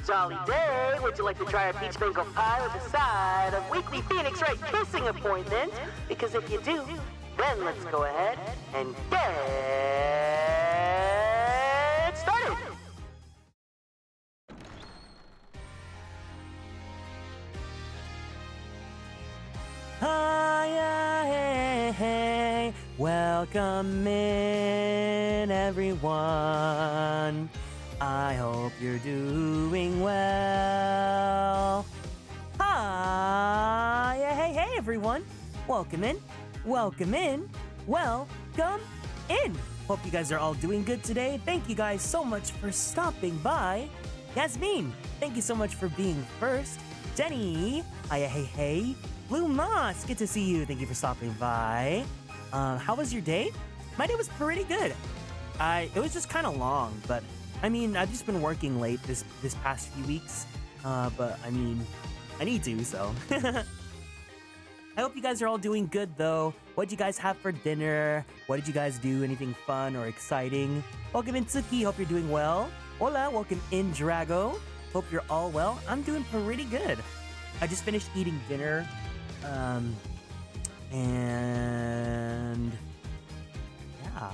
jolly day. Would you like to try our peach mango pie with a side of weekly Phoenix Wright kissing appointment? Because if you do, then let's go ahead and get started. Hi, hey, welcome in everyone. I hope you're doing well. Hi, hey, everyone. Welcome in, welcome in, welcome in. Hope you guys are all doing good today. Thank you guys so much for stopping by. Yasmin, thank you so much for being first. Jenny, hi, hey. Blue Moss, good to see you. Thank you for stopping by. How was your day? My day was pretty good. It was just kind of long, but I mean, I've just been working late this past few weeks. But I mean, I need to, so. I hope you guys are all doing good, though. What'd you guys have for dinner? What did you guys do? Anything fun or exciting? Welcome in, Tsuki. Hope you're doing well. Hola, welcome in, Drago. Hope you're all well. I'm doing pretty good. I just finished eating dinner. And yeah.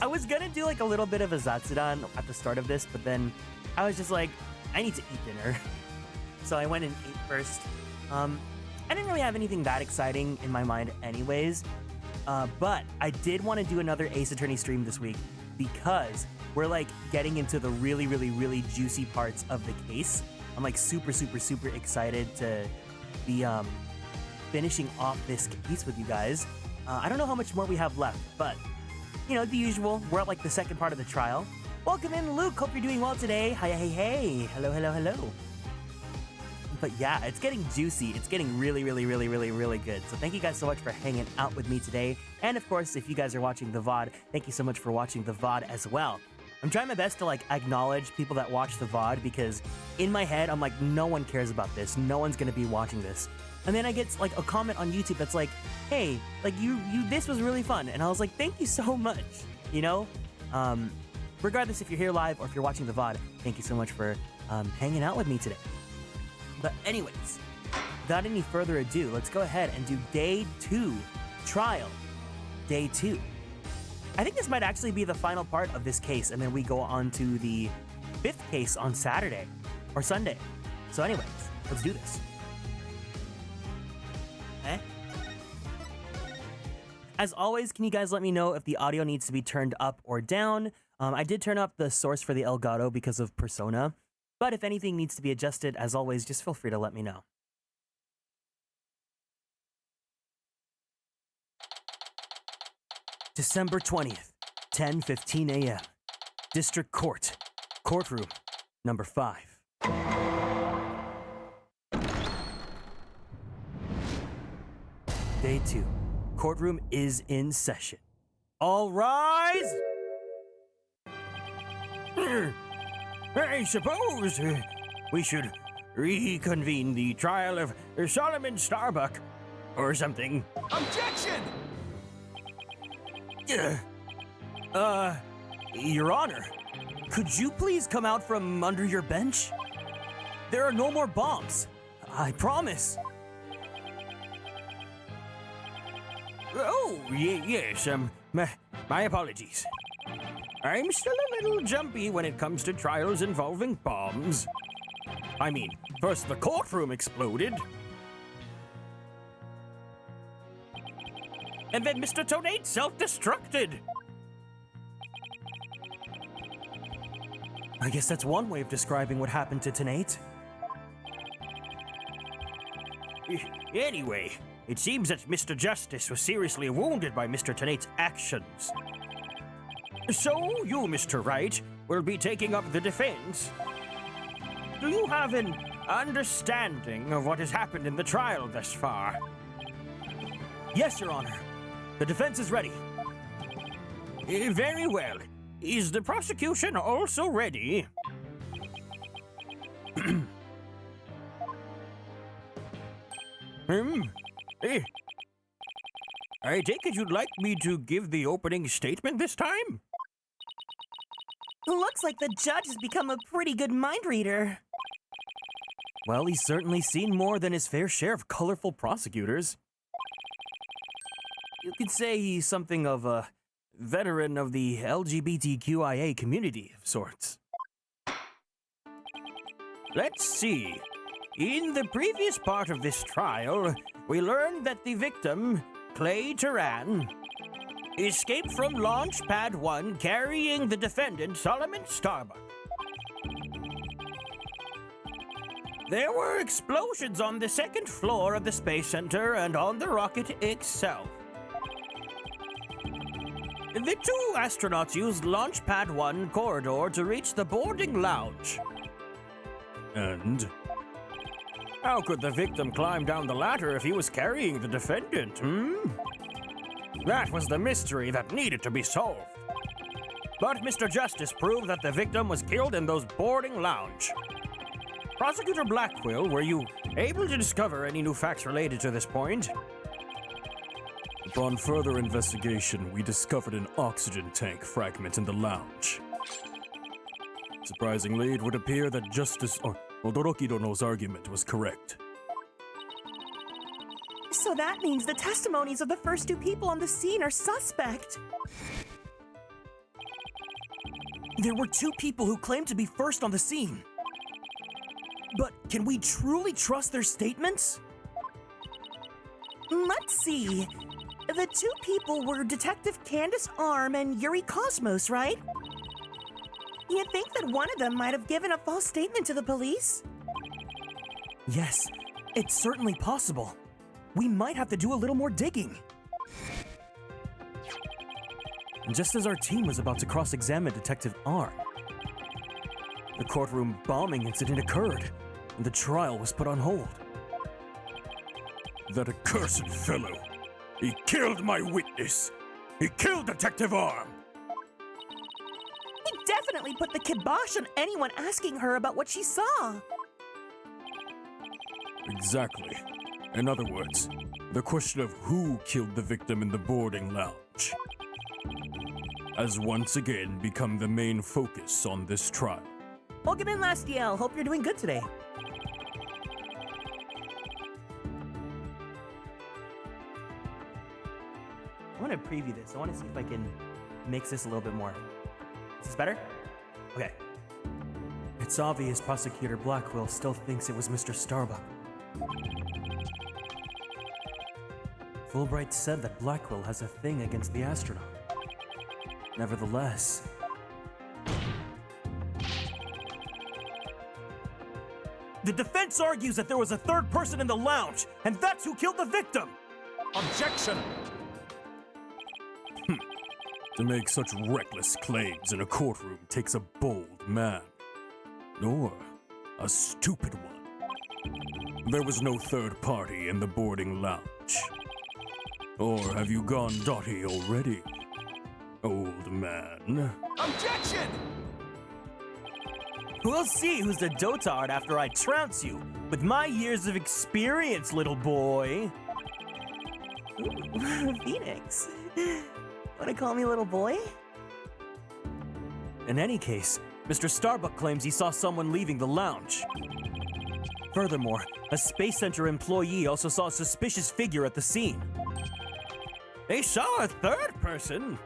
I was gonna do like a little bit of a Zatsudan at the start of this, but then I was just like, I need to eat dinner. So I went and ate first. I didn't really have anything that exciting in my mind anyways, but I did want to do another Ace Attorney stream this week because we're like getting into the really juicy parts of the case. I'm like super excited to be finishing off this case with you guys. I don't know how much more we have left, but you know, the usual. We're at like the second part of the trial. Welcome in, Luke. Hope you're doing well today. Hi, hey. Hello. But yeah, it's getting juicy. It's getting really good. So thank you guys so much for hanging out with me today. And of course, if you guys are watching the VOD, thank you so much for watching the VOD as well. I'm trying my best to like acknowledge people that watch the VOD because in my head, I'm like, no one cares about this. No one's gonna be watching this. And then I get like a comment on YouTube that's like, hey, like this was really fun. And I was like, thank you so much. You know, regardless if you're here live or if you're watching the VOD, thank you so much for hanging out with me today. But anyways, without any further ado, let's go ahead and do day 2, trial, day 2. I think this might actually be the final part of this case, and then we go on to the 5th case on Saturday or Sunday. So anyways, let's do this. As always, can you guys let me know if the audio needs to be turned up or down? I did turn up the source for the Elgato because of Persona, but if anything needs to be adjusted, as always, just feel free to let me know. December 20th, 10:15 a.m. District Court, courtroom number 5. Day 2. Courtroom is in session. All rise! I suppose we should reconvene the trial of Solomon Starbuck or something. Objection! Your Honor, could you please come out from under your bench? There are no more bombs. I promise. Oh, yes, my apologies. I'm still a little jumpy when it comes to trials involving bombs. I mean, first the courtroom exploded. And then Mr. Tonate self-destructed. I guess that's one way of describing what happened to Tonate. Anyway, it seems that Mr. Justice was seriously wounded by Mr. Tonate's actions. So, you, Mr. Wright, will be taking up the defense. Do you have an understanding of what has happened in the trial thus far? Yes, Your Honor. The defense is ready. Very well. Is the prosecution also ready? I take it you'd like me to give the opening statement this time? Looks like the judge has become a pretty good mind reader. Well, he's certainly seen more than his fair share of colorful prosecutors. You could say he's something of a veteran of the LGBTQIA community of sorts. Let's see. In the previous part of this trial, we learned that the victim, Kieran, escaped from Launchpad 1 carrying the defendant, Solomon Starbuck. There were explosions on the second floor of the Space Center and on the rocket itself. The two astronauts used Launchpad 1 corridor to reach the boarding lounge. And? How could the victim climb down the ladder if he was carrying the defendant, That was the mystery that needed to be solved. But Mr. Justice proved that the victim was killed in those boarding lounge. Prosecutor Blackwell, were you able to discover any new facts related to this point? Upon further investigation, we discovered an oxygen tank fragment in the lounge. Surprisingly, it would appear that Justice Odorokidono's argument was correct. So that means the testimonies of the first two people on the scene are suspect. There were two people who claimed to be first on the scene. But can we truly trust their statements? Let's see. The two people were Detective Candace Arm and Yuri Cosmos, right? You think that one of them might have given a false statement to the police? Yes, it's certainly possible. We might have to do a little more digging. Just as our team was about to cross-examine Detective Arm, the courtroom bombing incident occurred, and the trial was put on hold. That accursed fellow! He killed my witness! He killed Detective Arm! He definitely put the kibosh on anyone asking her about what she saw. Exactly. In other words, the question of who killed the victim in the boarding lounge has once again become the main focus on this trial. Welcome in, Lastiel. Hope you're doing good today. I want to preview this. I want to see if I can mix this a little bit more. Is this better? Okay. It's obvious Prosecutor Blackwell still thinks it was Mr. Starbuck. Fulbright said that Blackwell has a thing against the astronaut. Nevertheless, the defense argues that there was a third person in the lounge, and that's who killed the victim! Objection! To make such reckless claims in a courtroom takes a bold man, or a stupid one. There was no third party in the boarding lounge. Or have you gone dotty already, old man? Objection! We'll see who's the dotard after I trounce you with my years of experience, little boy. Ooh, Phoenix. Want to call me little boy? In any case, Mr. Starbuck claims he saw someone leaving the lounge. Furthermore, a Space Center employee also saw a suspicious figure at the scene. They saw a third person.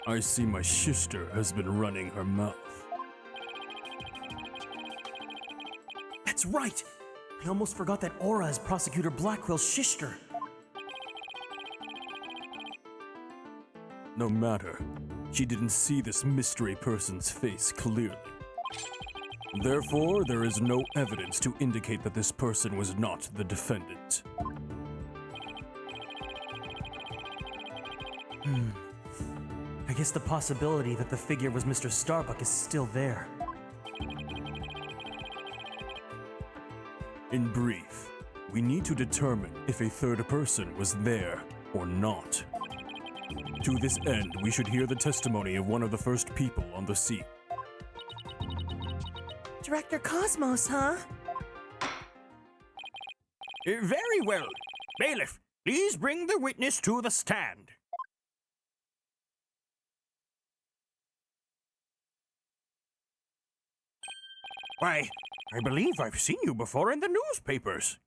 I see my sister has been running her mouth. That's right! I almost forgot that Aura is Prosecutor Blackwell's sister. No matter. She didn't see this mystery person's face clearly. Therefore, there is no evidence to indicate that this person was not the defendant. I guess the possibility that the figure was Mr. Starbuck is still there. In brief, we need to determine if a third person was there or not. To this end, we should hear the testimony of one of the first people on the scene. Director Cosmos, huh? Very well. Bailiff, Please bring the witness to the stand. Why, I believe I've seen you before in the newspapers.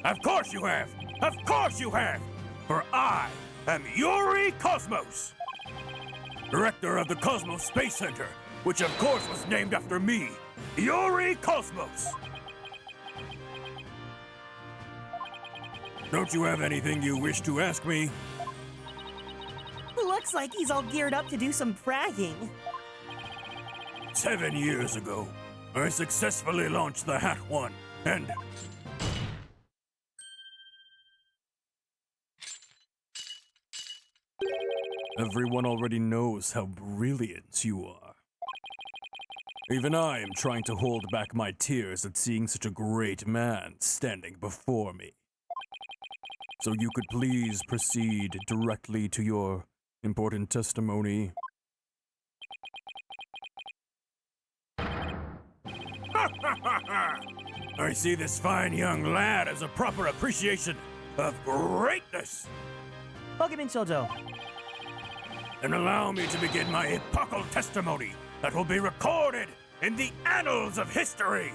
Of course you have! Of course you have! For I am Yuri Cosmos, director of the Cosmos Space Center, which of course was named after me, Yuri Cosmos. Don't you have anything you wish to ask me? Looks like he's all geared up to do some bragging. 7 years ago, I successfully launched the Hat One, and everyone already knows how brilliant you are. Even I am trying to hold back my tears at seeing such a great man standing before me. So you could please proceed directly to your important testimony. I see this fine young lad as a proper appreciation of greatness. Pokemon Shoujo. And allow me to begin my epochal testimony that will be recorded in the annals of history.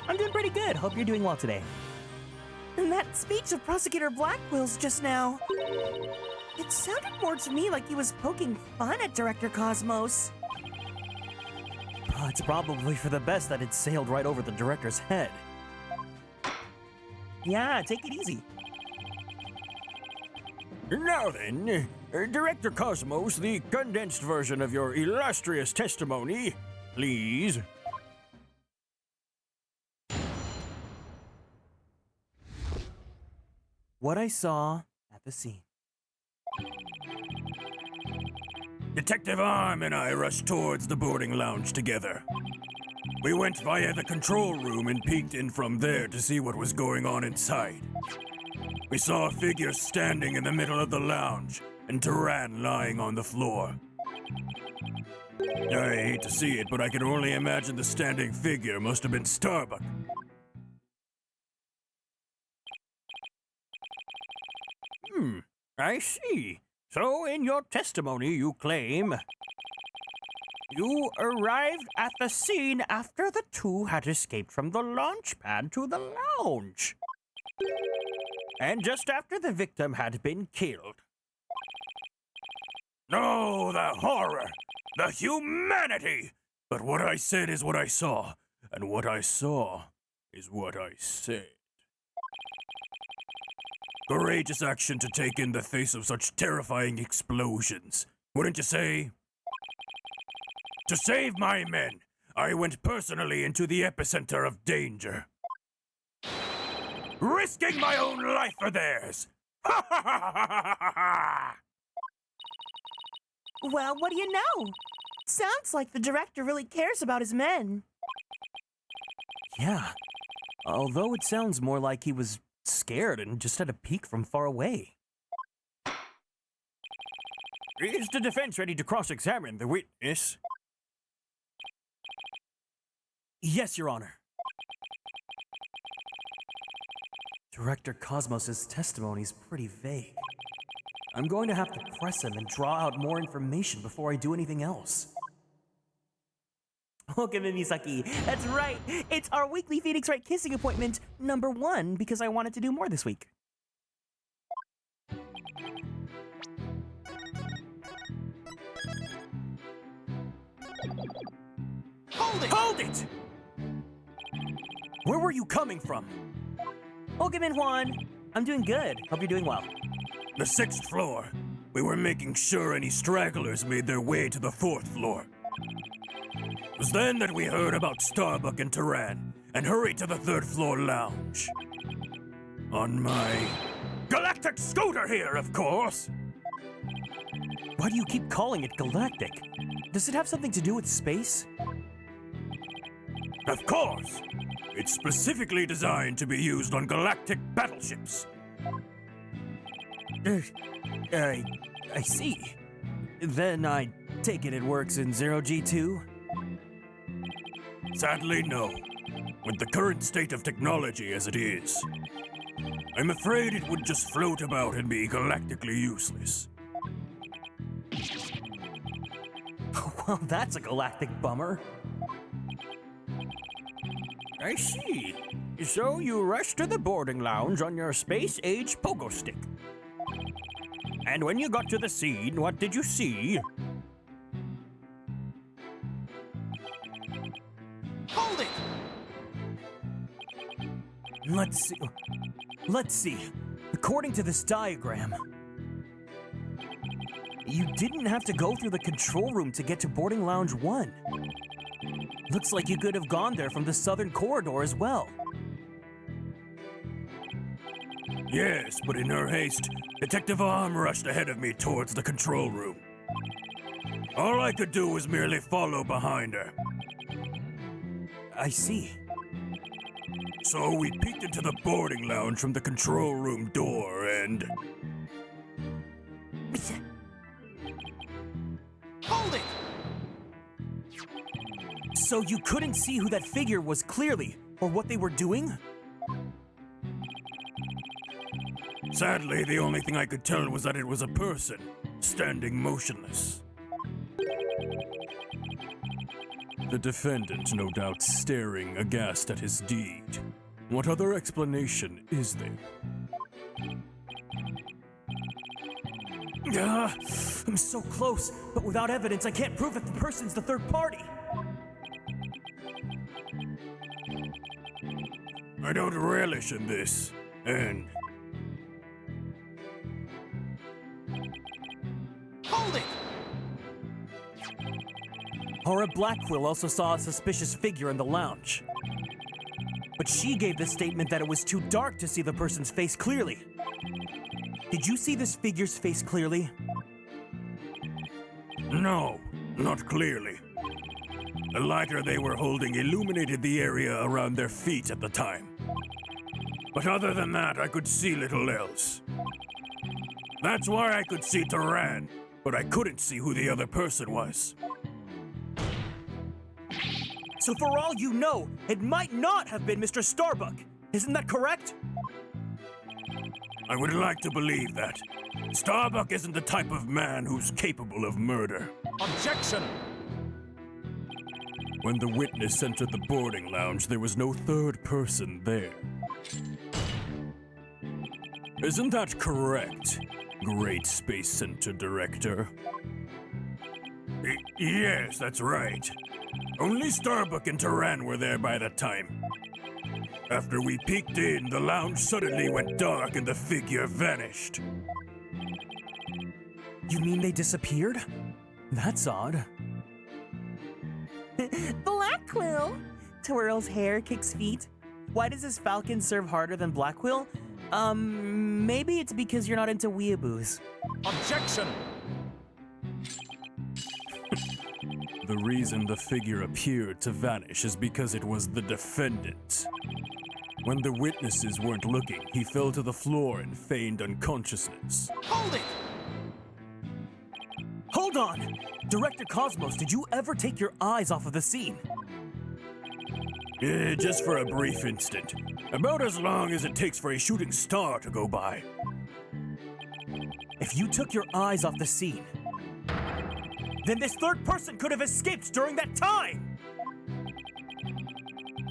I'm doing pretty good. Hope you're doing well today. And that speech of Prosecutor Blackwell's just now, it sounded more to me like he was poking fun at Director Cosmos. It's probably for the best that it sailed right over the director's head. Yeah, take it easy. Now then, Director Cosmos, the condensed version of your illustrious testimony, please. What I saw at the scene. Detective Arm and I rushed towards the boarding lounge together. We went via the control room and peeked in from there to see what was going on inside. We saw a figure standing in the middle of the lounge and Turan lying on the floor. I hate to see it, but I can only imagine the standing figure must have been Starbuck. I see. So, in your testimony, you claim you arrived at the scene after the two had escaped from the launch pad to the lounge, and just after the victim had been killed. No, the horror, the humanity! But what I said is what I saw, and what I saw is what I said. Courageous action to take in the face of such terrifying explosions, wouldn't you say? To save my men, I went personally into the epicenter of danger, risking my own life for theirs. Ha ha ha ha ha ha! Well, what do you know? Sounds like the director really cares about his men. Yeah. Although it sounds more like he was scared and just had a peek from far away. Is the defense ready to cross-examine the witness? Yes, Your Honor. Director Cosmos' testimony is pretty vague. I'm going to have to press him and draw out more information before I do anything else. Welcome in, Misaki. That's right. It's our weekly Phoenix Wright kissing appointment number 1 because I wanted to do more this week. Hold it! Hold it! Where were you coming from? Welcome in, Juan. I'm doing good. Hope you're doing well. The 6th floor. We were making sure any stragglers made their way to the 4th floor. It was then that we heard about Starbuck and Turan and hurried to the 3rd floor lounge. On my galactic scooter here, of course! Why do you keep calling it galactic? Does it have something to do with space? Of course! It's specifically designed to be used on galactic battleships. I see. Then I take it works in 0G2? Sadly, no. With the current state of technology as it is, I'm afraid it would just float about and be galactically useless. Well, that's a galactic bummer. I see. So you rushed to the boarding lounge on your space-age pogo stick. And when you got to the scene, what did you see? Hold it! Let's see. According to this diagram, you didn't have to go through the control room to get to boarding lounge 1. Looks like you could have gone there from the southern corridor as well. Yes, but in her haste, Detective Arm rushed ahead of me towards the control room. All I could do was merely follow behind her. I see. So we peeked into the boarding lounge from the control room door and... Hold it! So you couldn't see who that figure was clearly, or what they were doing? Sadly, the only thing I could tell was that it was a person, standing motionless. The defendant, no doubt, staring aghast at his deed. What other explanation is there? I'm so close, but without evidence, I can't prove that the person's the third party. I don't relish in this, and... Hold it! Aura Blackquill also saw a suspicious figure in the lounge. But she gave the statement that it was too dark to see the person's face clearly. Did you see this figure's face clearly? No, not clearly. The lighter they were holding illuminated the area around their feet at the time. But other than that, I could see little else. That's why I could see Taran, but I couldn't see who the other person was. So for all you know, it might not have been Mr. Starbuck. Isn't that correct? I would like to believe that. Starbuck isn't the type of man who's capable of murder. Objection! When the witness entered the boarding lounge, there was no third person there. Isn't that correct, Great Space Center Director? Yes, that's right. Only Starbuck and Taran were there by that time. After we peeked in, the lounge suddenly went dark and the figure vanished. You mean they disappeared? That's odd. Blackquill! Twirls hair, kicks feet. Why does this falcon serve harder than Blackquill? Maybe it's because you're not into weeaboos. Objection! The reason the figure appeared to vanish is because it was the defendant. When the witnesses weren't looking, he fell to the floor and feigned unconsciousness. Hold it! Hold on! Director Cosmos, did you ever take your eyes off of the scene? Just for a brief instant. About as long as it takes for a shooting star to go by. If you took your eyes off the scene, then this third person could have escaped during that time!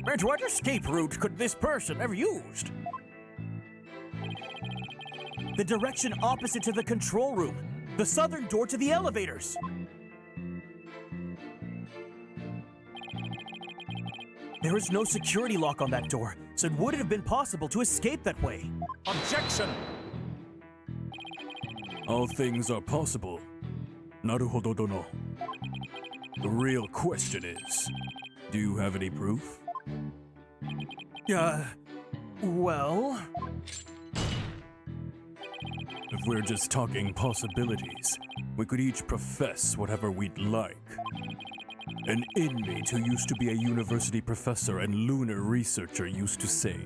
And what escape route could this person have used? The direction opposite to the control room. The southern door to the elevators. There is no security lock on that door, so it wouldn't have been possible to escape that way. Objection! All things are possible. Naruhodo dono. The real question is, do you have any proof? Well... If we're just talking possibilities, we could each profess whatever we'd like. An inmate who used to be a university professor and lunar researcher used to say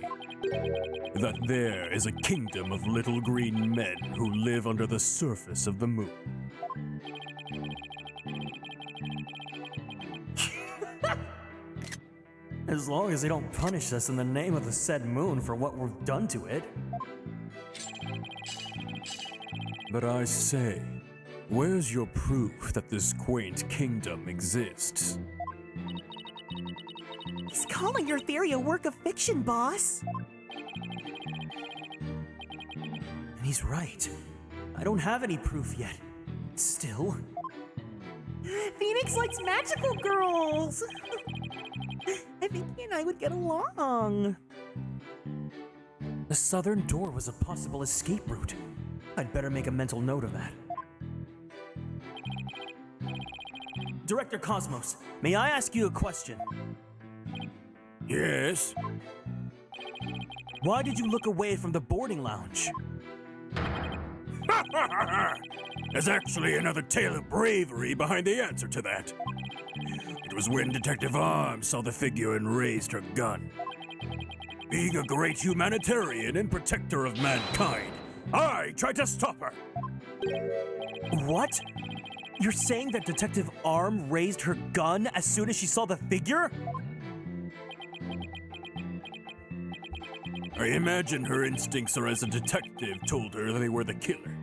that there is a kingdom of little green men who live under the surface of the moon. As long as they don't punish us in the name of the said moon for what we've done to it. But I say, where's your proof that this quaint kingdom exists? He's calling your theory a work of fiction, boss. And he's right. I don't have any proof yet. Still. Phoenix likes magical girls. I think he and I would get along. The southern door was a possible escape route. I'd better make a mental note of that. Director Cosmos, may I ask you a question? Yes? Why did you look away from the boarding lounge? There's actually another tale of bravery behind the answer to that. It was when Detective Arms saw the figure and raised her gun. Being a great humanitarian and protector of mankind, I tried to stop her. What? You're saying that Detective Arm raised her gun as soon as she saw the figure? I imagine her instincts are as a detective told her they were the killer.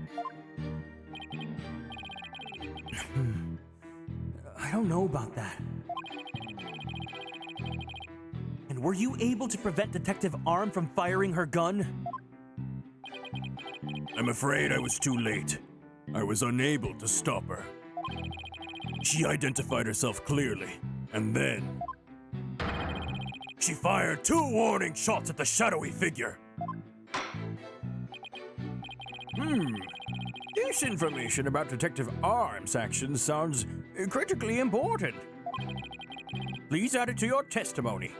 I don't know about that. And were you able to prevent Detective Arm from firing her gun? I'm afraid I was too late. I was unable to stop her. She identified herself clearly, and then she fired 2 warning shots at the shadowy figure. This information about Detective Arm's actions sounds critically important. Please add it to your testimony.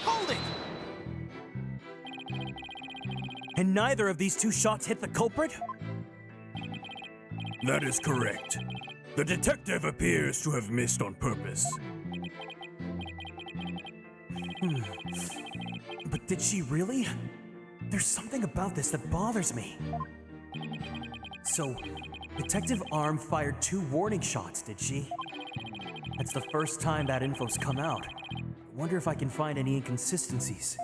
Hold it! And neither of these 2 shots hit the culprit? That is correct. The detective appears to have missed on purpose. But did she really? There's something about this that bothers me. So, Detective Arm fired 2 warning shots, did she? That's the first time that info's come out. I wonder if I can find any inconsistencies.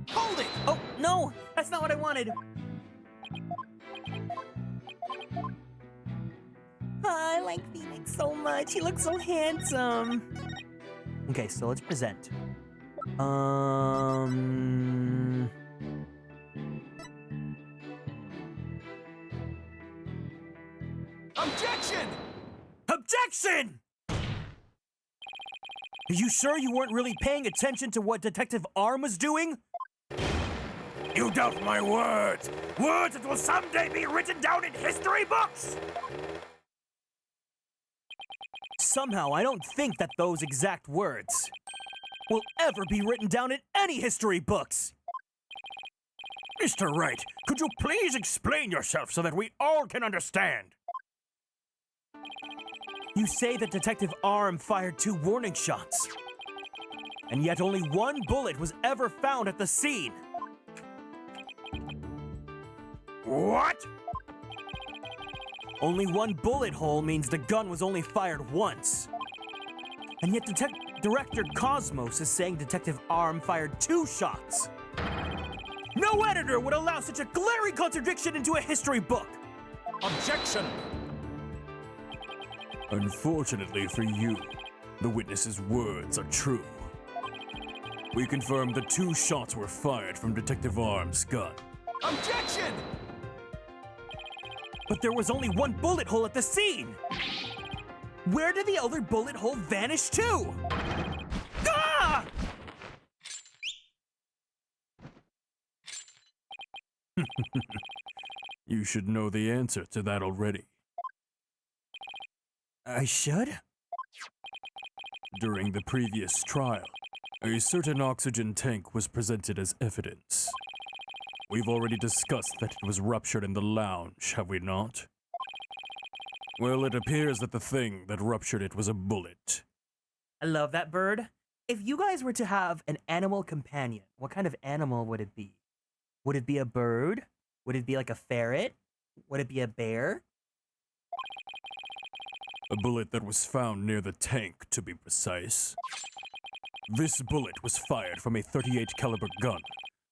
Hold it! Oh, no! That's not what I wanted! I like Phoenix so much. He looks so handsome. Okay, so let's present. Objection! Objection! Are you sure you weren't really paying attention to what Detective Arm was doing? You doubt my words! Words that will someday be written down in history books! Somehow, I don't think that those exact words will ever be written down in any history books. Mr. Wright, could you please explain yourself so that we all can understand? You say that Detective Arm fired 2 warning shots, and yet only 1 bullet was ever found at the scene. What? Only 1 bullet hole means the gun was only fired once. And yet Director Cosmos is saying Detective Arm fired 2 shots. No editor would allow such a glaring contradiction into a history book. Objection! Unfortunately for you, the witness's words are true. We confirm the 2 shots were fired from Detective Arm's gun. Objection! But there was only 1 bullet hole at the scene! Where did the other bullet hole vanish to? Ah! You should know the answer to that already. I should? During the previous trial, a certain oxygen tank was presented as evidence. We've already discussed that it was ruptured in the lounge, have we not? Well, it appears that the thing that ruptured it was a bullet. I love that bird. If you guys were to have an animal companion, what kind of animal would it be? Would it be a bird? Would it be like a ferret? Would it be a bear? A bullet that was found near the tank, to be precise. This bullet was fired from a .38 caliber gun,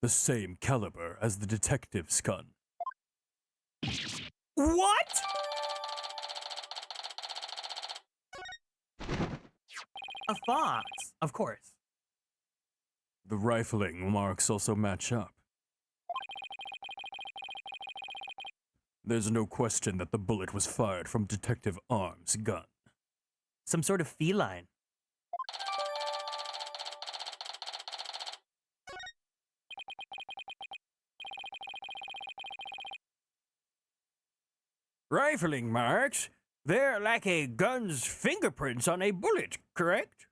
the same caliber as the detective's gun. What? A fox, of course. The rifling marks also match up. There's no question that the bullet was fired from Detective Arm's gun. Some sort of feline. Rifling marks? They're like a gun's fingerprints on a bullet, correct?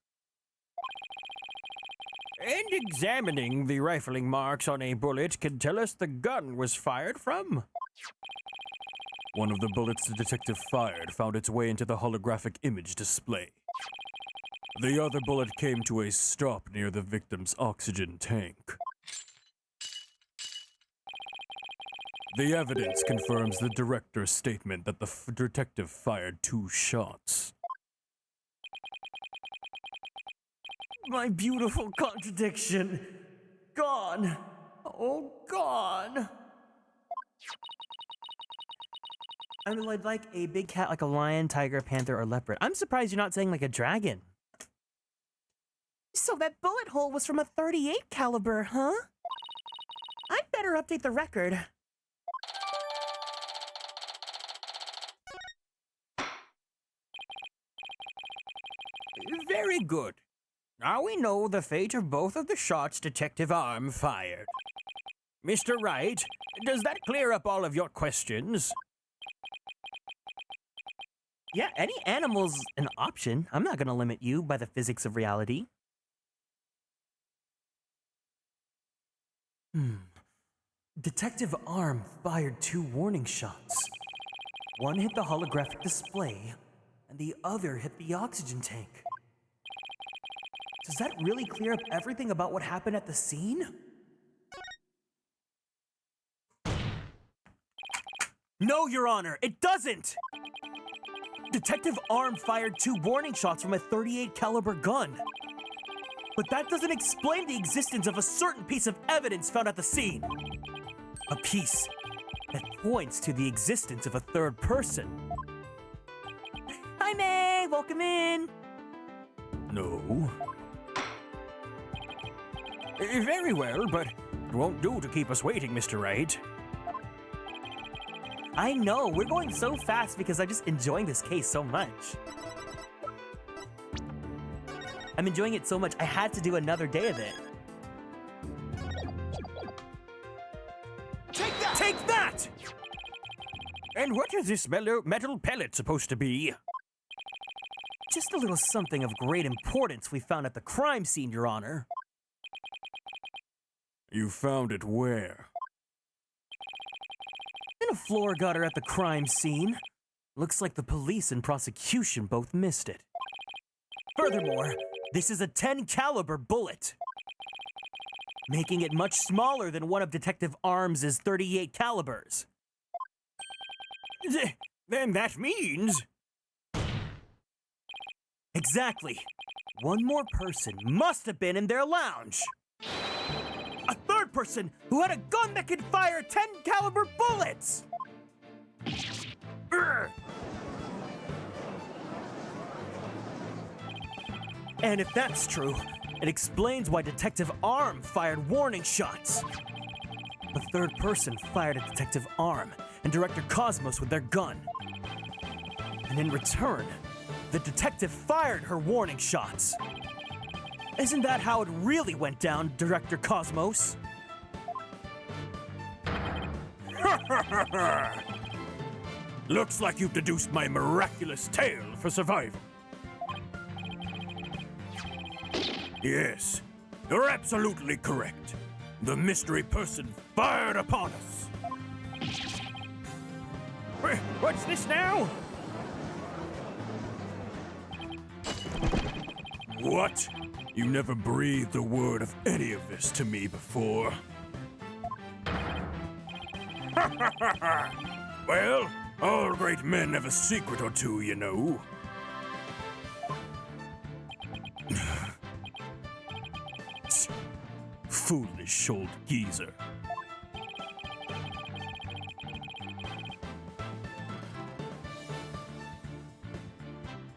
And examining the rifling marks on a bullet can tell us the gun was fired from. One of the bullets the detective fired found its way into the holographic image display. The other bullet came to a stop near the victim's oxygen tank. The evidence confirms the director's statement that the detective fired 2 shots. My beautiful contradiction. Gone. Oh, gone. I mean, like a big cat, like a lion, tiger, panther, or leopard. I'm surprised you're not saying like a dragon. So that bullet hole was from a .38 caliber, huh? I'd better update the record. Very good. Now we know the fate of both of the shots Detective Arm fired. Mr. Wright, does that clear up all of your questions? Yeah, any animal's an option. I'm not gonna limit you by the physics of reality. Detective Arm fired 2 warning shots. One hit the holographic display, and the other hit the oxygen tank. Does that really clear up everything about what happened at the scene? No, Your Honor, it doesn't! Detective Arm fired 2 warning shots from a .38 caliber gun. But that doesn't explain the existence of a certain piece of evidence found at the scene. A piece that points to the existence of a third person. Hi, May! Welcome in! No. Very well, but it won't do to keep us waiting, Mr. Wright. I know, we're going so fast because I'm just enjoying this case so much. I'm enjoying it so much, I had to do another day of it. Take that! Take that! And what is this metal pellet supposed to be? Just a little something of great importance we found at the crime scene, Your Honor. You found it where? In a floor gutter at the crime scene. Looks like the police and prosecution both missed it. Furthermore, this is a .10 caliber bullet, making it much smaller than one of Detective Arm's .38 calibers. Then that means... Exactly. One more person must have been in their lounge. A third person who had a gun that could fire .10 caliber bullets! Urgh. And if that's true, it explains why Detective Arm fired warning shots. The third person fired at Detective Arm and Director Cosmos with their gun. And in return, the detective fired her warning shots. Isn't that how it really went down, Director Cosmos? Looks like you've deduced my miraculous tale for survival. Yes, you're absolutely correct. The mystery person fired upon us. What's this now? What? You never breathed a word of any of this to me before. Well, all great men have a secret or two, you know. Foolish old geezer.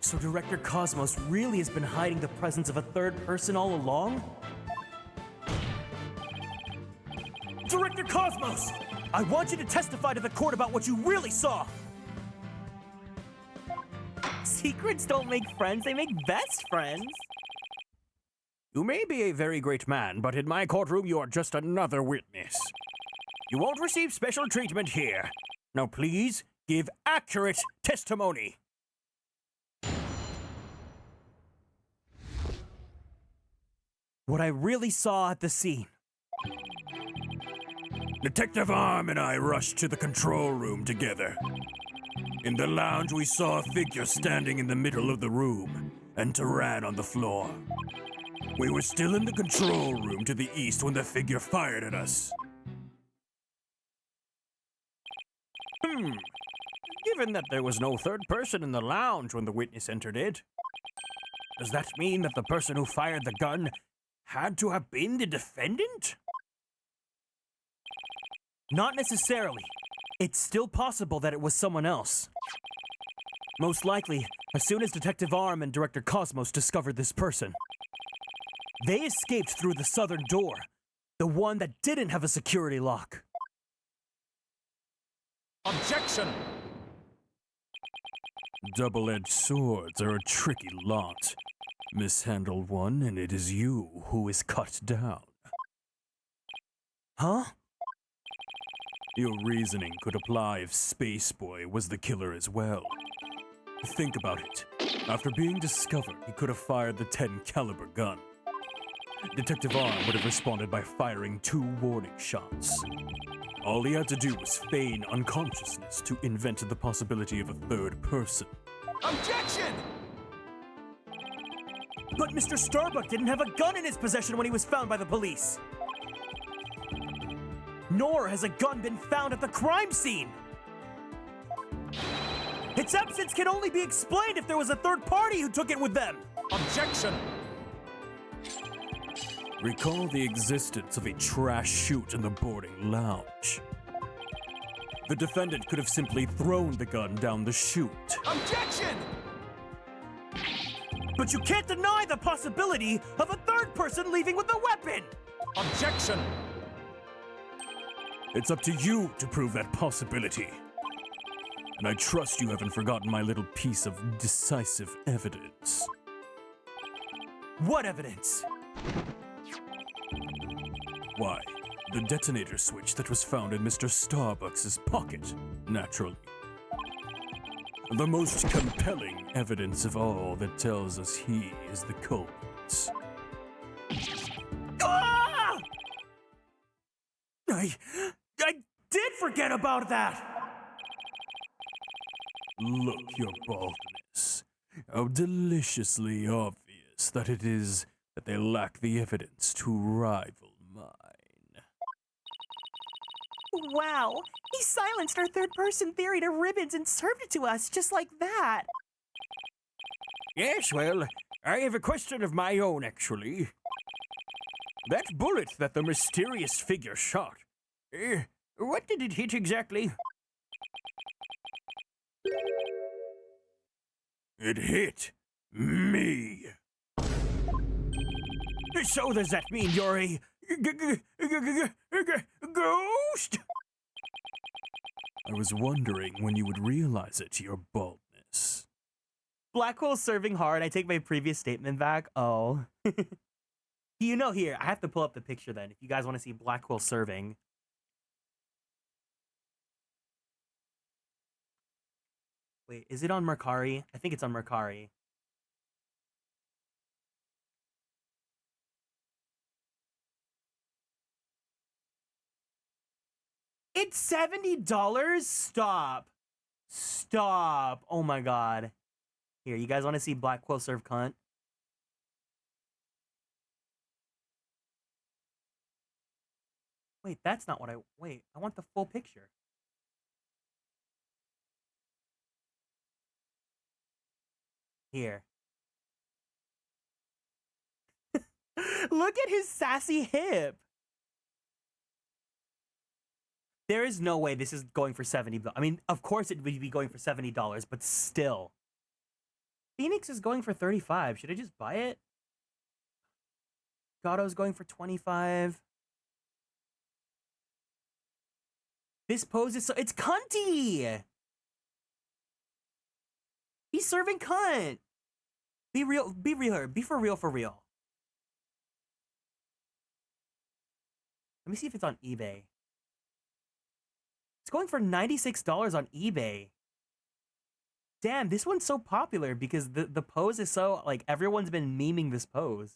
So Director Cosmos really has been hiding the presence of a third person all along? Director Cosmos! I want you to testify to the court about what you really saw! Secrets don't make friends, they make best friends. You may be a very great man, but in my courtroom you are just another witness. You won't receive special treatment here. Now please, give accurate testimony. What I really saw at the scene. Detective Arm and I rushed to the control room together. In the lounge, we saw a figure standing in the middle of the room, and Tyran on the floor. We were still in the control room to the east when the figure fired at us. Given that there was no third person in the lounge when the witness entered it, does that mean that the person who fired the gun had to have been the defendant? Not necessarily. It's still possible that it was someone else. Most likely, as soon as Detective Arm and Director Cosmos discovered this person. They escaped through the southern door, the one that didn't have a security lock. Objection! Double-edged swords are a tricky lot. Mishandle one, and it is you who is cut down. Huh? Your reasoning could apply if Spaceboy was the killer as well. Think about it. After being discovered, he could have fired the 10 caliber gun. Detective Arm would have responded by firing 2 warning shots. All he had to do was feign unconsciousness to invent the possibility of a third person. Objection! But Mr. Starbuck didn't have a gun in his possession when he was found by the police. Nor has a gun been found at the crime scene. Its absence can only be explained if there was a third party who took it with them. Objection! Recall the existence of a trash chute in the boarding lounge. The defendant could have simply thrown the gun down the chute. Objection! But you can't deny the possibility of a third person leaving with the weapon! Objection! It's up to you to prove that possibility. And I trust you haven't forgotten my little piece of decisive evidence. What evidence? Why, the detonator switch that was found in Mr. Starbucks' pocket, naturally. The most compelling evidence of all that tells us he is the culprit. Ah! I did forget about that! Look, your baldness. How deliciously obvious that it is that they lack the evidence to rival mine. Wow, he silenced our third-person theory to ribbons and served it to us just like that. Yes, well, I have a question of my own, actually. That bullet that the mysterious figure shot, what did it hit exactly? It hit me. So does that mean you're a ghost? I was wondering when you would realize it, your baldness. Blackwell serving hard. I take my previous statement back. Oh. You know, here, I have to pull up the picture then if you guys want to see Blackwell serving. Wait, is it on Mercari? I think it's on Mercari. It's $70? Stop. Stop. Oh my god. Here, you guys want to see Blackwell serve cunt? Wait, that's not what I... Wait, I want the full picture. Here. Look at his sassy hip. There is no way this is going for $70. I mean, of course it would be going for $70, but still. Phoenix is going for 35. Should I just buy it? Gatto's going for 25. This pose is so... It's cunty! He's serving cunt. Be real, be for real, for real. Let me see if it's on eBay. It's going for $96 on eBay. Damn, this one's so popular because the pose is so, like, everyone's been memeing this pose.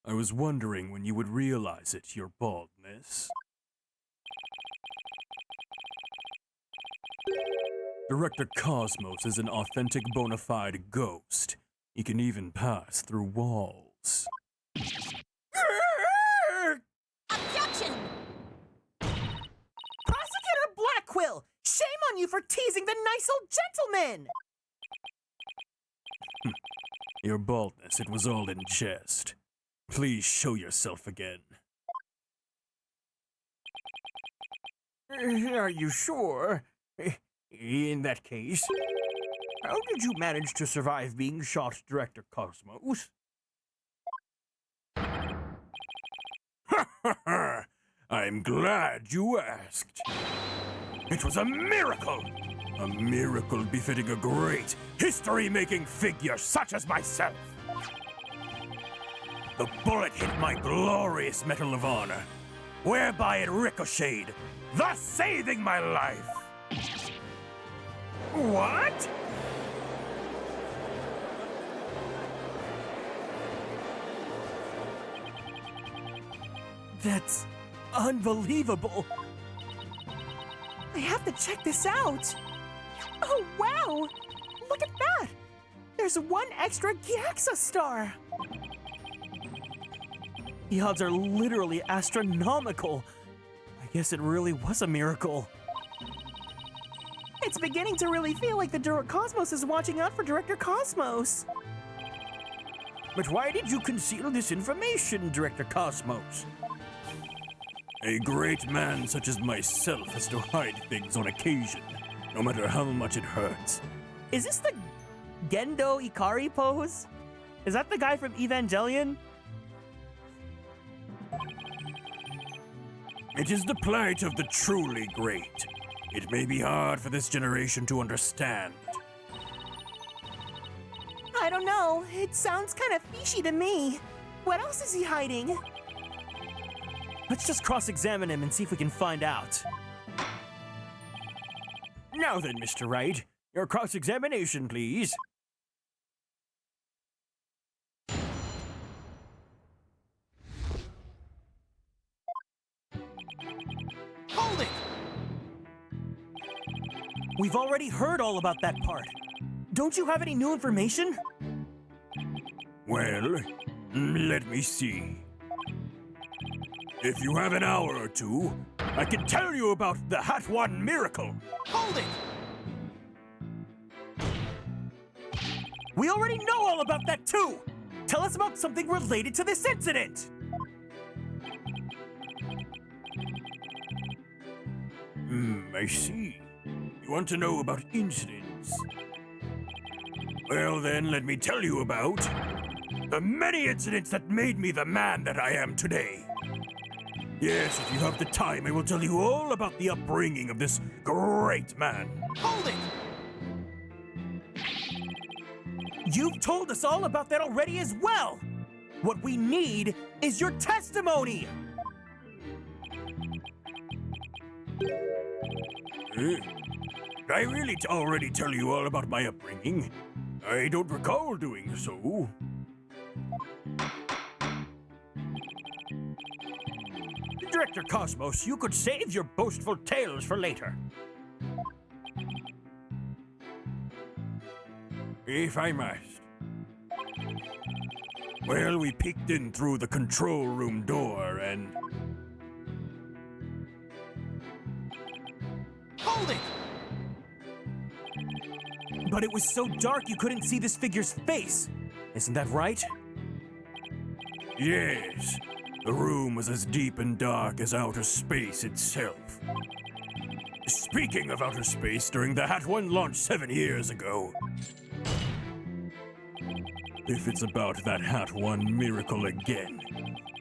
I was wondering when you would realize it, your baldness. Director Cosmos is an authentic bona fide ghost. He can even pass through walls. Objection! Prosecutor Blackquill, shame on you for teasing the nice old gentleman! Your baldness, it was all in jest. Please show yourself again. Are you sure? In that case, how did you manage to survive being shot, Director Cosmos? I'm glad you asked. It was a miracle! A miracle befitting a great, history-making figure such as myself. The bullet hit my glorious Medal of Honor, whereby it ricocheted, thus saving my life. What? That's unbelievable. I have to check this out. Oh, wow! Look at that! There's one extra Gyaxa star! The odds are literally astronomical. I guess it really was a miracle. It's beginning to really feel like the Cosmos is watching out for Director Cosmos. But why did you conceal this information, Director Cosmos? A great man such as myself has to hide things on occasion, no matter how much it hurts. Is this the Gendo Ikari pose? Is that the guy from Evangelion? It is the plight of the truly great. It may be hard for this generation to understand. I don't know. It sounds kind of fishy to me. What else is he hiding? Let's just cross-examine him and see if we can find out. Now then, Mr. Wright, your cross-examination, please. Hold it! We've already heard all about that part. Don't you have any new information? Well, let me see. If you have an hour or two, I can tell you about the Hat One miracle. Hold it! We already know all about that too! Tell us about something related to this incident! I see. You want to know about incidents? Well then, let me tell you about the many incidents that made me the man that I am today. Yes, if you have the time, I will tell you all about the upbringing of this great man. Hold it! You've told us all about that already as well! What we need is your testimony! Did I really already tell you all about my upbringing? I don't recall doing so. Director Cosmos, you could save your boastful tales for later. If I must. Well, we peeked in through the control room door and... Hold it! But it was so dark you couldn't see this figure's face. Isn't that right? Yes, the room was as deep and dark as outer space itself. Speaking of outer space, during the Hat One launch 7 years ago, if it's about that Hat One miracle again,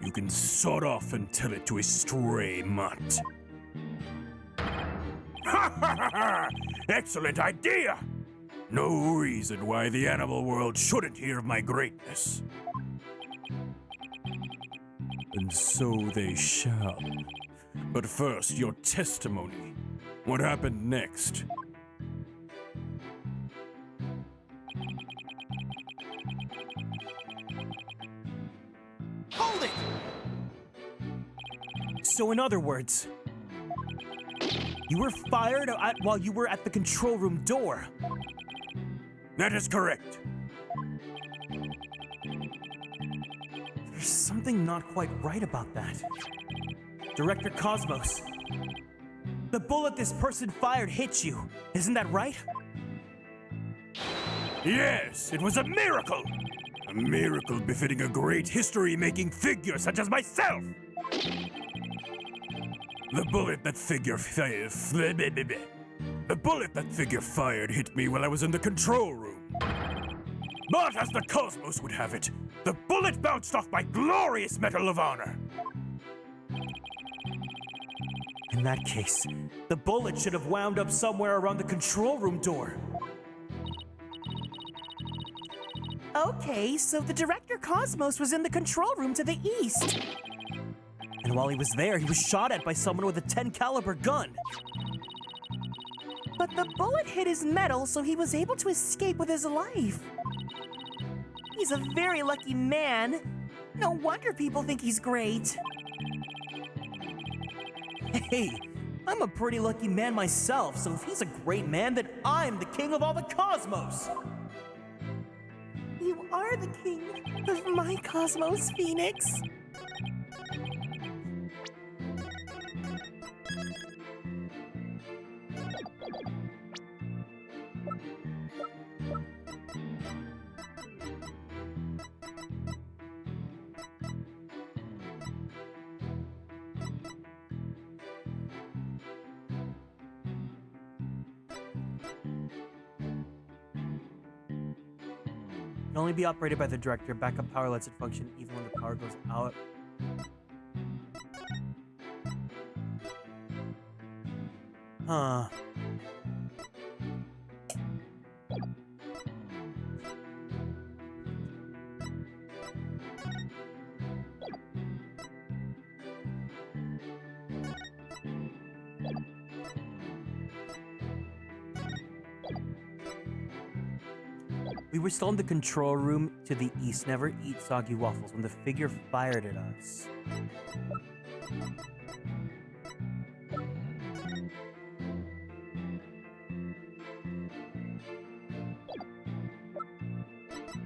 you can sod off and tell it to a stray mutt. Ha ha ha ha! Excellent idea! No reason why the animal world shouldn't hear of my greatness. And so they shall. But first, your testimony. What happened next? Hold it! So in other words, you were fired while you were at the control room door. That is correct. There's something not quite right about that. Director Cosmos, the bullet this person fired hit you. Isn't that right? Yes, it was a miracle! A miracle befitting a great history-making figure such as myself! The bullet that figure fired hit me while I was in the control room. But as the Cosmos would have it, the bullet bounced off my glorious Medal of Honor. In that case, the bullet should have wound up somewhere around the control room door. Okay, so the Director Cosmos was in the control room to the east. And while he was there, he was shot at by someone with a 10 caliber gun. But the bullet hit his metal, so he was able to escape with his life. He's a very lucky man. No wonder people think he's great. Hey, I'm a pretty lucky man myself, so if he's a great man, then I'm the king of all the cosmos. You are the king of my cosmos, Phoenix. Can only be operated by the director. Backup power lets it function even when the power goes out. Huh. We were still in the control room to the east. Never eat soggy waffles when the figure fired at us.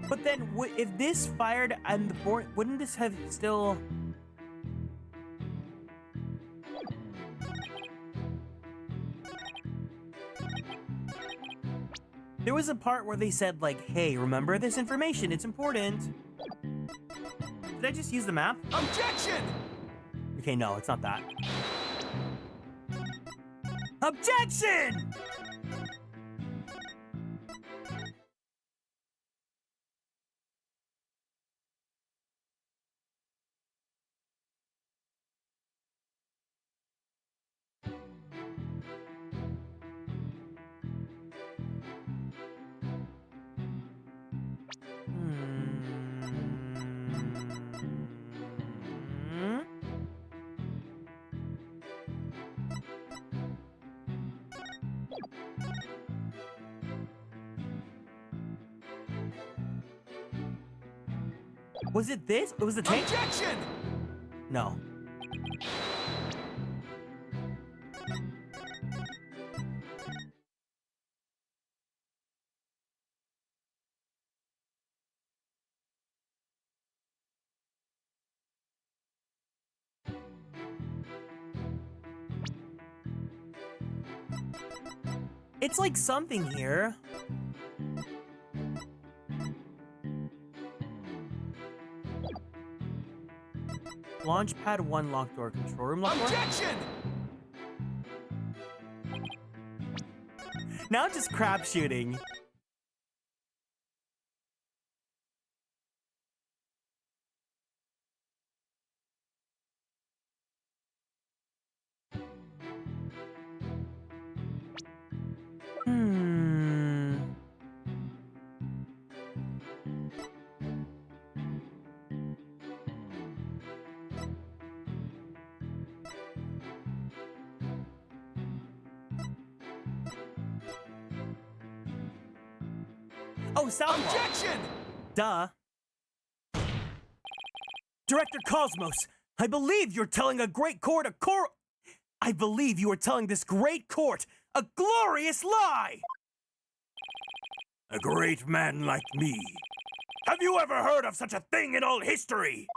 But then, if this fired and the board, wouldn't this have still... There was a part where they said, like, hey, remember this information, it's important. Did I just use the map? Objection! Okay, no, it's not that. Objection! Was it this? It was the tank? Objection! No. It's like something here. Launchpad 1 locked door, control room locked door. Objection! Now just crap shooting. Oh, Southpaw. Objection! Duh. Director Cosmos, I believe you're telling a great court I believe you are telling this great court a glorious lie! A great man like me. Have you ever heard of such a thing in all history?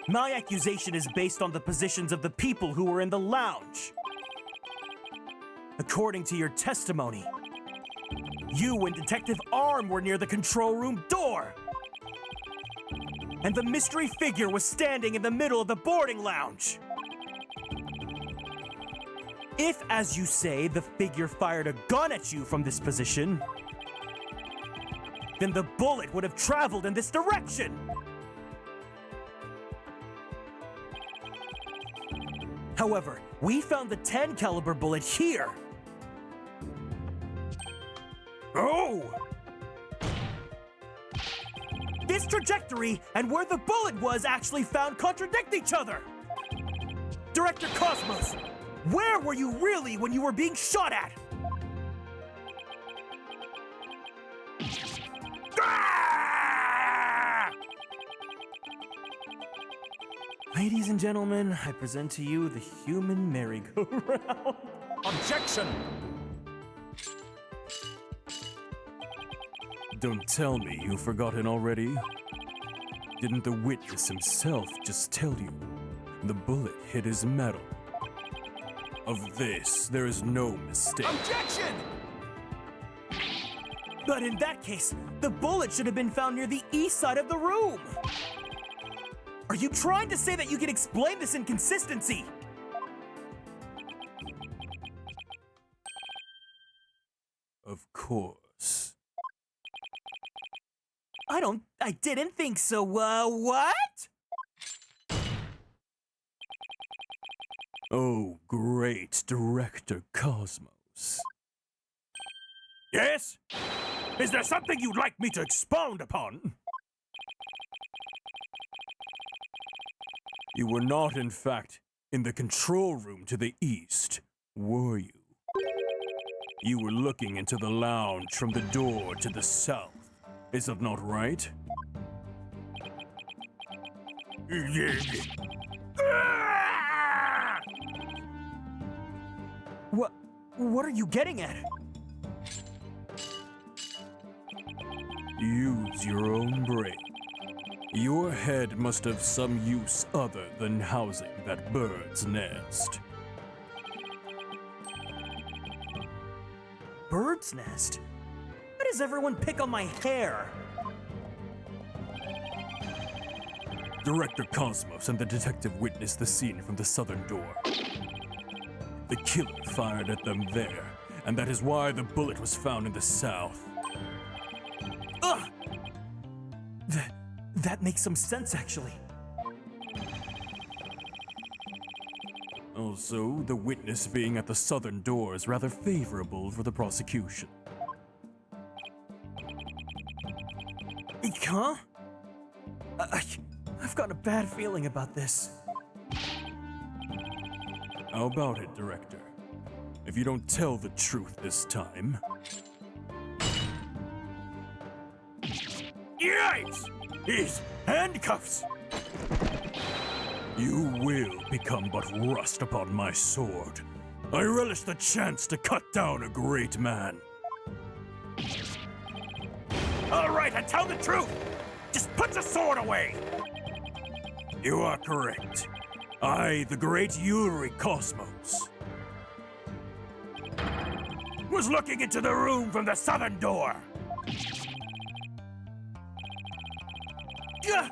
My accusation is based on the positions of the people who were in the lounge. According to your testimony, you and Detective Arm were near the control room door. And the mystery figure was standing in the middle of the boarding lounge. If, as you say, the figure fired a gun at you from this position, then the bullet would have traveled in this direction. However, we found the 10 caliber bullet here. Oh! This trajectory and where the bullet was actually found contradict each other. Director Cosmos, where were you really when you were being shot at? Ah! Ladies and gentlemen, I present to you the human merry-go-round. Objection! Don't tell me you've forgotten already. Didn't the witness himself just tell you the bullet hit his metal? Of this, there is no mistake. Objection! But in that case, the bullet should have been found near the east side of the room. Are you trying to say that you can explain this inconsistency? Of course. I didn't think so. What? Oh, great Director Cosmos. Yes? Is there something you'd like me to expound upon? You were not, in fact, in the control room to the east, were you? You were looking into the lounge from the door to the south. Is that not right? What are you getting at? Use your own brain. Your head must have some use other than housing that bird's nest. Bird's nest? Why does everyone pick on my hair? Director Cosmos and the detective witnessed the scene from the southern door. The killer fired at them there, and that is why the bullet was found in the south. Ugh! That makes some sense, actually. Also, the witness being at the southern door is rather favorable for the prosecution. Huh? I've got a bad feeling about this. How about it, Director? If you don't tell the truth this time... Yikes! He's handcuffs! You will become but rust upon my sword. I relish the chance to cut down a great man. All right, I tell the truth! Just put the sword away! You are correct. I, the great Yuri Cosmos. was looking into the room from the southern door. Gah!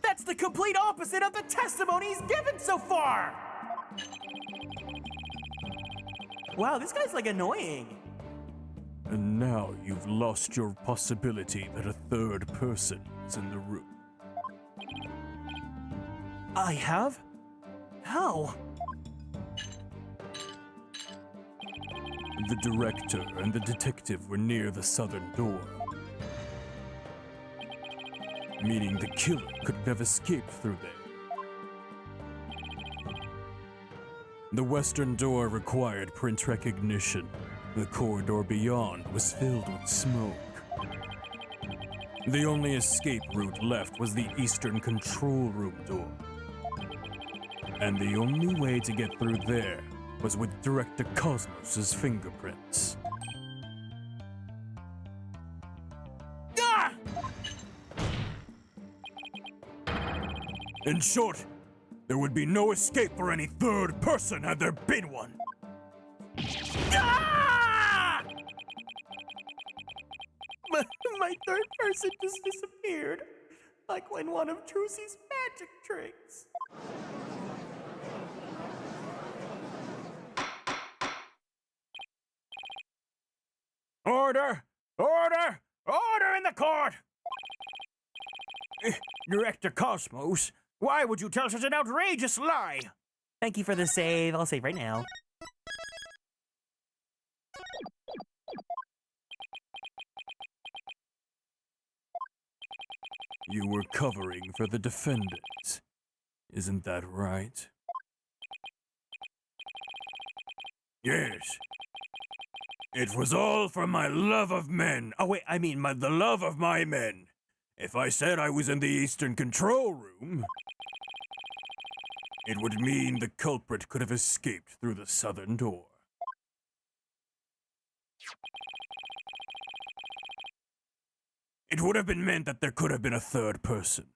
That's the complete opposite of the testimony he's given so far! Wow, this guy's like annoying. And now you've lost your possibility that a third person is in the room. I have? How? The director and the detective were near the southern door, meaning the killer couldn't have escaped through there. The western door required print recognition. The corridor beyond was filled with smoke. The only escape route left was the eastern control room door. And the only way to get through there was with Director Cosmos's fingerprints. Ah! In short, there would be no escape for any third person had there been one. Ah! My third person just disappeared. Like when one of Trucy's magic tricks. Order! Order! Order in the court! Director Cosmos, why would you tell such an outrageous lie? Thank you for the save. I'll save right now. You were covering for the defendant. Isn't that right? Yes. It was all for my love of men. Oh wait, I mean the love of my men. If I said I was in the Eastern Control Room, it would mean the culprit could have escaped through the southern door. It would have been meant that there could have been a third person.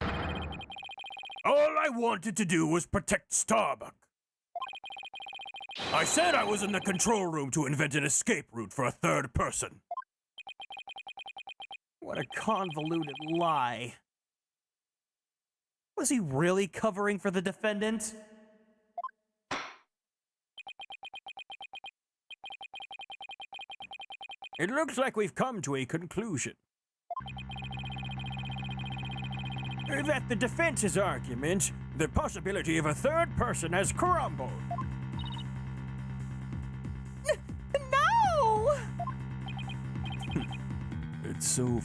All I wanted to do was protect Starbuck. I said I was in the control room to invent an escape route for a third person. What a convoluted lie. Was he really covering for the defendant? It looks like we've come to a conclusion. That the defense's argument, the possibility of a third person has crumbled. No! It's so...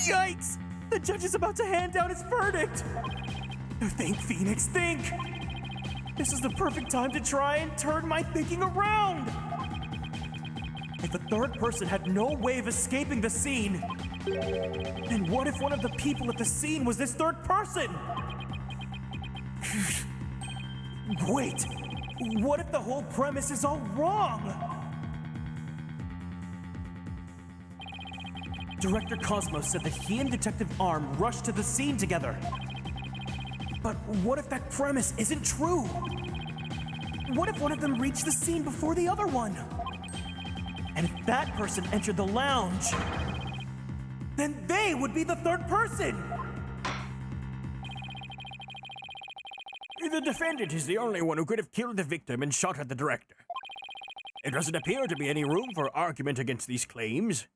Yikes! The judge is about to hand down his verdict! Think, Phoenix, think! This is the perfect time to try and turn my thinking around! If the third person had no way of escaping the scene, then what if one of the people at the scene was this third person? Wait, what if the whole premise is all wrong? Director Cosmos said that he and Detective Arm rushed to the scene together. But what if that premise isn't true? What if one of them reached the scene before the other one? And if that person entered the lounge, then they would be the third person! The defendant is the only one who could have killed the victim and shot at the director. There doesn't appear to be any room for argument against these claims.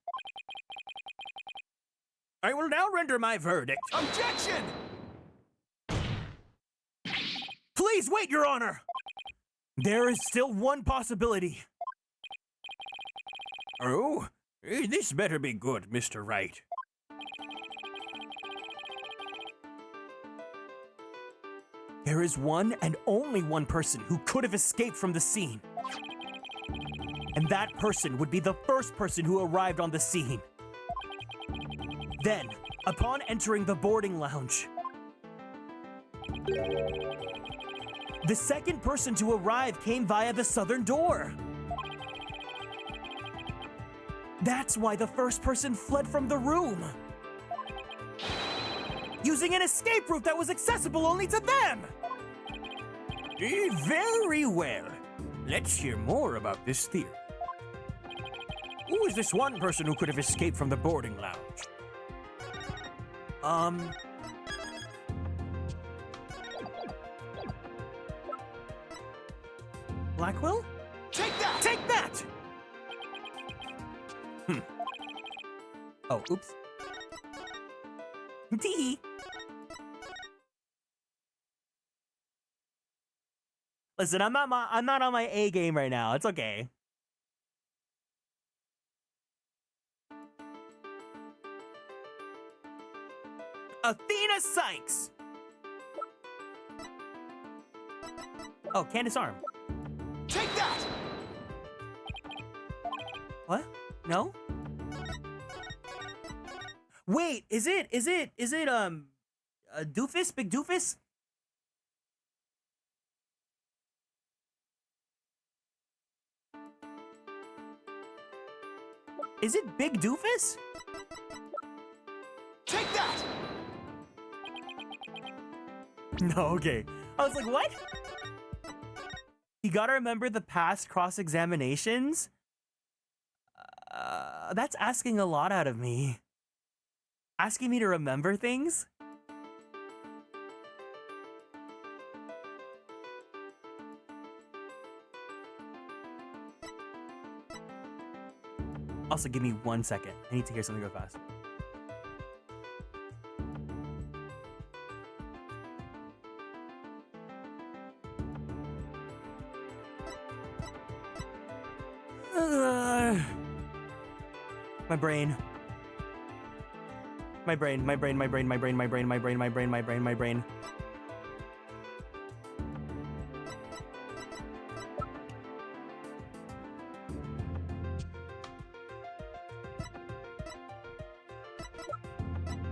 I will now render my verdict. Objection! Please wait, Your Honor! There is still one possibility. Oh, this better be good, Mr. Wright. There is one and only one person who could have escaped from the scene. And that person would be the first person who arrived on the scene. Then, upon entering the boarding lounge, the second person to arrive came via the southern door. That's why the first person fled from the room, using an escape route that was accessible only to them. Very well. Let's hear more about this theory. Who is this one person who could have escaped from the boarding lounge? Blackwell? Take that! Take that! Oh, oops. Tee. Listen, I'm not on my A game right now. It's okay. Athena Sykes! Oh, Candace Arm. Take that! What? No? Wait, is it Doofus? Big Doofus? Is it Big Doofus? Take that! No, okay. I was like, what? You gotta remember the past cross-examinations? That's asking a lot out of me. Asking me to remember things? Also, give me 1 second. I need to hear something go fast. My brain. My brain.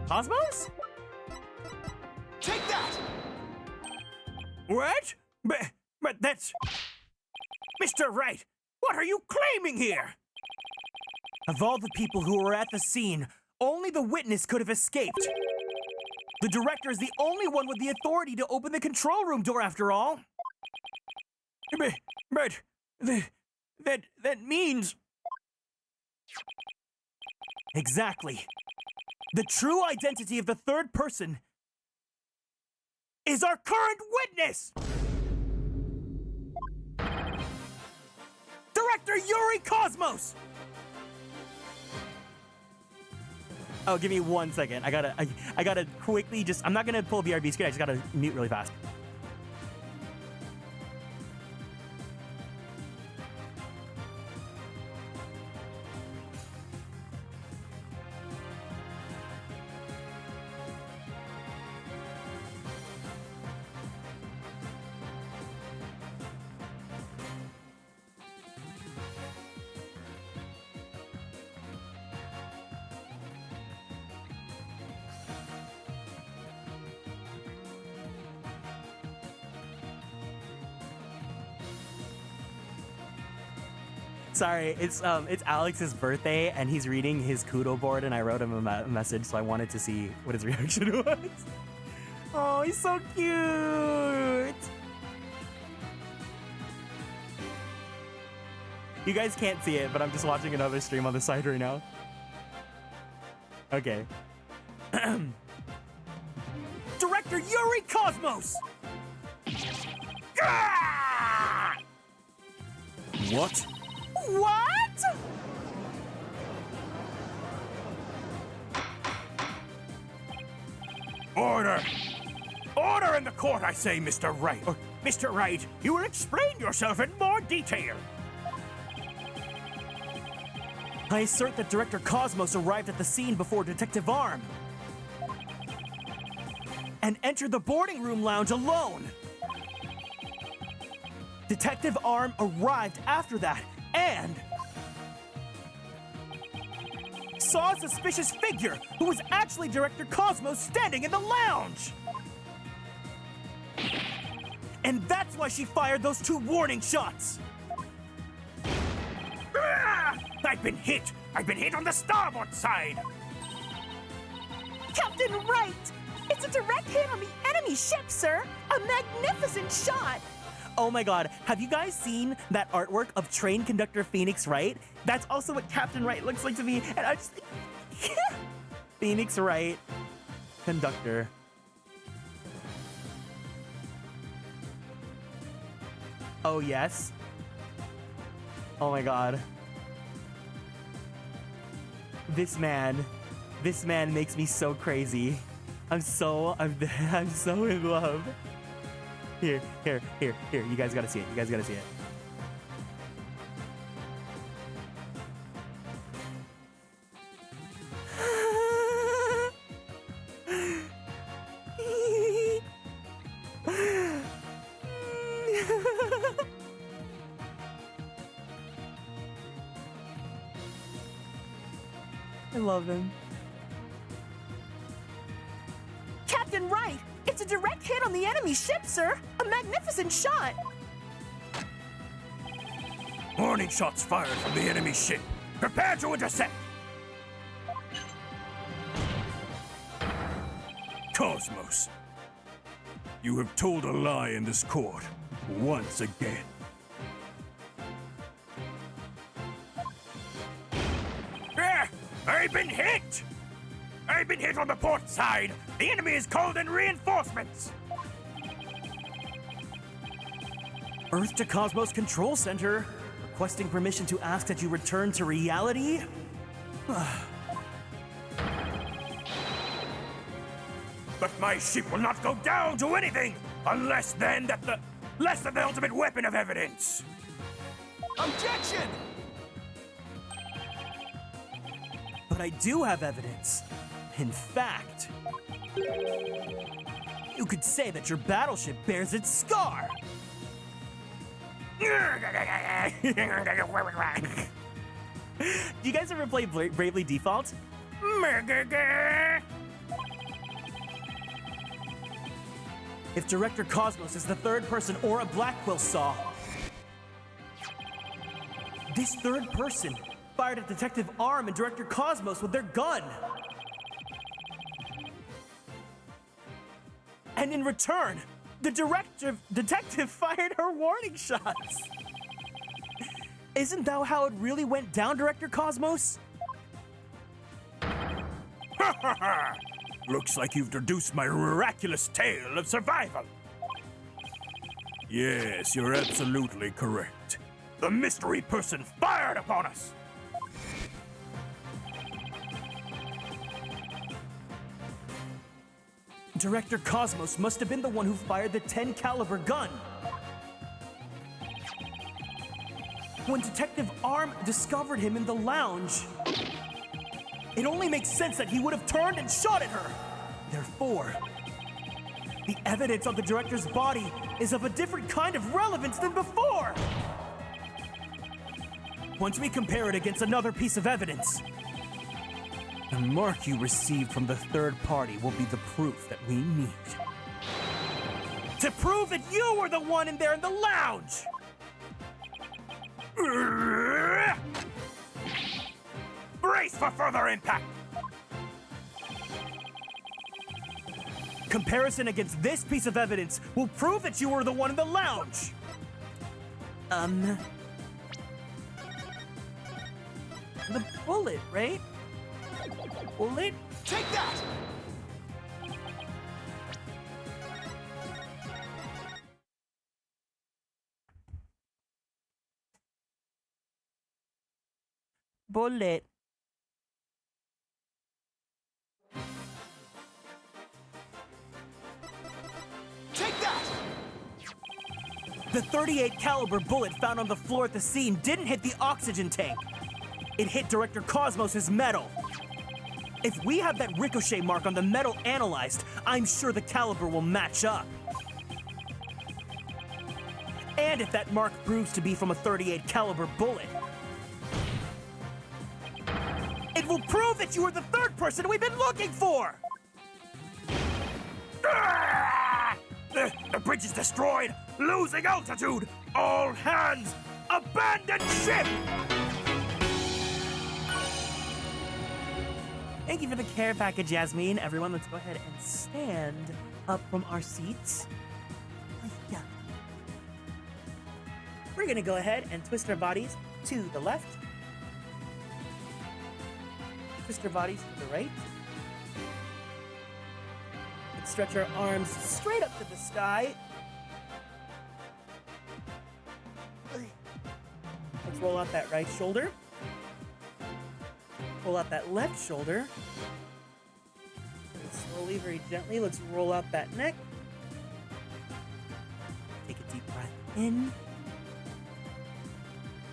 Cosmos? Take that! What? But that's... Mr. Wright, what are you claiming here? Of all the people who were at the scene, only the witness could have escaped. The director is the only one with the authority to open the control room door after all. But that means... Exactly. The true identity of the third person is our current witness! Director Yuri Cosmos! Oh, give me 1 second. I gotta quickly I'm not gonna pull BRB screen. I just gotta mute really fast. Sorry, it's Alex's birthday and he's reading his Kudo board and I wrote him a message, so I wanted to see what his reaction was. Oh, he's so cute. You guys can't see it, but I'm just watching another stream on the side right now. Okay. Director Yuri Cosmos! Ah! What? What? Order! Order in the court, I say, Mr. Wright. Or, Mr. Wright, you will explain yourself in more detail. I assert that Director Cosmos arrived at the scene before Detective Arm and entered the boarding room lounge alone. Detective Arm arrived after that and saw a suspicious figure who was actually Director Cosmos standing in the lounge. And that's why she fired those 2 warning shots. Ah! I've been hit! I've been hit on the starboard side! Captain Wright! It's a direct hit on the enemy ship, sir! A magnificent shot! Oh my god, have you guys seen that artwork of Train Conductor Phoenix Wright? That's also what Captain Wright looks like to me, and I just... Phoenix Wright, conductor. Oh yes. Oh my god. This man makes me so crazy. I'm so in love. Here. You guys gotta see it. I love him. Captain Wright, it's a direct hit on the enemy ship, sir. A magnificent shot. Warning shots fired from the enemy ship. Prepare to intercept. Cosmos, you have told a lie in this court once again. I've been hit! I've been hit on the port side! The enemy is called in reinforcements! Earth to Cosmos Control Center, requesting permission to ask that you return to reality? But my ship will not go down to anything unless then that the less than the ultimate weapon of evidence. Objection! But I do have evidence. In fact, you could say that your battleship bears its scar. Do you guys ever play Bravely Default? If Director Cosmos is the third person or a Blackwell saw, this third person fired at Detective Arm and Director Cosmos with their gun. And in return, the detective fired her warning shots. Isn't that how it really went down, Director Cosmos? Looks like you've deduced my miraculous tale of survival. Yes, you're absolutely correct. The mystery person fired upon us. Director Cosmos must have been the one who fired the 10 caliber gun. When Detective Arm discovered him in the lounge, it only makes sense that he would have turned and shot at her. Therefore, the evidence on the director's body is of a different kind of relevance than before. Once we compare it against another piece of evidence, the mark you received from the third party will be the proof that we need. To prove that you were the one in there in the lounge! Brace for further impact! Comparison against this piece of evidence will prove that you were the one in the lounge! The bullet, right? Bullet? Take that! Bullet. Take that! The .38 caliber bullet found on the floor at the scene didn't hit the oxygen tank. It hit Director Cosmos's metal. If we have that ricochet mark on the metal analyzed, I'm sure the caliber will match up. And if that mark proves to be from a .38 caliber bullet, it will prove that you are the third person we've been looking for! The bridge is destroyed! Losing altitude! All hands! Abandon ship! Thank you for the care package, Yasmin. Everyone, let's go ahead and stand up from our seats. Yeah. we're gonna go ahead and twist our bodies to the left. Twist our bodies to the right. And stretch our arms straight up to the sky. Let's roll out that right shoulder. Roll out that left shoulder. And slowly, very gently, let's roll out that neck. Take a deep breath in.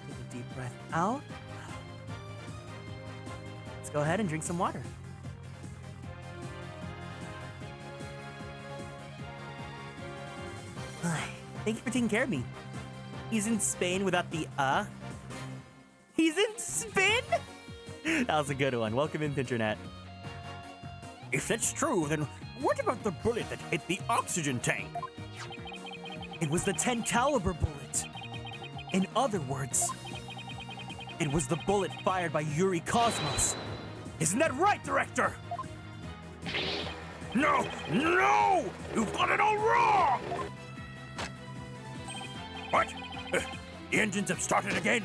Take a deep breath out. Let's go ahead and drink some water. Thank you for taking care of me. He's in Spain without the He's in Spain? That was a good one. Welcome in, Internet. If that's true, then what about the bullet that hit the oxygen tank? It was the 10 caliber bullet. In other words, it was the bullet fired by Yuri Cosmos. Isn't that right, Director? No! No! You've got it all wrong! What? The engines have started again.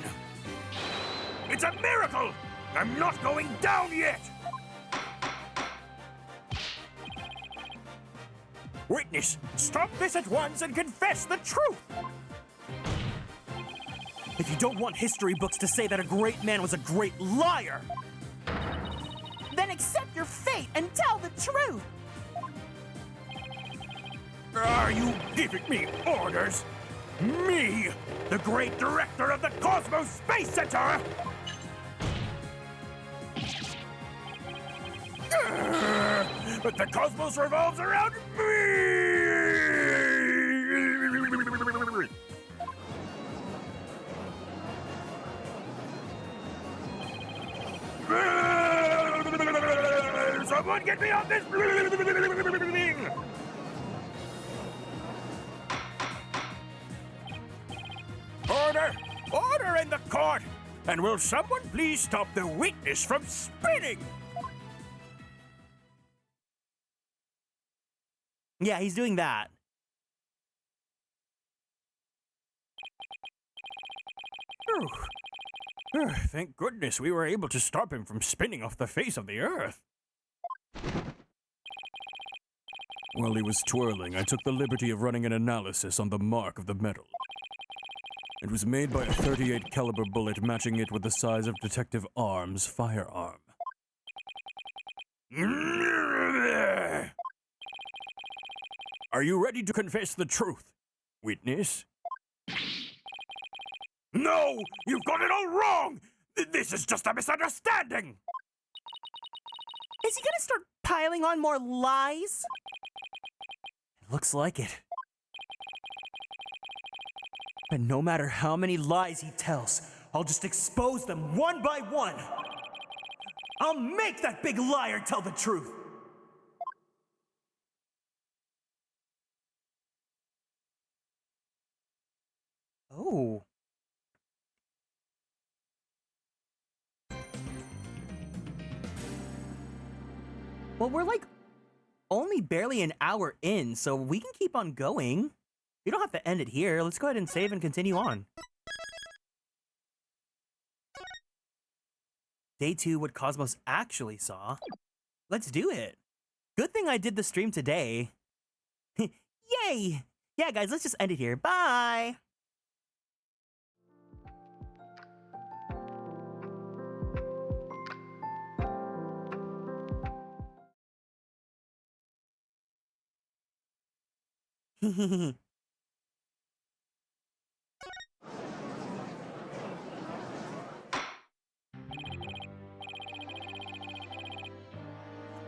It's a miracle! I'm not going down yet! Witness, stop this at once and confess the truth! If you don't want history books to say that a great man was a great liar, Then accept your fate and tell the truth. Are you giving me orders? Me, the great director of the Cosmos Space Center? But the cosmos revolves around me! Someone get me off this thing! Order! Order in the court! And will someone please stop the witness from spinning? Yeah, he's doing that. Thank goodness we were able to stop him from spinning off the face of the Earth. While he was twirling, I took the liberty of running an analysis on the mark of the metal. It was made by a .38 caliber bullet, matching it with the size of Detective Arm's firearm. Are you ready to confess the truth, witness? No! You've got it all wrong! This is just a misunderstanding! Is he gonna start piling on more lies? it looks like it. And no matter how many lies he tells, I'll just expose them one by one. I'll make that big liar tell the truth. Oh. Well, we're like only barely an hour in, so we can keep on going. We don't have to end it here. Let's go ahead and save and continue on. Day 2, what Cosmos actually saw. Let's do it. Good thing I did the stream today. Yay! Yeah, guys, let's just end it here. Bye!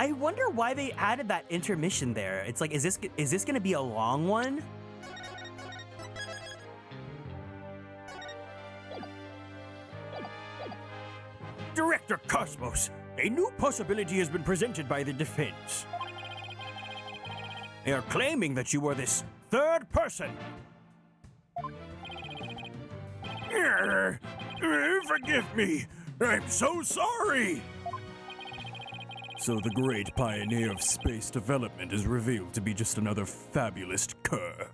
I wonder why they added that intermission there. It's like, is this gonna be a long one? Director Cosmos, a new possibility has been presented by the defense. They are claiming that you were this third person. Forgive me. I'm so sorry. So the great pioneer of space development is revealed to be just another fabulous cur.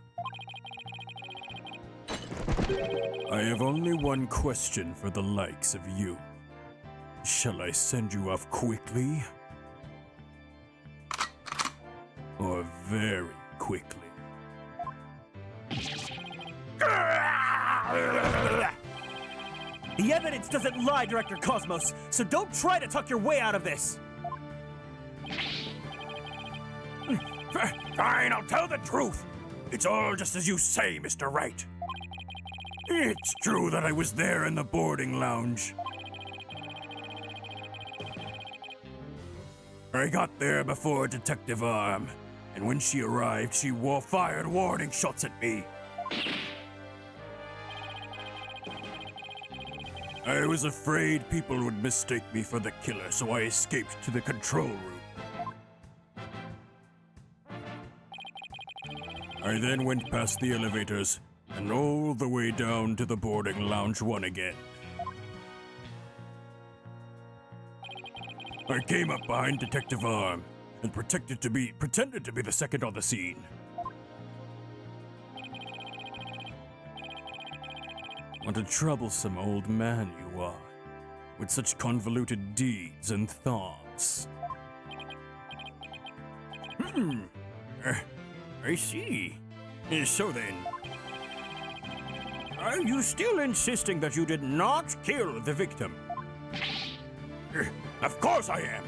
I have only one question for the likes of you. Shall I send you off quickly? Or very quickly? The evidence doesn't lie, Director Cosmos, so don't try to tuck your way out of this! Fine, I'll tell the truth. It's all just as you say, Mr. Wright. It's true that I was there in the boarding lounge. I got there before Detective Arm, and when she arrived, she fired warning shots at me. I was afraid people would mistake me for the killer, so I escaped to the control room. I then went past the elevators and all the way down to the boarding lounge 1 again. I came up behind Detective Arm and pretended to be the second on the scene. What a troublesome old man you are, with such convoluted deeds and thoughts. I see. So then, are you still insisting that you did not kill the victim? Of course I am.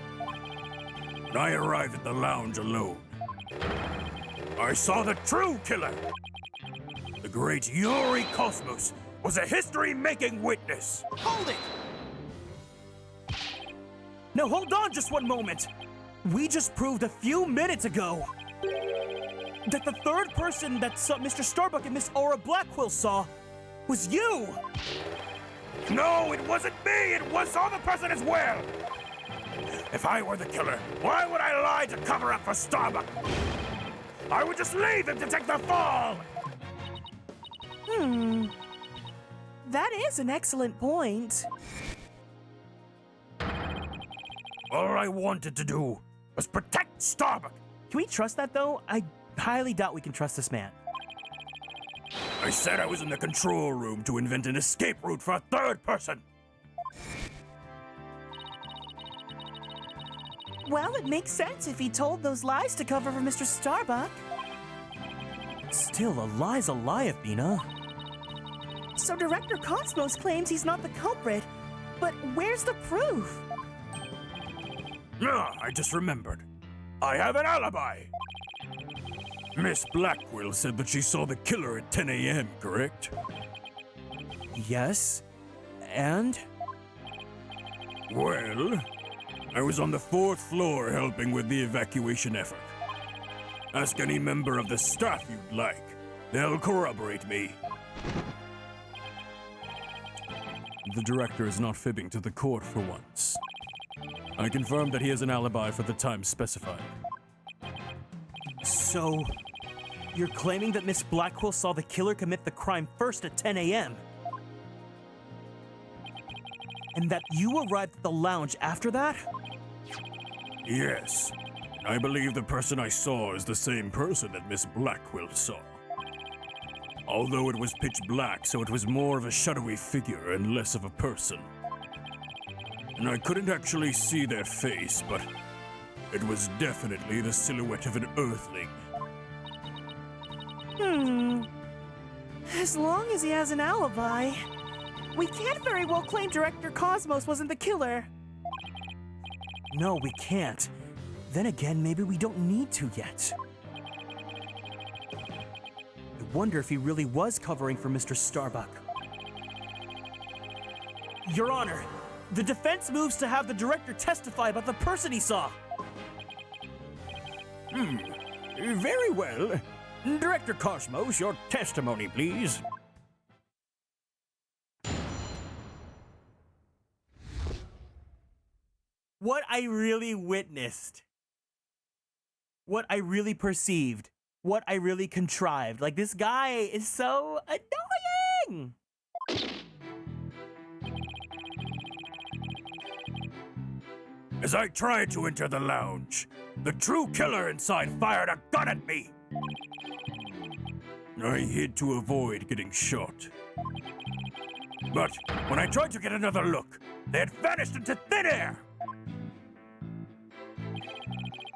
When I arrived at the lounge alone, I saw the true killer. The great Yuri Cosmos was a history-making witness. Hold it! Now hold on just one moment! We just proved a few minutes ago that the third person that Mr. Starbuck and Miss Aura Blackwell saw was you! No, it wasn't me! It was the other person as well! If I were the killer, why would I lie to cover up for Starbuck? I would just leave him to take the fall! That is an excellent point. All I wanted to do was protect Starbuck. Can we trust that, though? I highly doubt we can trust this man. I said I was in the control room to invent an escape route for a third person. Well, it makes sense if he told those lies to cover for Mr. Starbuck. Still, a lie's a lie, Athena. So Director Cosmos claims he's not the culprit, but where's the proof? I just remembered. I have an alibi. Miss Blackwell said that she saw the killer at 10 a.m., correct? Yes? And? Well, I was on the 4th floor helping with the evacuation effort. Ask any member of the staff you'd like. They'll corroborate me. The director is not fibbing to the court for once. I confirm that he has an alibi for the time specified. So, you're claiming that Miss Blackwell saw the killer commit the crime first at 10 a.m.? And that you arrived at the lounge after that? Yes. I believe the person I saw is the same person that Miss Blackwell saw. Although it was pitch black, so it was more of a shadowy figure and less of a person. And I couldn't actually see their face, but it was definitely the silhouette of an earthling. As long as he has an alibi, we can't very well claim Director Cosmos wasn't the killer. No, we can't. Then again, maybe we don't need to yet. I wonder if he really was covering for Mr. Starbuck. Your Honor, the defense moves to have the director testify about the person he saw. Very well. Director Cosmos, your testimony, please. What I really witnessed. What I really perceived. What I really contrived. Like, this guy is so annoying! As I tried to enter the lounge, the true killer inside fired a gun at me. I hid to avoid getting shot. But when I tried to get another look, they had vanished into thin air!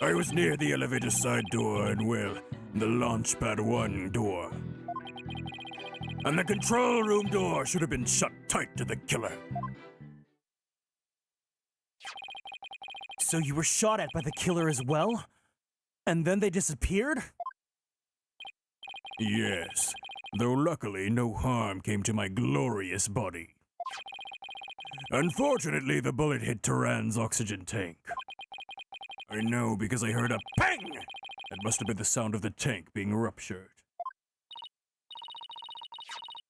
I was near the elevator side door and, well, the Launchpad 1 door. And the control room door should have been shut tight to the killer. So you were shot at by the killer as well? And then they disappeared? Yes, though luckily no harm came to my glorious body. Unfortunately, the bullet hit Turan's oxygen tank. I know because I heard a ping! That must have been the sound of the tank being ruptured.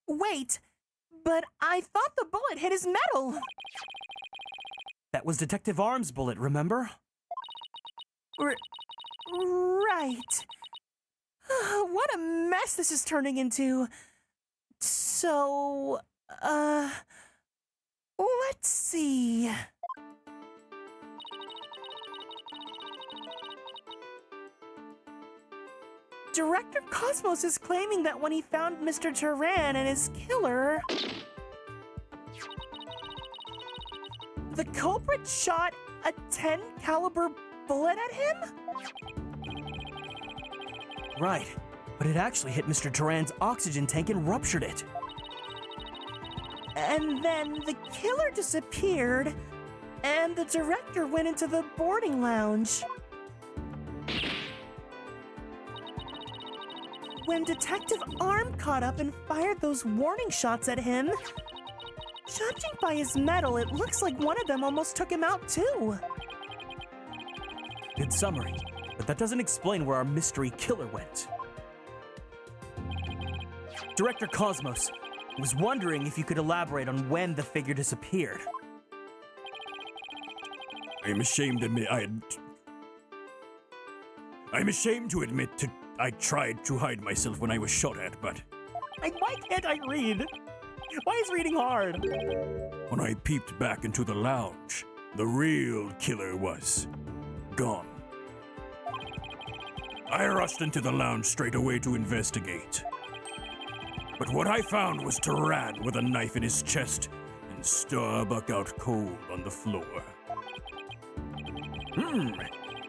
Wait, but I thought the bullet hit his metal. That was Detective Arm's bullet, remember? Right. What a mess this is turning into. So, let's see. Director Cosmos is claiming that when he found Mr. Turan and his killer, the culprit shot a 10 caliber bullet at him? Right, but it actually hit Mr. Turan's oxygen tank and ruptured it. And then the killer disappeared, and the director went into the boarding lounge. When Detective Arm caught up and fired those warning shots at him, judging by his medal, it looks like one of them almost took him out too. Good summary, but that doesn't explain where our mystery killer went. Director Cosmos, I was wondering if you could elaborate on when the figure disappeared. I'm ashamed to admit I tried to hide myself when I was shot at, but Why can't I read? Why is reading hard? when I peeped back into the lounge, the real killer was gone. I rushed into the lounge straight away to investigate. But what I found was Turan with a knife in his chest and Starbuck out cold on the floor.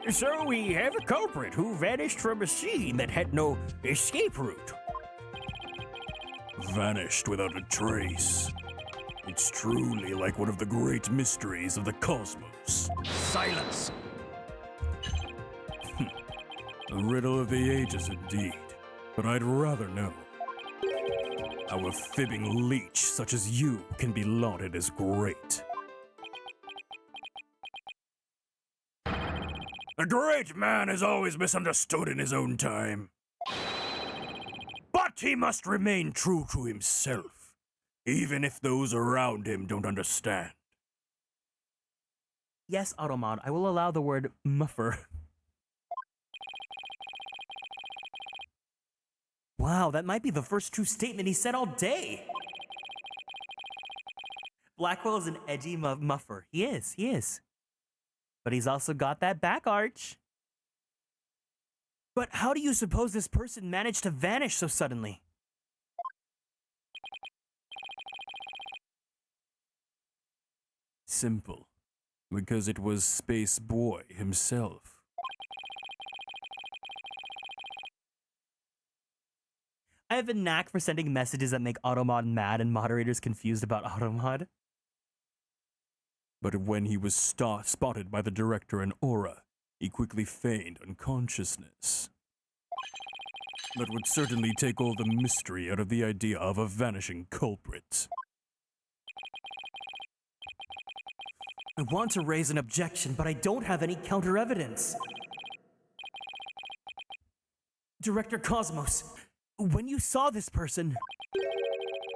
So we have a culprit who vanished from a scene that had no escape route. Vanished without a trace. It's truly like one of the great mysteries of the cosmos. Silence! A riddle of the ages indeed, but I'd rather know how a fibbing leech such as you can be lauded as great. A great man is always misunderstood in his own time. But he must remain true to himself, even if those around him don't understand. Yes, Automod, I will allow the word muffer. Wow, that might be the first true statement he said all day. Blackwell is an edgy muffer. He is. But he's also got that back arch. But how do you suppose this person managed to vanish so suddenly? Simple. Because it was Space Boy himself. I have a knack for sending messages that make Automod mad and moderators confused about Automod. But when he was spotted by the director and Aura, he quickly feigned unconsciousness. That would certainly take all the mystery out of the idea of a vanishing culprit. I want to raise an objection, but I don't have any counter evidence. Director Cosmos, when you saw this person,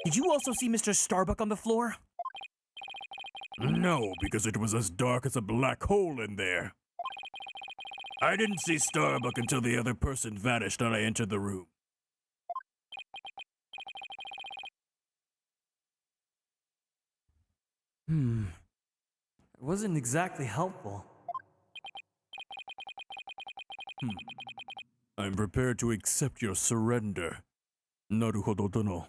did you also see Mr. Starbuck on the floor? No, because it was as dark as a black hole in there. I didn't see Starbuck until the other person vanished and I entered the room. It wasn't exactly helpful. I'm prepared to accept your surrender. なるほど殿。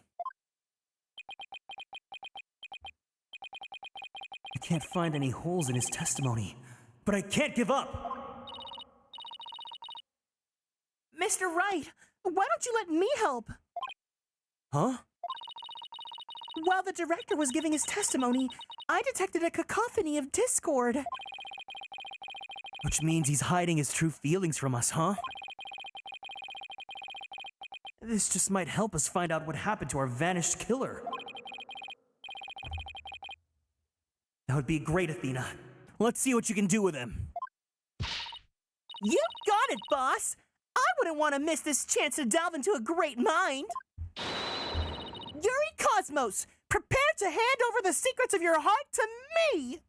I can't find any holes in his testimony, but I can't give up! Mr. Wright, why don't you let me help? Huh? While the director was giving his testimony, I detected a cacophony of discord. Which means he's hiding his true feelings from us, huh? This just might help us find out what happened to our vanished killer. That would be great, Athena. Let's see what you can do with him. You got it, boss! I wouldn't want to miss this chance to delve into a great mind. Yuri Cosmos, prepare to hand over the secrets of your heart to me!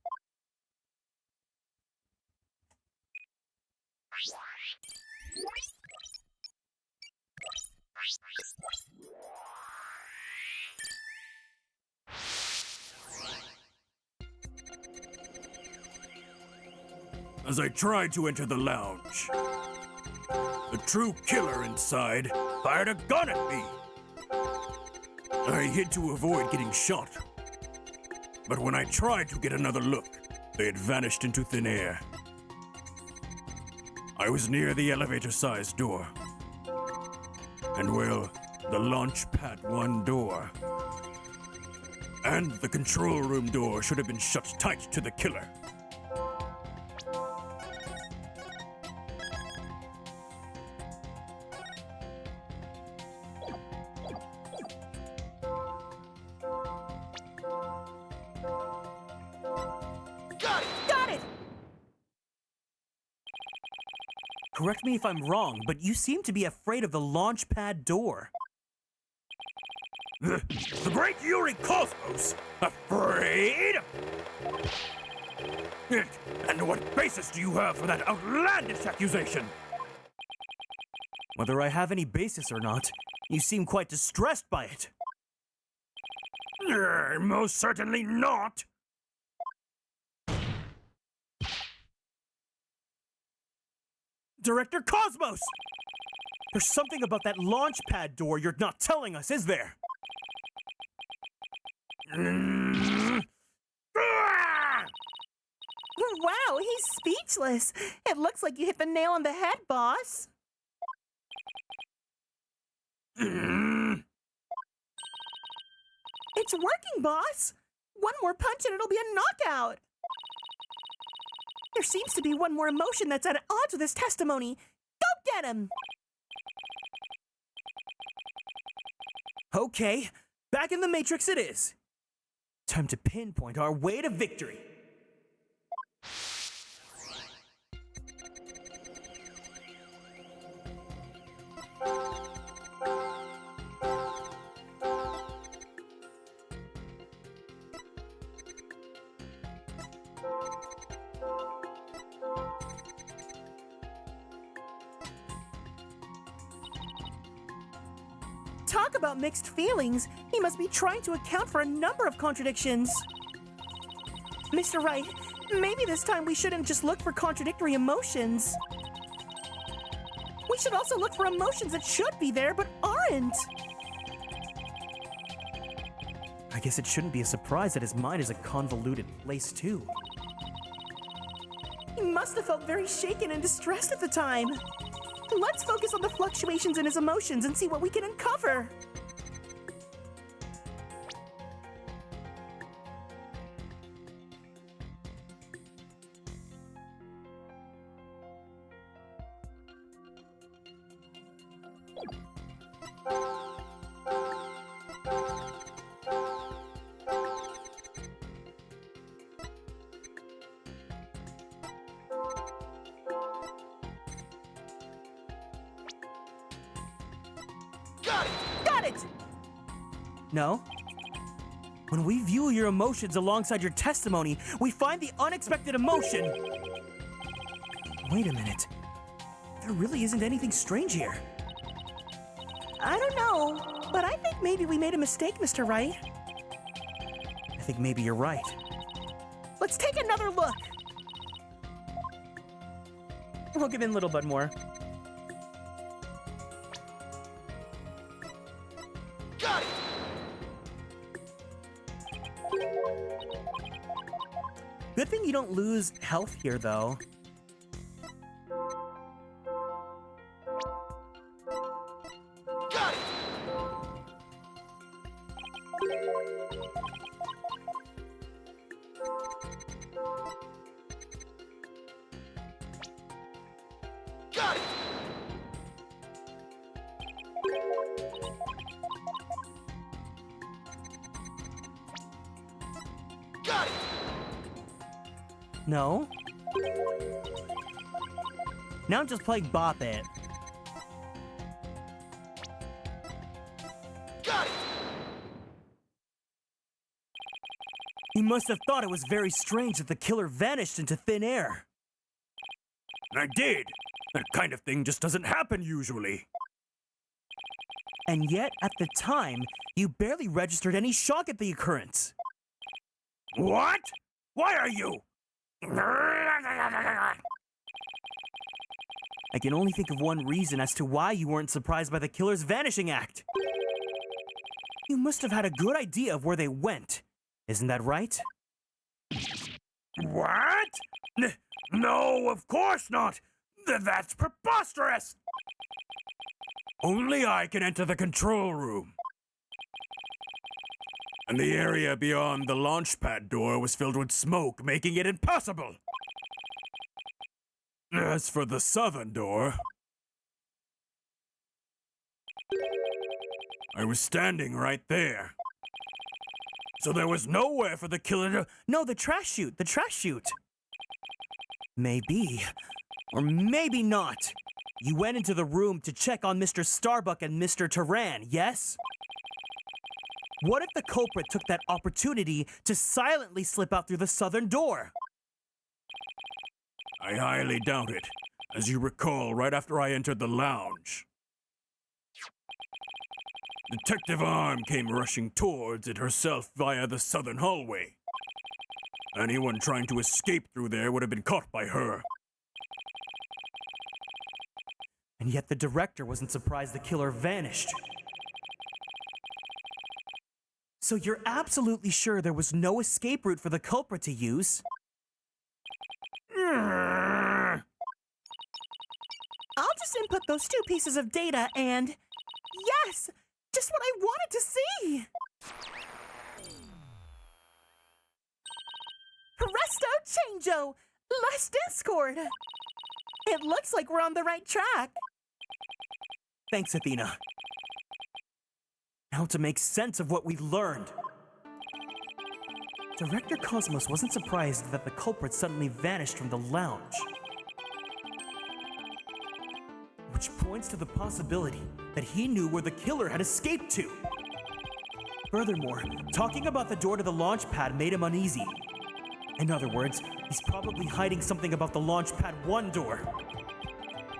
As I tried to enter the lounge, the true killer inside fired a gun at me. I hid to avoid getting shot. But when I tried to get another look, they had vanished into thin air. I was near the elevator-sized door. And well, the launch pad 1 door. And the control room door should have been shut tight to the killer. Got it! Correct me if I'm wrong, but you seem to be afraid of the launch pad door. The great Yuri Cosmos? Afraid? And what basis do you have for that outlandish accusation? Whether I have any basis or not, you seem quite distressed by it. Most certainly not. Director Cosmos! There's something about that launch pad door you're not telling us, is there? Wow, he's speechless. It looks like you hit the nail on the head, boss. It's working, boss. One more punch and it'll be a knockout. There seems to be one more emotion that's at odds with his testimony. Go get him! Okay, back in the Matrix it is. Time to pinpoint our way to victory. Talk about mixed feelings. He must be trying to account for a number of contradictions. Mr. Wright, maybe this time we shouldn't just look for contradictory emotions. We should also look for emotions that should be there but aren't. I guess it shouldn't be a surprise that his mind is a convoluted place too. He must have felt very shaken and distressed at the time. Let's focus on the fluctuations in his emotions and see what we can uncover. Got it! No? When we view your emotions alongside your testimony, we find the unexpected emotion. Wait a minute. There really isn't anything strange here. I don't know, but I think maybe we made a mistake, Mr. Wright. I think maybe you're right. Let's take another look. We'll give in a little bit more. Good thing you don't lose health here, though. Got it! Got it! Got it! No? Now I'm just playing Bop It. Got it! He must have thought it was very strange that the killer vanished into thin air. I did. That kind of thing just doesn't happen usually. And yet, at the time, you barely registered any shock at the occurrence. What? Why are you? I can only think of one reason as to why you weren't surprised by the killer's vanishing act. You must have had a good idea of where they went. Isn't that right? What? No, of course not. That's preposterous. Only I can enter the control room. And the area beyond the launch pad door was filled with smoke, making it impossible. As for the southern door, I was standing right there. So there was nowhere for the killer to... No, the trash chute, the trash chute. Maybe, or maybe not. You went into the room to check on Mr. Starbuck and Mr. Turan, yes? What if the culprit took that opportunity to silently slip out through the southern door? I highly doubt it. As you recall, right after I entered the lounge, Detective Arm came rushing towards it herself via the southern hallway. Anyone trying to escape through there would have been caught by her. And yet the director wasn't surprised the killer vanished. So you're absolutely sure there was no escape route for the culprit to use? I'll just input those 2 pieces of data and... Yes! Just what I wanted to see! Presto changeo! Less Discord! It looks like we're on the right track. Thanks, Athena. Now to make sense of what we learned. Director Cosmos wasn't surprised that the culprit suddenly vanished from the lounge. Which points to the possibility that he knew where the killer had escaped to. Furthermore, talking about the door to the launch pad made him uneasy. In other words, he's probably hiding something about the launch pad 1 door.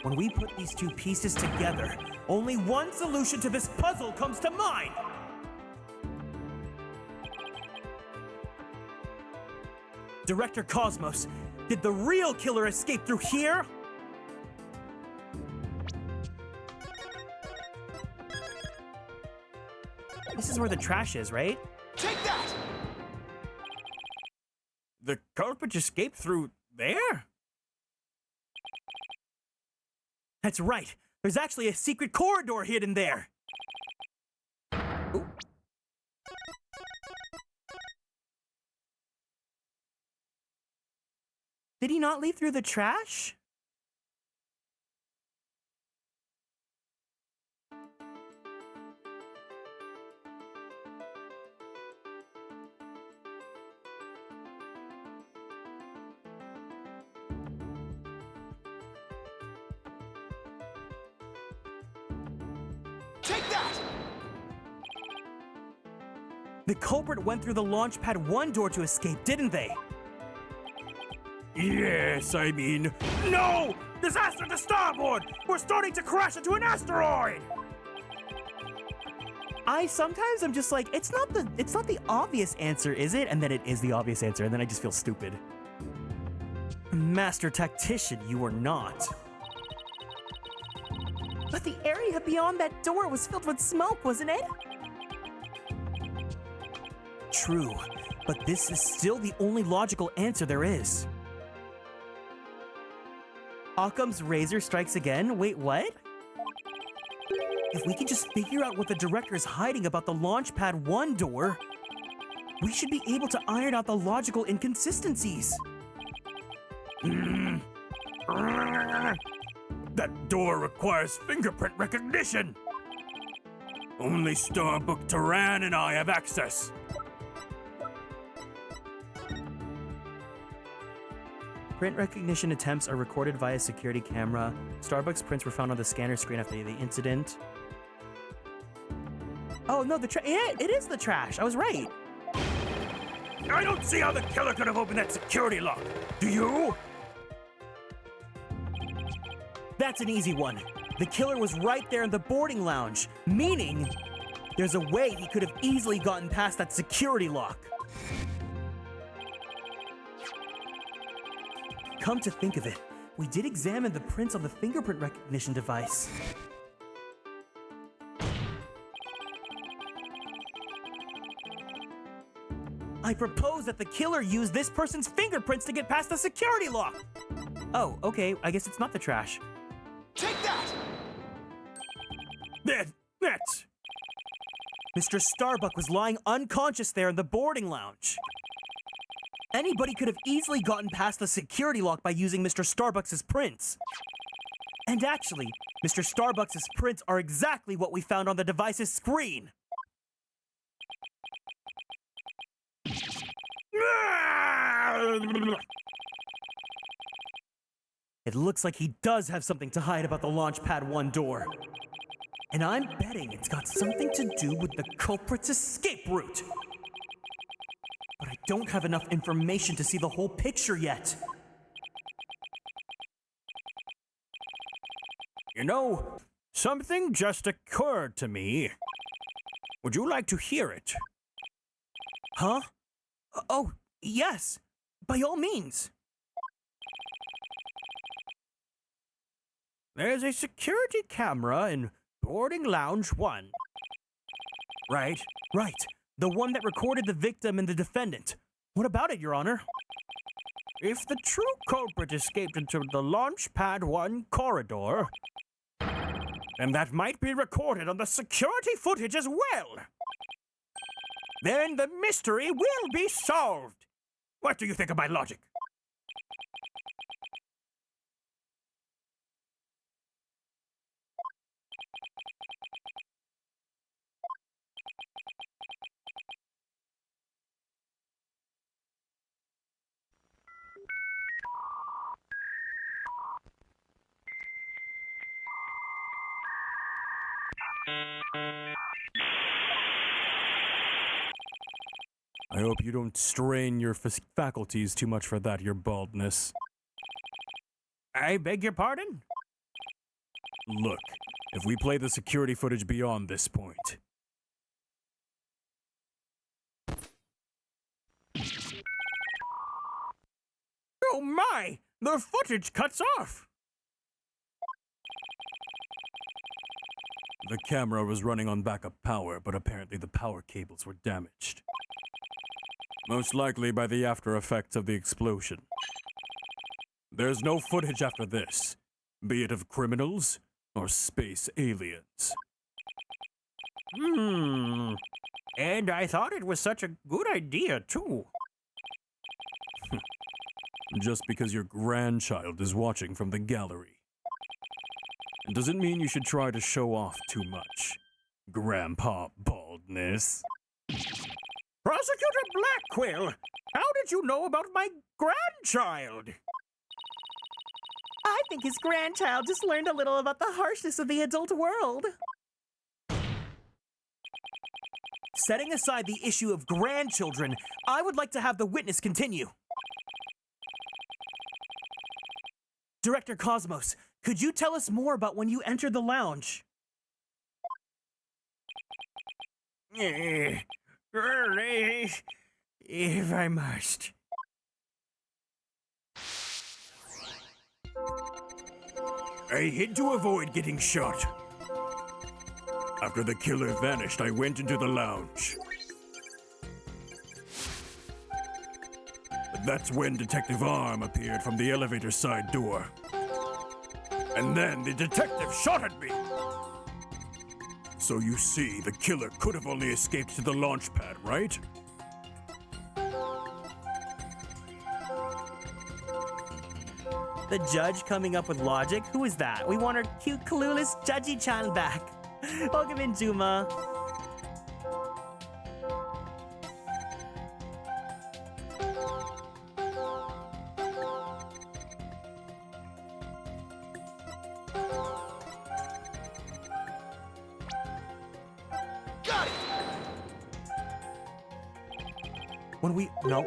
When we put these 2 pieces together, only one solution to this puzzle comes to mind! Director Cosmos, did the real killer escape through here? This is where the trash is, right? Take that! The culprit escaped through there? That's right. There's actually a secret corridor hidden there. Ooh. Did he not leave through the trash? Take that! The culprit went through the launch pad 1 door to escape, didn't they? Yes, I mean... No! Disaster to starboard! We're starting to crash into an asteroid! Sometimes I'm just like, it's not the obvious answer, is it? And then it is the obvious answer, and then I just feel stupid. Master tactician, you are not. But the area beyond that door was filled with smoke, wasn't it? True, But this is still the only logical answer there is. Occam's razor strikes again? Wait, what? If we can just figure out what the director is hiding about the Launchpad 1 door, we should be able to iron out the logical inconsistencies. That door requires fingerprint recognition. Only Starbuck Turan and I have access. Print recognition attempts are recorded via security camera. Starbucks prints were found on the scanner screen after the incident. Oh no, it is the trash. I was right. I don't see how the killer could have opened that security lock. Do you? That's an easy one. The killer was right there in the boarding lounge, meaning there's a way he could have easily gotten past that security lock. Come to think of it, we did examine the prints on the fingerprint recognition device. I propose that the killer use this person's fingerprints to get past the security lock. Oh, okay, I guess it's not the trash. Take that! That's... Mr. Starbuck was lying unconscious there in the boarding lounge. Anybody could have easily gotten past the security lock by using Mr. Starbucks' prints. And actually, Mr. Starbucks' prints are exactly what we found on the device's screen. It looks like he does have something to hide about the Launchpad 1 door. And I'm betting it's got something to do with the culprit's escape route. But I don't have enough information to see the whole picture yet. You know, something just occurred to me. Would you like to hear it? Huh? Oh, yes. By all means. There's a security camera in boarding lounge 1. Right? Right. The one that recorded the victim and the defendant. What about it, Your Honor? If the true culprit escaped into the Launchpad 1 corridor, then that might be recorded on the security footage as well. Then the mystery will be solved. What do you think of my logic? I hope you don't strain your faculties too much for that, your baldness. I beg your pardon? Look, if we play the security footage beyond this point... Oh my! The footage cuts off! The camera was running on backup power, but apparently the power cables were damaged. Most likely by the after effects of the explosion. There's no footage after this, be it of criminals or space aliens. And I thought it was such a good idea, too. Just because your grandchild is watching from the gallery. It doesn't mean you should try to show off too much. Grandpa baldness. Prosecutor Blackquill, how did you know about my grandchild? I think his grandchild just learned a little about the harshness of the adult world. Setting aside the issue of grandchildren, I would like to have the witness continue. Director Cosmos, could you tell us more about when you entered the lounge? If I must. I hid to avoid getting shot. After the killer vanished, I went into the lounge. That's when Detective Arm appeared from the elevator side door. And then the detective shot at me! So you see, the killer could have only escaped to the launch pad, right? The judge coming up with logic? Who is that? We want our cute, clueless Judgy-chan back. Welcome in, Juma. Got it! When we... No.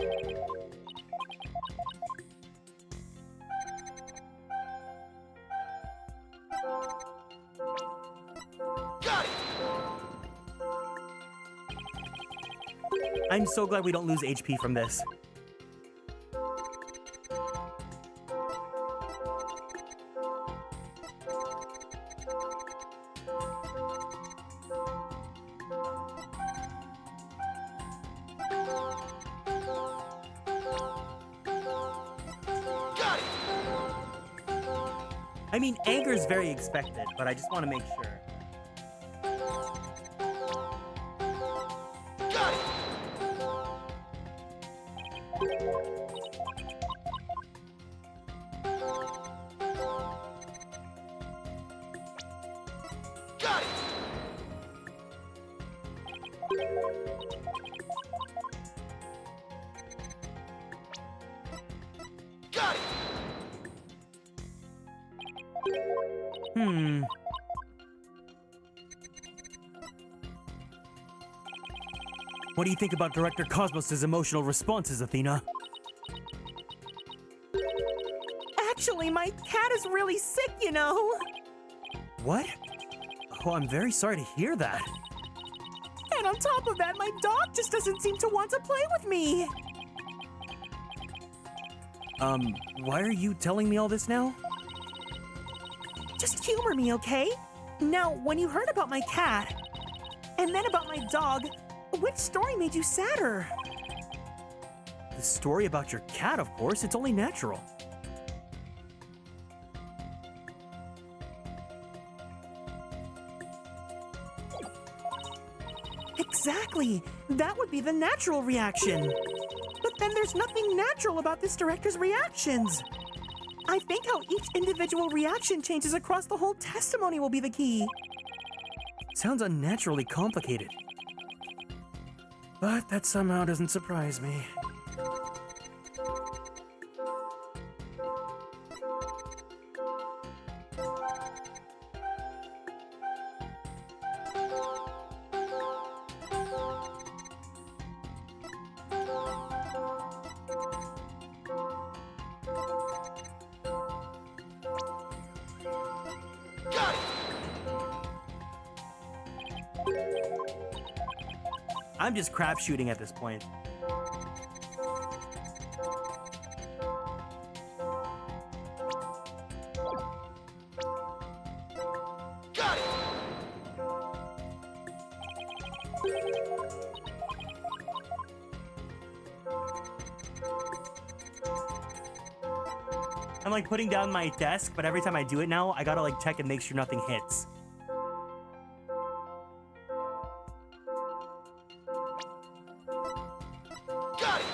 Got it! I'm so glad we don't lose HP from this. Got it! I mean, anger is very expected, but I just want to make sure. Got it! Got it! Got it! What do you think about Director Cosmos' emotional responses, Athena? Actually, my cat is really sick, you know. What? Oh, I'm very sorry to hear that. And on top of that, my dog just doesn't seem to want to play with me. Why are you telling me all this now? Just humor me, okay? Now, when you heard about my cat, and then about my dog, which story made you sadder? The story about your cat, of course. It's only natural. Exactly. That would be the natural reaction. But then there's nothing natural about this director's reactions. I think how each individual reaction changes across the whole testimony will be the key. Sounds unnaturally complicated. But that somehow doesn't surprise me. Got it! I'm just crapshooting at this point. Got it! I'm like putting down my desk, but every time I do it now, I gotta like check and make sure nothing hits. Got it!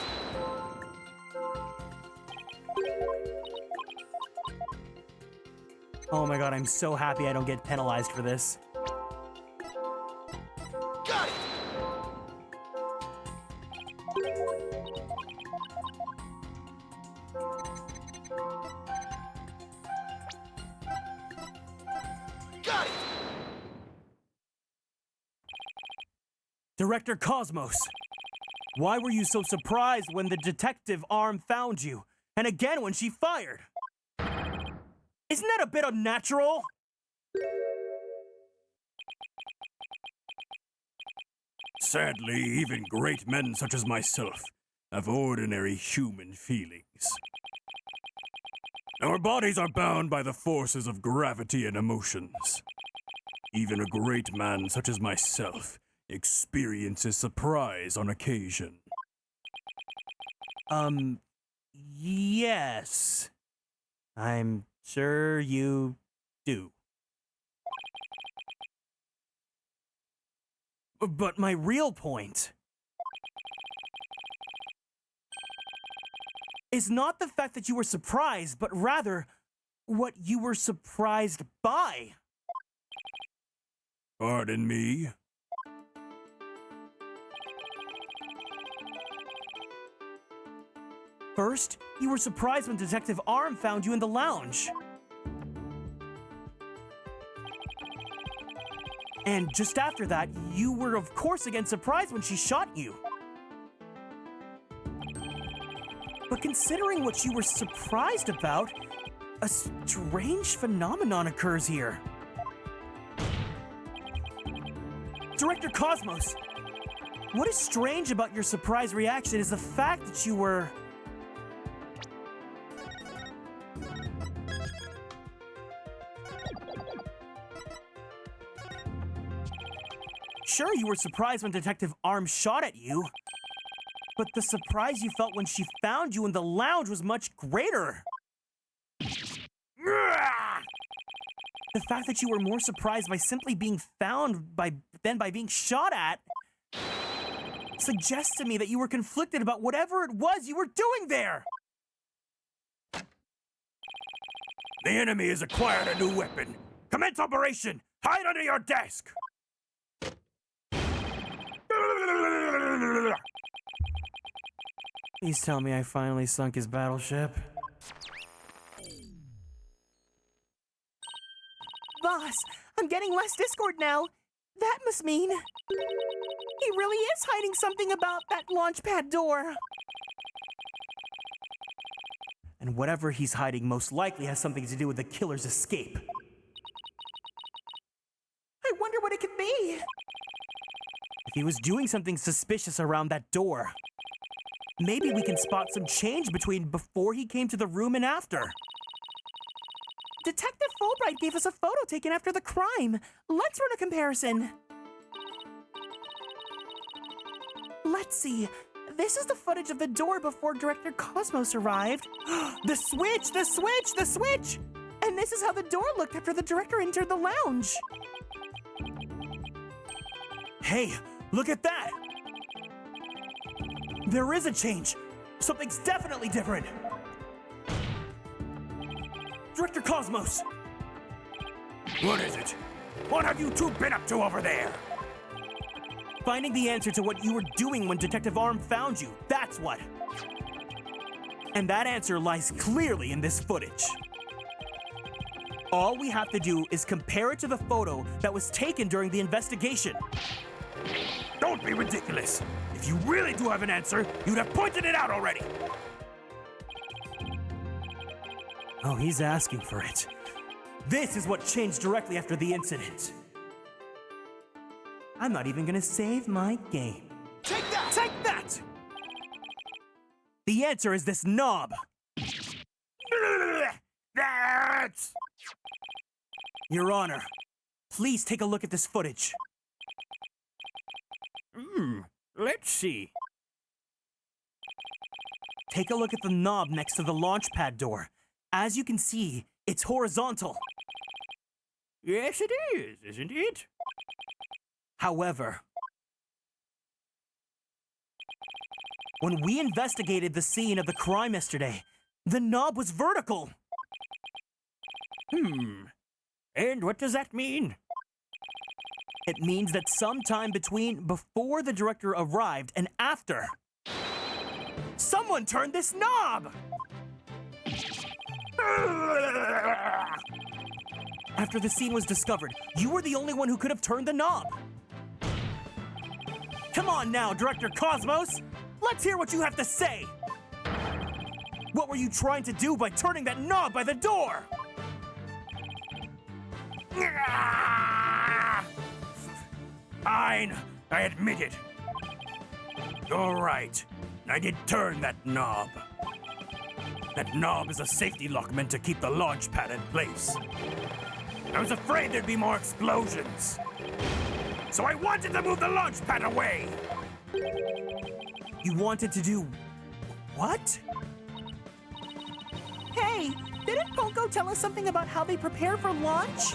Oh my god, I'm so happy I don't get penalized for this. Got it! Got it! Director Cosmos, why were you so surprised when the detective arm found you? And again when she fired? Isn't that a bit unnatural? Sadly, even great men such as myself have ordinary human feelings. Our bodies are bound by the forces of gravity and emotions. Even a great man such as myself experiences surprise on occasion. Yes. I'm sure you do. But my real point is not the fact that you were surprised, but rather what you were surprised by. Pardon me? First, you were surprised when Detective Arm found you in the lounge. And just after that, you were of course again surprised when she shot you. But considering what you were surprised about, a strange phenomenon occurs here. Director Cosmos, what is strange about your surprise reaction is the fact that you were... Sure, you were surprised when Detective Arm shot at you, but the surprise you felt when she found you in the lounge was much greater. The fact that you were more surprised by simply being found than by being shot at suggests to me that you were conflicted about whatever it was you were doing there. The enemy has acquired a new weapon. Commence operation! Hide under your desk! Please tell me I finally sunk his battleship. Boss, I'm getting less Discord now. That must mean he really is hiding something about that launchpad door. And whatever he's hiding most likely has something to do with the killer's escape. I wonder what it could be. If he was doing something suspicious around that door, maybe we can spot some change between before he came to the room and after. Detective Fulbright gave us a photo taken after the crime. Let's run a comparison. Let's see. This is the footage of the door before Director Cosmos arrived. The switch! The switch! The switch! And this is how the door looked after the director entered the lounge. Hey, look at that! There is a change. Something's definitely different. Director Cosmos! What is it? What have you two been up to over there? Finding the answer to what you were doing when Detective Arm found you, that's what. And that answer lies clearly in this footage. All we have to do is compare it to the photo that was taken during the investigation. Don't be ridiculous. If you really do have an answer, you'd have pointed it out already. Oh, he's asking for it. This is what changed directly after the incident. I'm not even gonna save my game. Take that! Take that! The answer is this knob. That's... Your Honor, please take a look at this footage. Let's see. Take a look at the knob next to the launchpad door. As you can see, it's horizontal. Yes, it is, isn't it? However, when we investigated the scene of the crime yesterday, the knob was vertical. And what does that mean? It means that sometime between before the director arrived and after, someone turned this knob! After the scene was discovered, you were the only one who could have turned the knob. Come on now, Director Cosmos! Let's hear what you have to say! What were you trying to do by turning that knob by the door? Fine, I admit it. You're right. I did turn that knob. That knob is a safety lock meant to keep the launch pad in place. I was afraid there'd be more explosions. So I wanted to move the launch pad away. You wanted to do what? Hey, didn't Ponko tell us something about how they prepare for launch?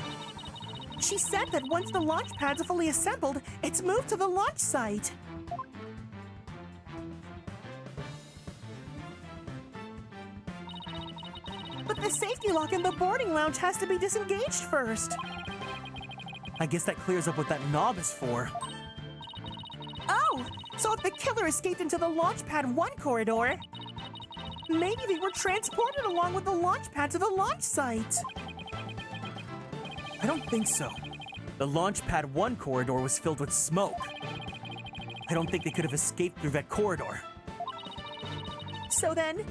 She said that once the launch pads are fully assembled, it's moved to the launch site. But the safety lock in the boarding lounge has to be disengaged first. I guess that clears up what that knob is for. Oh, so if the killer escaped into the launch pad 1 corridor, maybe they were transported along with the launch pad to the launch site. I don't think so. The launch pad 1 corridor was filled with smoke. I don't think they could have escaped through that corridor. So then,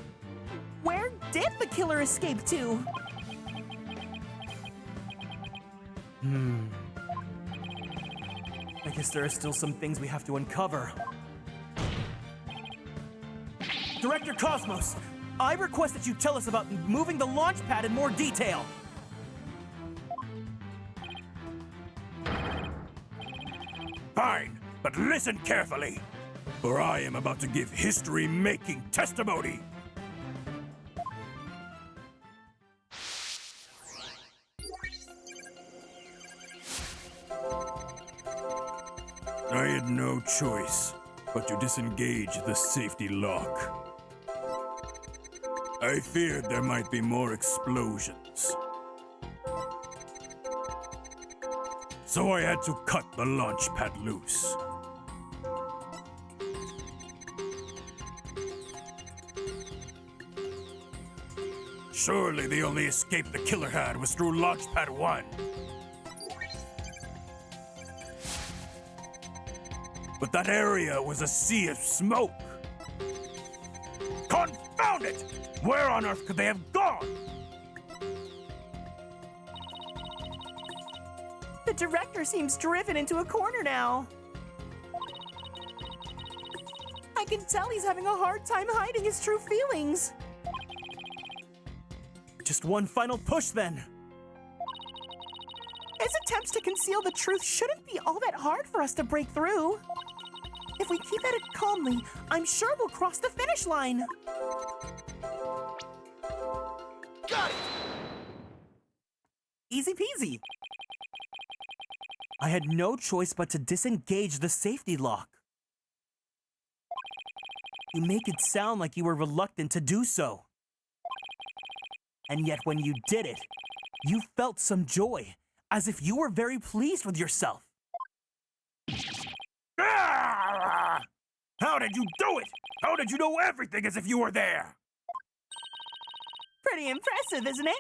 where did the killer escape to? I guess there are still some things we have to uncover. Director Cosmos, I request that you tell us about moving the launch pad in more detail. Fine, but listen carefully, for I am about to give history-making testimony. I had no choice but to disengage the safety lock. I feared there might be more explosions. So I had to cut the launch pad loose. Surely the only escape the killer had was through launch pad 1. But that area was a sea of smoke. Confound it! Where on earth could they have gone? The director seems driven into a corner now. I can tell he's having a hard time hiding his true feelings. Just one final push then. His attempts to conceal the truth shouldn't be all that hard for us to break through. If we keep at it calmly, I'm sure we'll cross the finish line. Got it! Easy peasy. I had no choice but to disengage the safety lock. You make it sound like you were reluctant to do so. And yet when you did it, you felt some joy, as if you were very pleased with yourself. Ah! How did you do it? How did you know everything as if you were there? Pretty impressive, isn't it?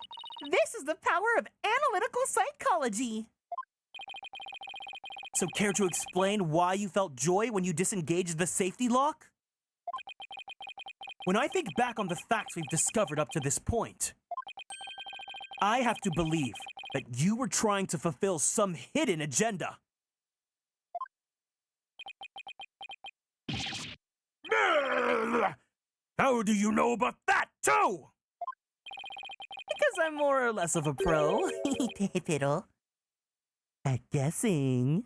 This is the power of analytical psychology. So care to explain why you felt joy when you disengaged the safety lock? When I think back on the facts we've discovered up to this point, I have to believe that you were trying to fulfill some hidden agenda. How do you know about that, too? Because I'm more or less of a pro. Pero at guessing.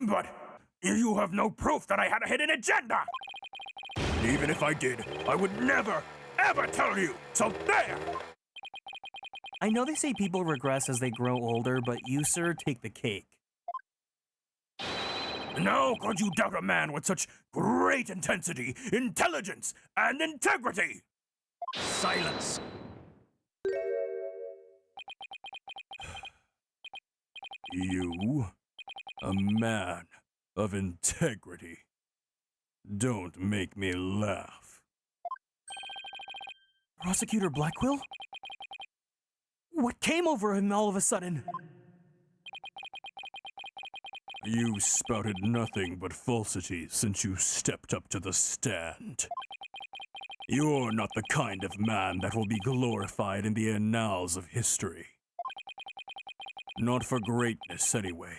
But you have no proof that I had a hidden agenda. Even if I did, I would never, ever tell you. So there! I know they say people regress as they grow older, but you, sir, take the cake. Now could you doubt a man with such great intensity, intelligence, and integrity? Silence. You, a man of integrity. Don't make me laugh. Prosecutor Blackquill? What came over him all of a sudden? You spouted nothing but falsity since you stepped up to the stand. You're not the kind of man that will be glorified in the annals of history. Not for greatness, anyway.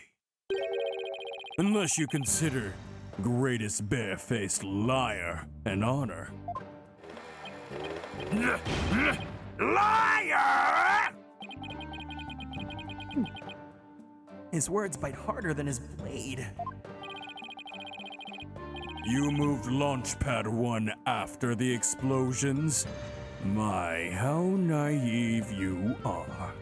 Unless you consider greatest barefaced liar an honor. Liar! His words bite harder than his blade. You moved Launchpad 1 after the explosions? My, how naive you are.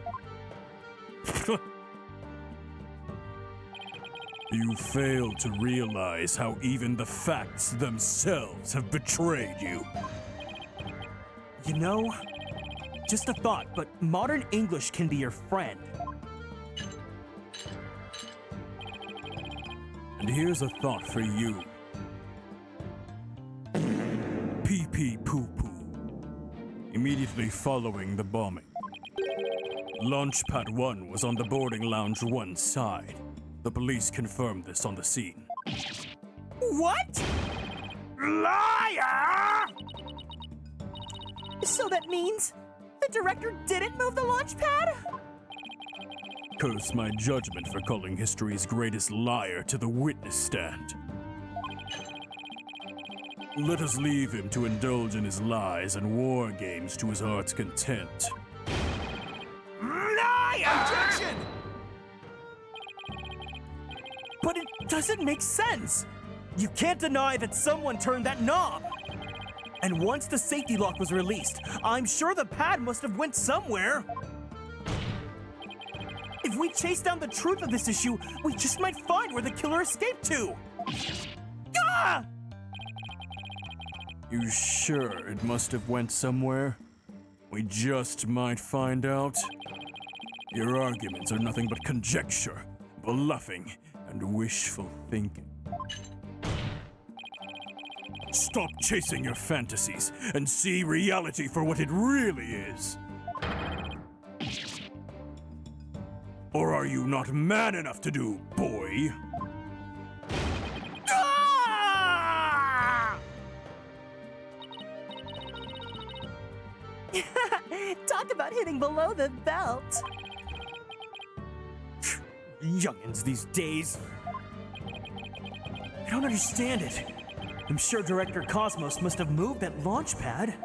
You fail to realize how even the facts themselves have betrayed you. You know, just a thought, but modern English can be your friend. And here's a thought for you. Pee-pee poo-poo. Immediately following the bombing, Launchpad 1 was on the boarding lounge 1 side. The police confirmed this on the scene. What? Liar! So that means the director didn't move the launch pad? Curse my judgment for calling history's greatest liar to the witness stand. Let us leave him to indulge in his lies and war games to his heart's content. Liar! Objection! But it doesn't make sense. You can't deny that someone turned that knob. And once the safety lock was released, I'm sure the pad must have went somewhere. If we chase down the truth of this issue, we just might find where the killer escaped to. Ah! You sure it must have went somewhere? We just might find out. Your arguments are nothing but conjecture, bluffing, and wishful thinking. Stop chasing your fantasies and see reality for what it really is. Or are you not man enough to do, boy? Ah! Talk about hitting below the belt. Youngins these days. I don't understand it. I'm sure Director Cosmos must have moved that launch pad.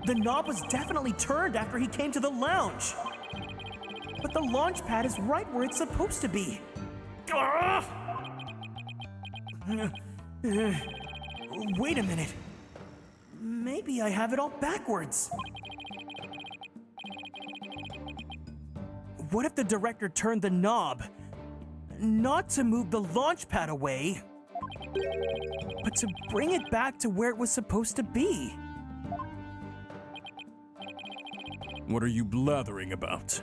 The knob was definitely turned after he came to the lounge. But the launch pad is right where it's supposed to be. Wait a minute. Maybe I have it all backwards. What if the director turned the knob, not to move the launch pad away, but to bring it back to where it was supposed to be? What are you blathering about?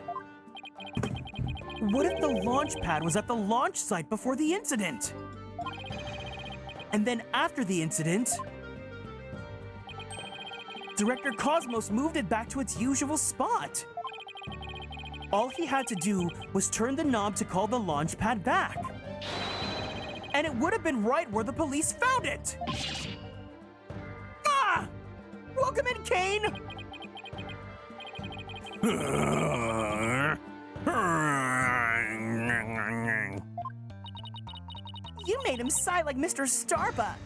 What if the launch pad was at the launch site before the incident? And then after the incident, Director Cosmos moved it back to its usual spot. All he had to do was turn the knob to call the launch pad back. And it would have been right where the police found it. Ah! Welcome in, Kane! You made him sigh like Mr. Starbuck.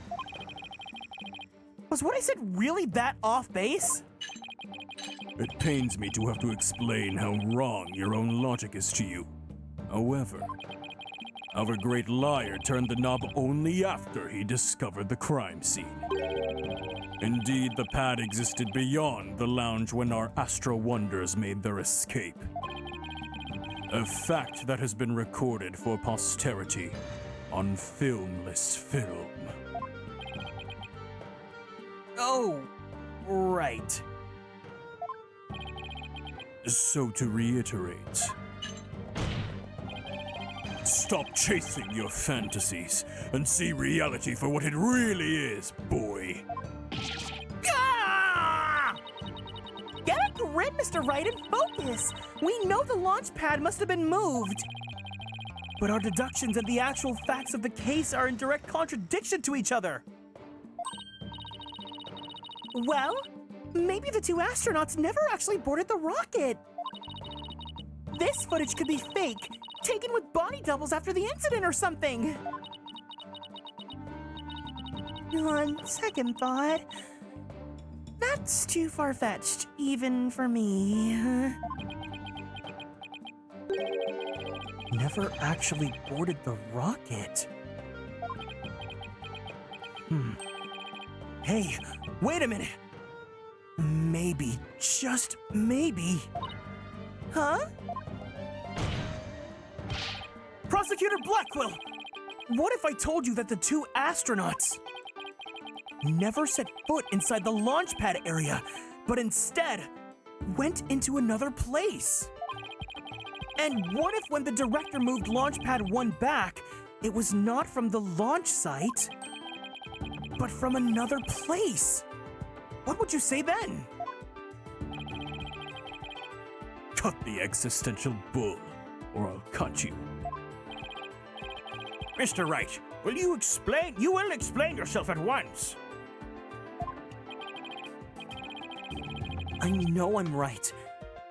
Was what I said really that off base? It pains me to have to explain how wrong your own logic is to you. However, our great liar turned the knob only after he discovered the crime scene. Indeed, the pad existed beyond the lounge when our Astro Wonders made their escape. A fact that has been recorded for posterity on filmless film. Oh, right. So to reiterate, stop chasing your fantasies and see reality for what it really is, boy. Ah! Get a grip, Mr. Wright, and focus. We know the launch pad must have been moved. But our deductions and the actual facts of the case are in direct contradiction to each other. Well, maybe the two astronauts never actually boarded the rocket. This footage could be fake, taken with body doubles after the incident or something. On second thought, that's too far-fetched, even for me. Never actually boarded the rocket. Hey, wait a minute. Maybe, just maybe. Huh? Prosecutor Blackwell, what if I told you that the two astronauts never set foot inside the launch pad area, but instead went into another place? And what if when the director moved Launchpad 1 back, it was not from the launch site, but from another place? What would you say then? Cut the existential bull, or I'll cut you. Mr. Wright, will you explain? You will explain yourself at once. I know I'm right.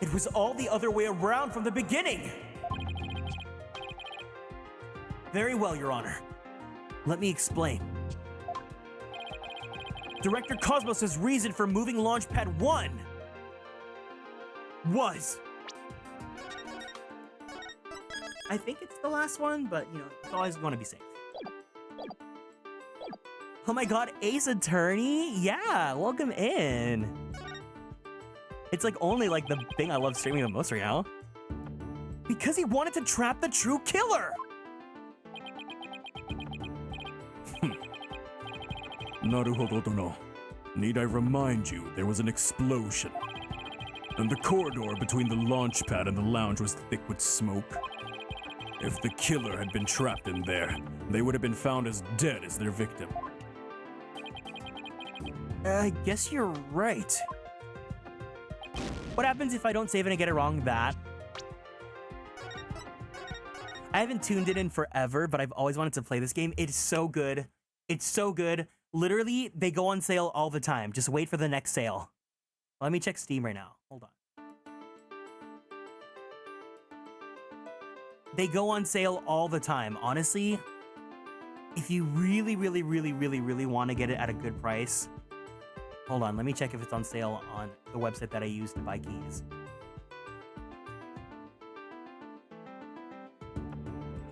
It was all the other way around from the beginning. Very well, Your Honor. Let me explain. Director Cosmos' reason for moving Launchpad 1 was... I think it's the last one, but you know, it's always going to be safe. Oh my god, Ace Attorney? Yeah, welcome in. It's like only like the thing I love streaming the most right now. Because he wanted to trap the true killer! Naruhodo no. Need I remind you, there was an explosion. And the corridor between the launch pad and the lounge was thick with smoke. If the killer had been trapped in there, they would have been found as dead as their victim. I guess you're right. What happens if I don't save it and get it wrong? That. I haven't tuned it in forever, but I've always wanted to play this game. It's so good. It's so good. Literally, they go on sale all the time. Just wait for the next sale. Let me check Steam right now. Hold on. They go on sale all the time. Honestly, if you really want to get it at a good price, hold on, let me check if it's on sale on the website that I use to buy keys.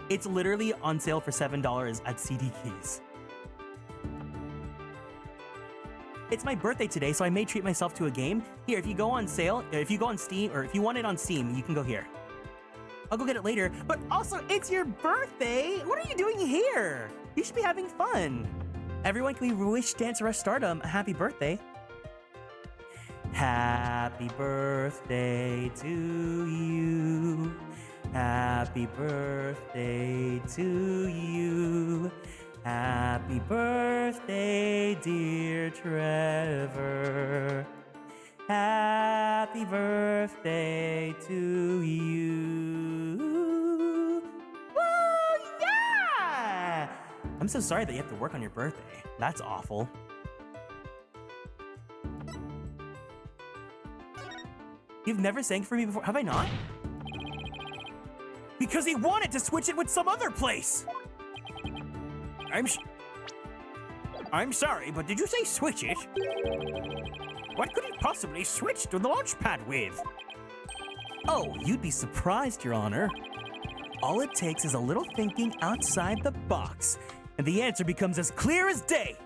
It's literally on sale for $7 at CD Keys. It's my birthday today, so I may treat myself to a game. Here, if you go on sale, if you go on Steam, or if you want it on Steam, you can go here. I'll go get it later, but also, it's your birthday! What are you doing here? You should be having fun. Everyone, can we wish Dance Rush Stardom a happy birthday? Happy birthday to you. Happy birthday to you. Happy birthday, dear Trevor. Happy birthday to you. Woo, yeah! I'm so sorry that you have to work on your birthday. That's awful. You've never sang for me before, have I not? Because he wanted to switch it with some other place! I'm sorry, but did you say switch it? What could he possibly switch to the launch pad with? Oh, you'd be surprised, Your Honor. All it takes is a little thinking outside the box, and the answer becomes as clear as day.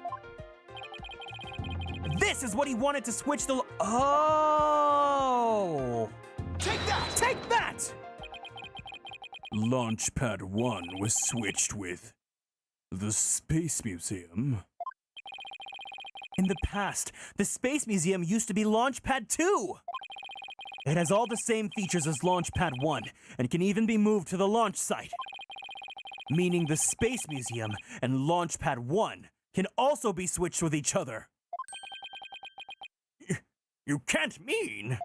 This is what he wanted to switch the... Oh! Take that! Take that! Launchpad 1 was switched with the Space Museum. In the past, the Space Museum used to be Launchpad 2. It has all the same features as Launchpad 1 and can even be moved to the launch site. Meaning the Space Museum and Launchpad 1 can also be switched with each other. You can't mean...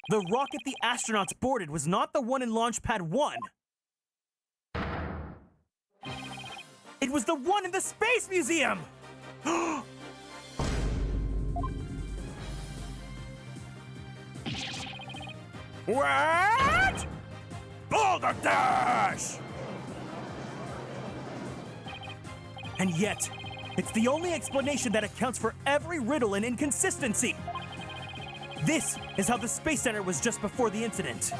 The rocket the astronauts boarded was not the one in Launchpad 1. It was the one in the Space Museum! What? Balderdash! And yet, it's the only explanation that accounts for every riddle and inconsistency. This is how the Space Center was just before the incident.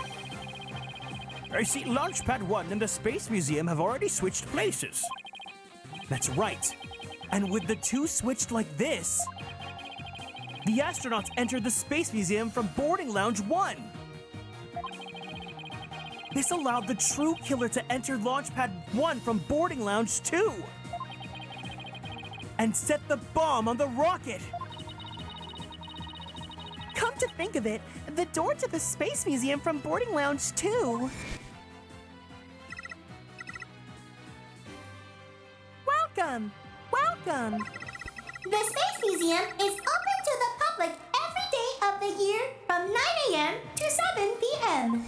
I see Launchpad 1 and the Space Museum have already switched places. That's right. And with the two switched like this, the astronauts entered the Space Museum from boarding lounge 1. This allowed the true killer to enter Launchpad 1 from boarding lounge 2 and set the bomb on the rocket. Come to think of it, the door to the Space Museum from boarding lounge 2. Welcome! Welcome! The Space Museum is open to the public every day of the year from 9 a.m. to 7 p.m.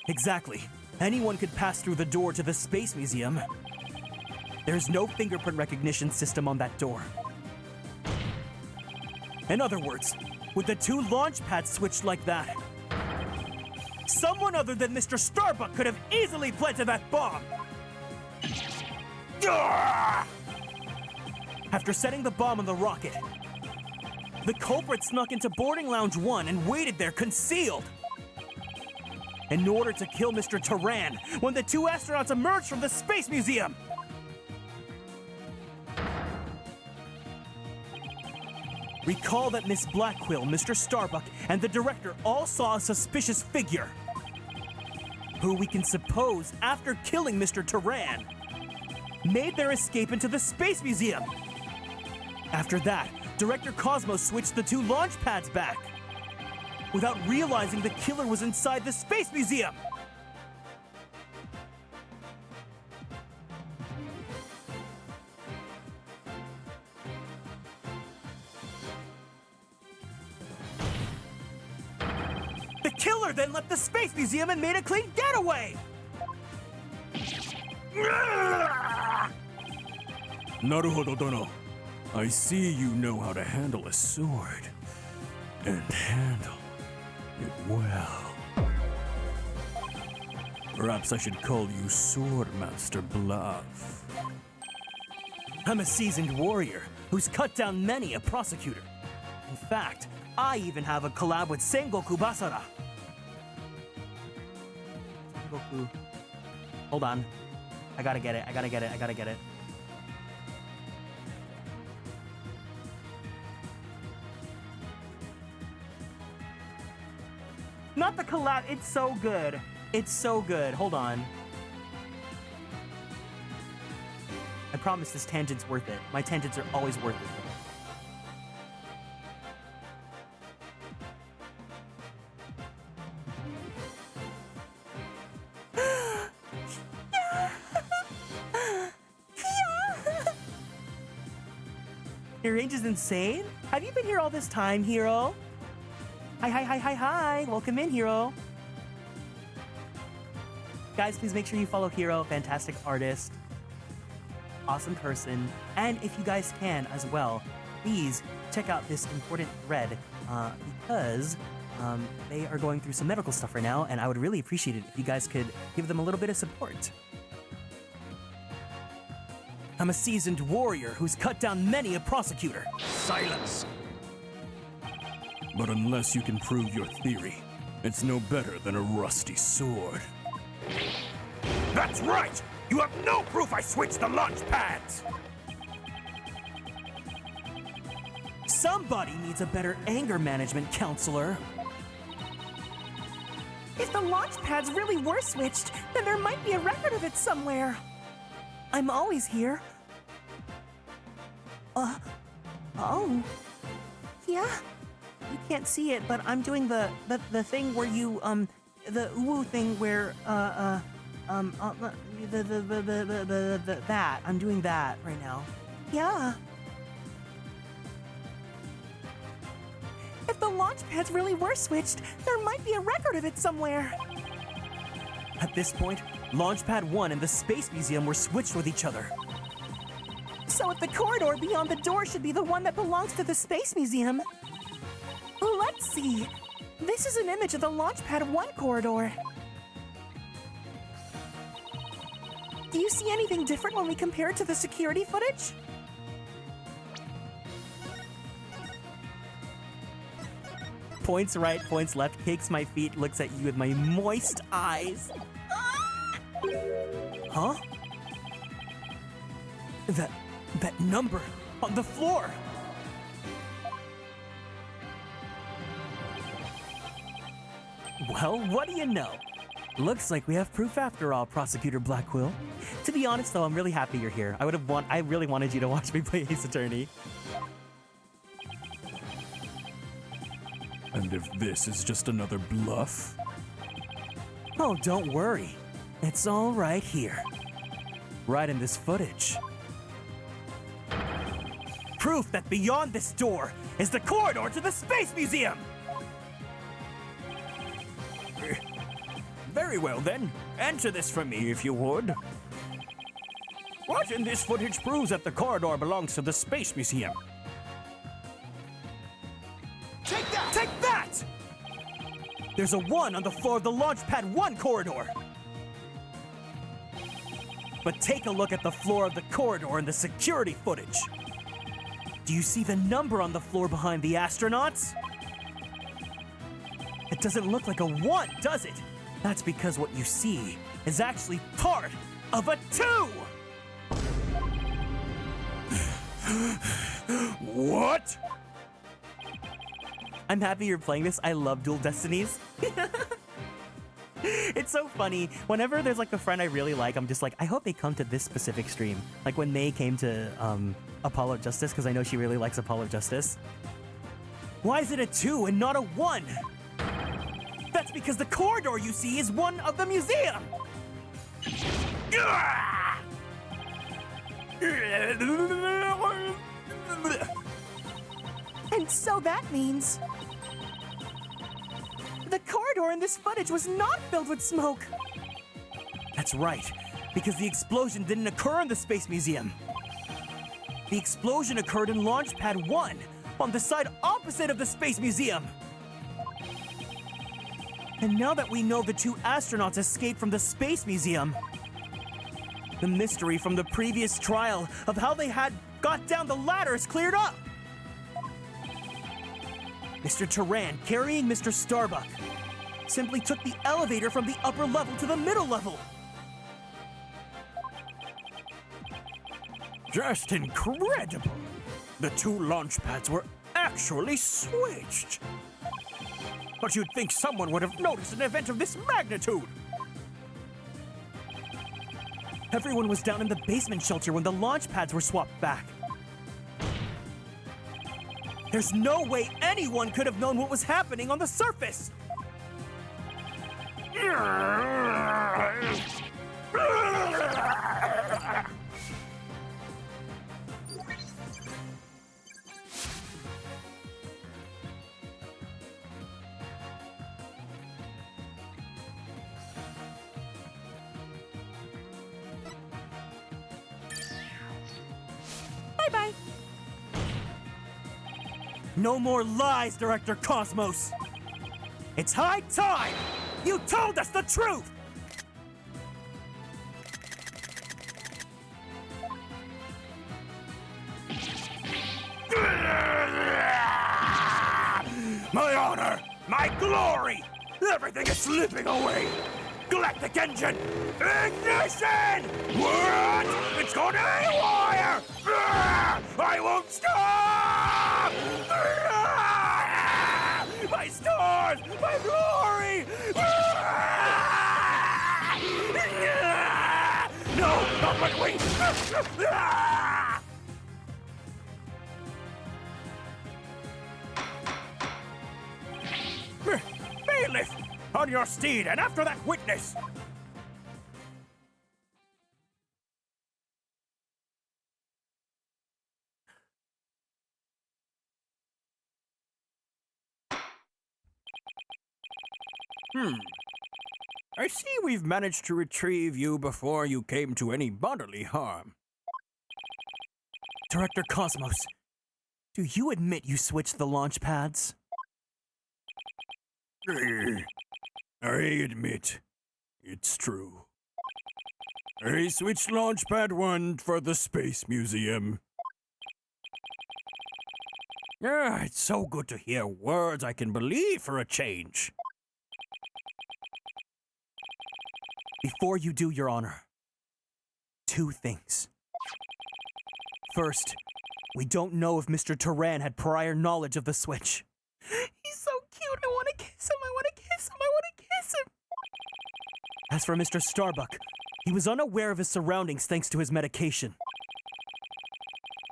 Exactly. Anyone could pass through the door to the Space Museum. There's no fingerprint recognition system on that door. In other words, with the two launch pads switched like that, someone other than Mr. Starbuck could have easily planted that bomb. After setting the bomb on the rocket, the culprit snuck into boarding lounge 1 and waited there concealed in order to kill Mr. Turan when the two astronauts emerged from the Space Museum. Recall that Miss Blackquill, Mr. Starbuck, and the director all saw a suspicious figure, who we can suppose, after killing Mr. Turan, made their escape into the Space Museum. After that, Director Cosmos switched the two launch pads back, without realizing the killer was inside the Space Museum. The killer then left the Space Museum and made a clean getaway! Naruhodo Dono. I see you know how to handle a sword. And handle it well. Perhaps I should call you Swordmaster Bluff. I'm a seasoned warrior who's cut down many a prosecutor. In fact, I even have a collab with Sengoku Basara. Sengoku. Hold on. I gotta get it. Not the collab, it's so good. It's so good. Hold on. I promise this tangent's worth it. My tangents are always worth it. Your range is insane? Have you been here all this time, Hero? Hi. Welcome in, Hero. Guys, please make sure you follow Hero. Fantastic artist. Awesome person. And if you guys can as well, please check out this important thread because they are going through some medical stuff right now, and I would really appreciate it if you guys could give them a little bit of support. I'm a seasoned warrior who's cut down many a prosecutor. Silence! But unless you can prove your theory, it's no better than a rusty sword. That's right! You have no proof I switched the launch pads! Somebody needs a better anger management counselor. If the launch pads really were switched, then there might be a record of it somewhere. I'm always here. Oh. Yeah? You can't see it, but I'm doing the thing where you, the woo thing where, that. I'm doing that right now. Yeah. If the launch pads really were switched, there might be a record of it somewhere. At this point, Launchpad 1 and the Space Museum were switched with each other. So if the corridor beyond the door should be the one that belongs to the Space Museum. Let's see. This is an image of the Launchpad 1 corridor. Do you see anything different when we compare it to the security footage? Points right, points left, kicks my feet, looks at you with my moist eyes. Huh? That number on the floor. Well, what do you know? Looks like we have proof after all, Prosecutor Blackquill. To be honest, though, I'm really happy you're here. I really wanted you to watch me play Ace Attorney. And if this is just another bluff? Oh, don't worry. It's all right here. Right in this footage. Proof that beyond this door is the corridor to the Space Museum! Very well then. Answer this for me if you would. What in this footage proves that the corridor belongs to the Space Museum? Take that! Take that! There's a 1 on the floor of the Launchpad 1 corridor. But take a look at the floor of the corridor in the security footage. Do you see the number on the floor behind the astronauts? It doesn't look like a 1, does it? That's because what you see is actually part of a 2! What? I'm happy you're playing this. I love Dual Destinies. It's so funny. Whenever there's like a friend I really like, I'm just like, I hope they come to this specific stream. Like when May came to Apollo Justice, because I know she really likes Apollo Justice. Why is it a 2 and not a 1? That's because the corridor you see is one of the museum! And so that means the corridor in this footage was not filled with smoke. That's right, because the explosion didn't occur in the Space Museum. The explosion occurred in Launchpad 1, on the side opposite of the Space Museum. And now that we know the 2 astronauts escaped from the Space Museum, the mystery from the previous trial of how they had got down the ladder is cleared up. Mr. Turan, carrying Mr. Starbuck, simply took the elevator from the upper level to the middle level. Just incredible! The 2 launch pads were actually switched! But you'd think someone would have noticed an event of this magnitude! Everyone was down in the basement shelter when the launch pads were swapped back. There's no way anyone could have known what was happening on the surface! Bye-bye. No more lies, Director Cosmos! It's high time! You told us the truth! My honor! My glory! Everything is slipping away! Galactic engine! Ignition! What? It's going haywire! I won't stop! My stars! My glory! No! Not my wings! Bailiff! On your steed, and after that witness! I see we've managed to retrieve you before you came to any bodily harm. Director Cosmos, do you admit you switched the launch pads? I admit, it's true. I switched Launchpad 1 for the Space Museum. It's so good to hear words I can believe for a change. Before you do, Your Honor, two things. First, we don't know if Mr. Turan had prior knowledge of the switch. He's so cute. I want to kiss him. I want to kiss him. I want to kiss him. As for Mr. Starbuck, he was unaware of his surroundings thanks to his medication.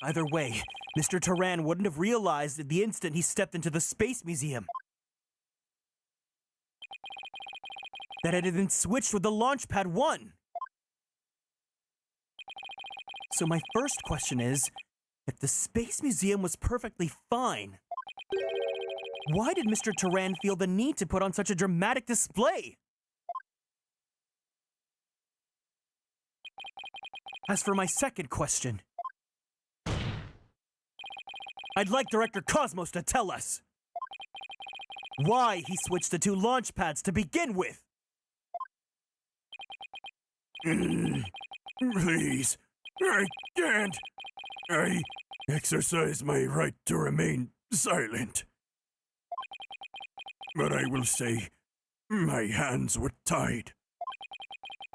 Either way, Mr. Turan wouldn't have realized at the instant he stepped into the Space Museum that it had been switched with the Launchpad 1. So my first question is, if the Space Museum was perfectly fine, why did Mr. Turan feel the need to put on such a dramatic display? As for my second question, I'd like Director Cosmos to tell us why he switched the two launch pads to begin with. Please, I can't. I exercise my right to remain silent. But I will say, my hands were tied.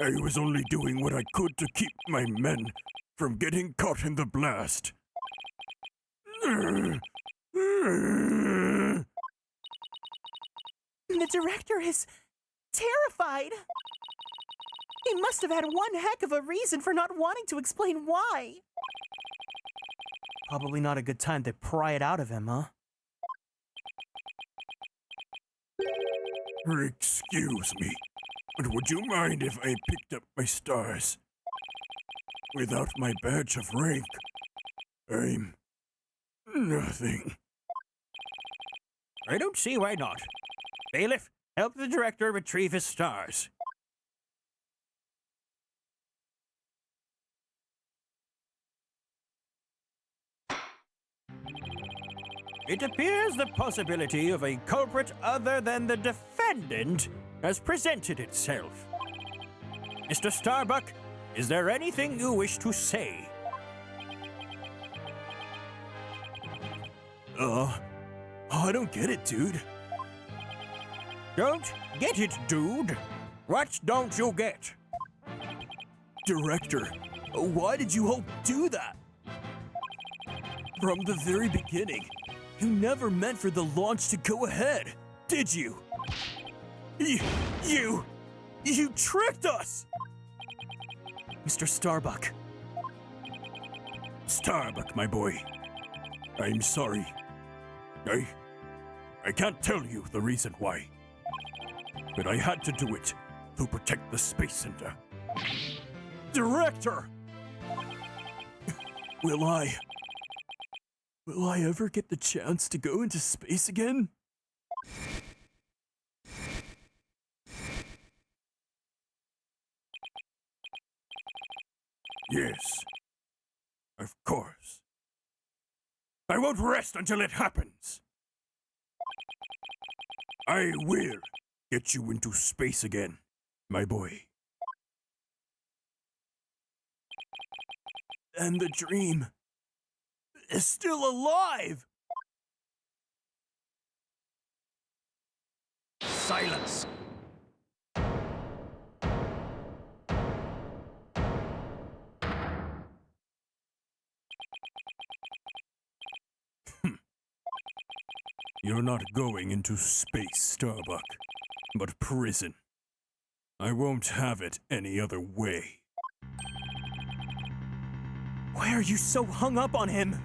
I was only doing what I could to keep my men from getting caught in the blast. The director is terrified. He must have had one heck of a reason for not wanting to explain why. Probably not a good time to pry it out of him, huh? Excuse me, but would you mind if I picked up my stars? Without my badge of rank, I'm nothing. I don't see why not. Bailiff, help the director retrieve his stars. It appears the possibility of a culprit other than the defendant has presented itself. Mr. Starbuck, is there anything you wish to say? I don't get it, dude. Don't get it, dude? What don't you get? Director, why did you all do that? From the very beginning, you never meant for the launch to go ahead, did you? You tricked us! Mr. Starbuck. Starbuck, my boy. I'm sorry. I can't tell you the reason why. But I had to do it to protect the Space Center. Director! Will I ever get the chance to go into space again? Yes, of course. I won't rest until it happens. I will get you into space again, my boy. And the dream is still alive! Silence! You're not going into space, Starbuck, but prison. I won't have it any other way. Why are you so hung up on him?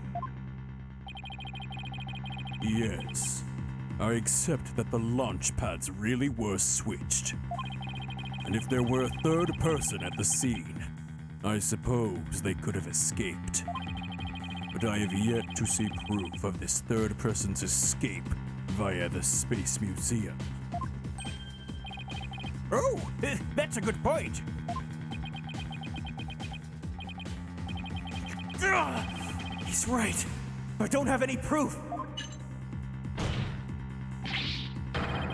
Yes, I accept that the launch pads really were switched. And if there were a third person at the scene, I suppose they could have escaped. But I have yet to see proof of this third person's escape via the Space Museum. Oh, that's a good point. He's right. I don't have any proof.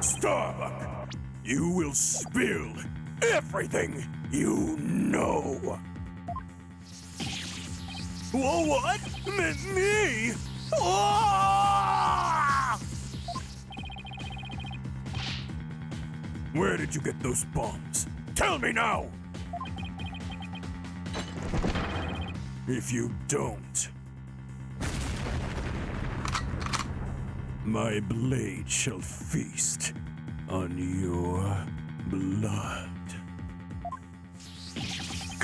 Starbuck, you will spill everything you know. Whoa, what? Me? Ah! Where did you get those bombs? Tell me now! if you don't. My blade shall feast on your blood.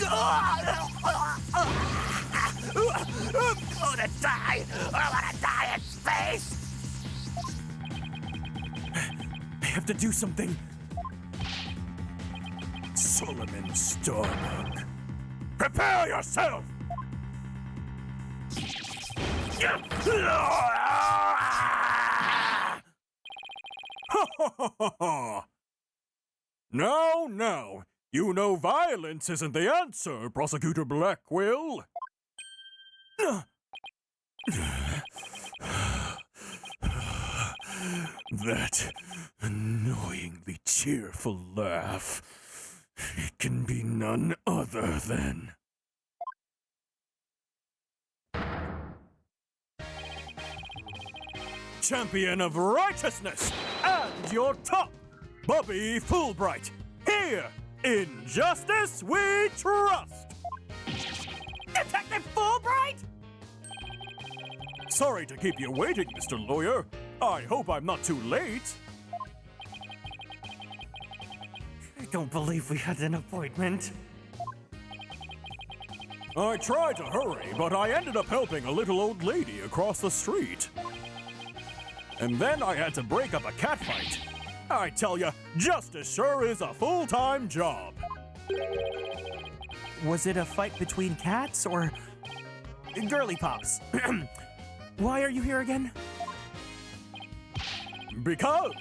I'm gonna die! I wanna die in space! I have to do something. Solomon Starbuck. Prepare yourself! No. You know violence isn't the answer, Prosecutor Blackwell. That annoyingly cheerful laugh. It can be none other than... Champion of Righteousness and your top, Bobby Fulbright, here in Justice We Trust. Detective Fulbright? Sorry to keep you waiting, Mr. Lawyer. I hope I'm not too late. I don't believe we had an appointment. I tried to hurry, but I ended up helping a little old lady across the street. And then I had to break up a catfight. I tell ya, justice sure is a full-time job. Was it a fight between cats or girly pops? Why are you here again? Because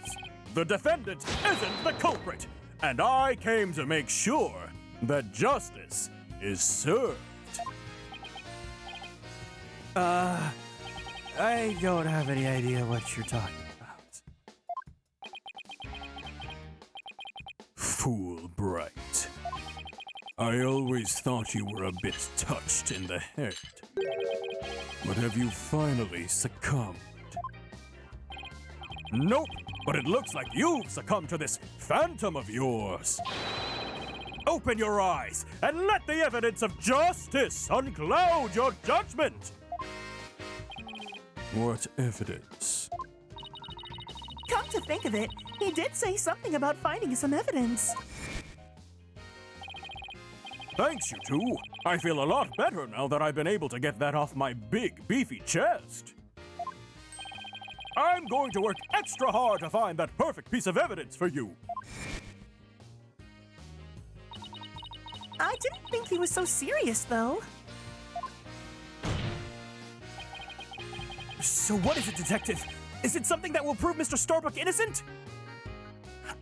the defendant isn't the culprit, and I came to make sure that justice is served. I don't have any idea what you're talking about. Fulbright. I always thought you were a bit touched in the head. But have you finally succumbed? Nope, but it looks like you've succumbed to this phantom of yours. Open your eyes and let the evidence of justice uncloud your judgment. What evidence? Come to think of it, he did say something about finding some evidence. Thanks, you two. I feel a lot better now that I've been able to get that off my big, beefy chest. I'm going to work extra hard to find that perfect piece of evidence for you. I didn't think he was so serious, though. So what is it, Detective? Is it something that will prove Mr. Starbuck innocent?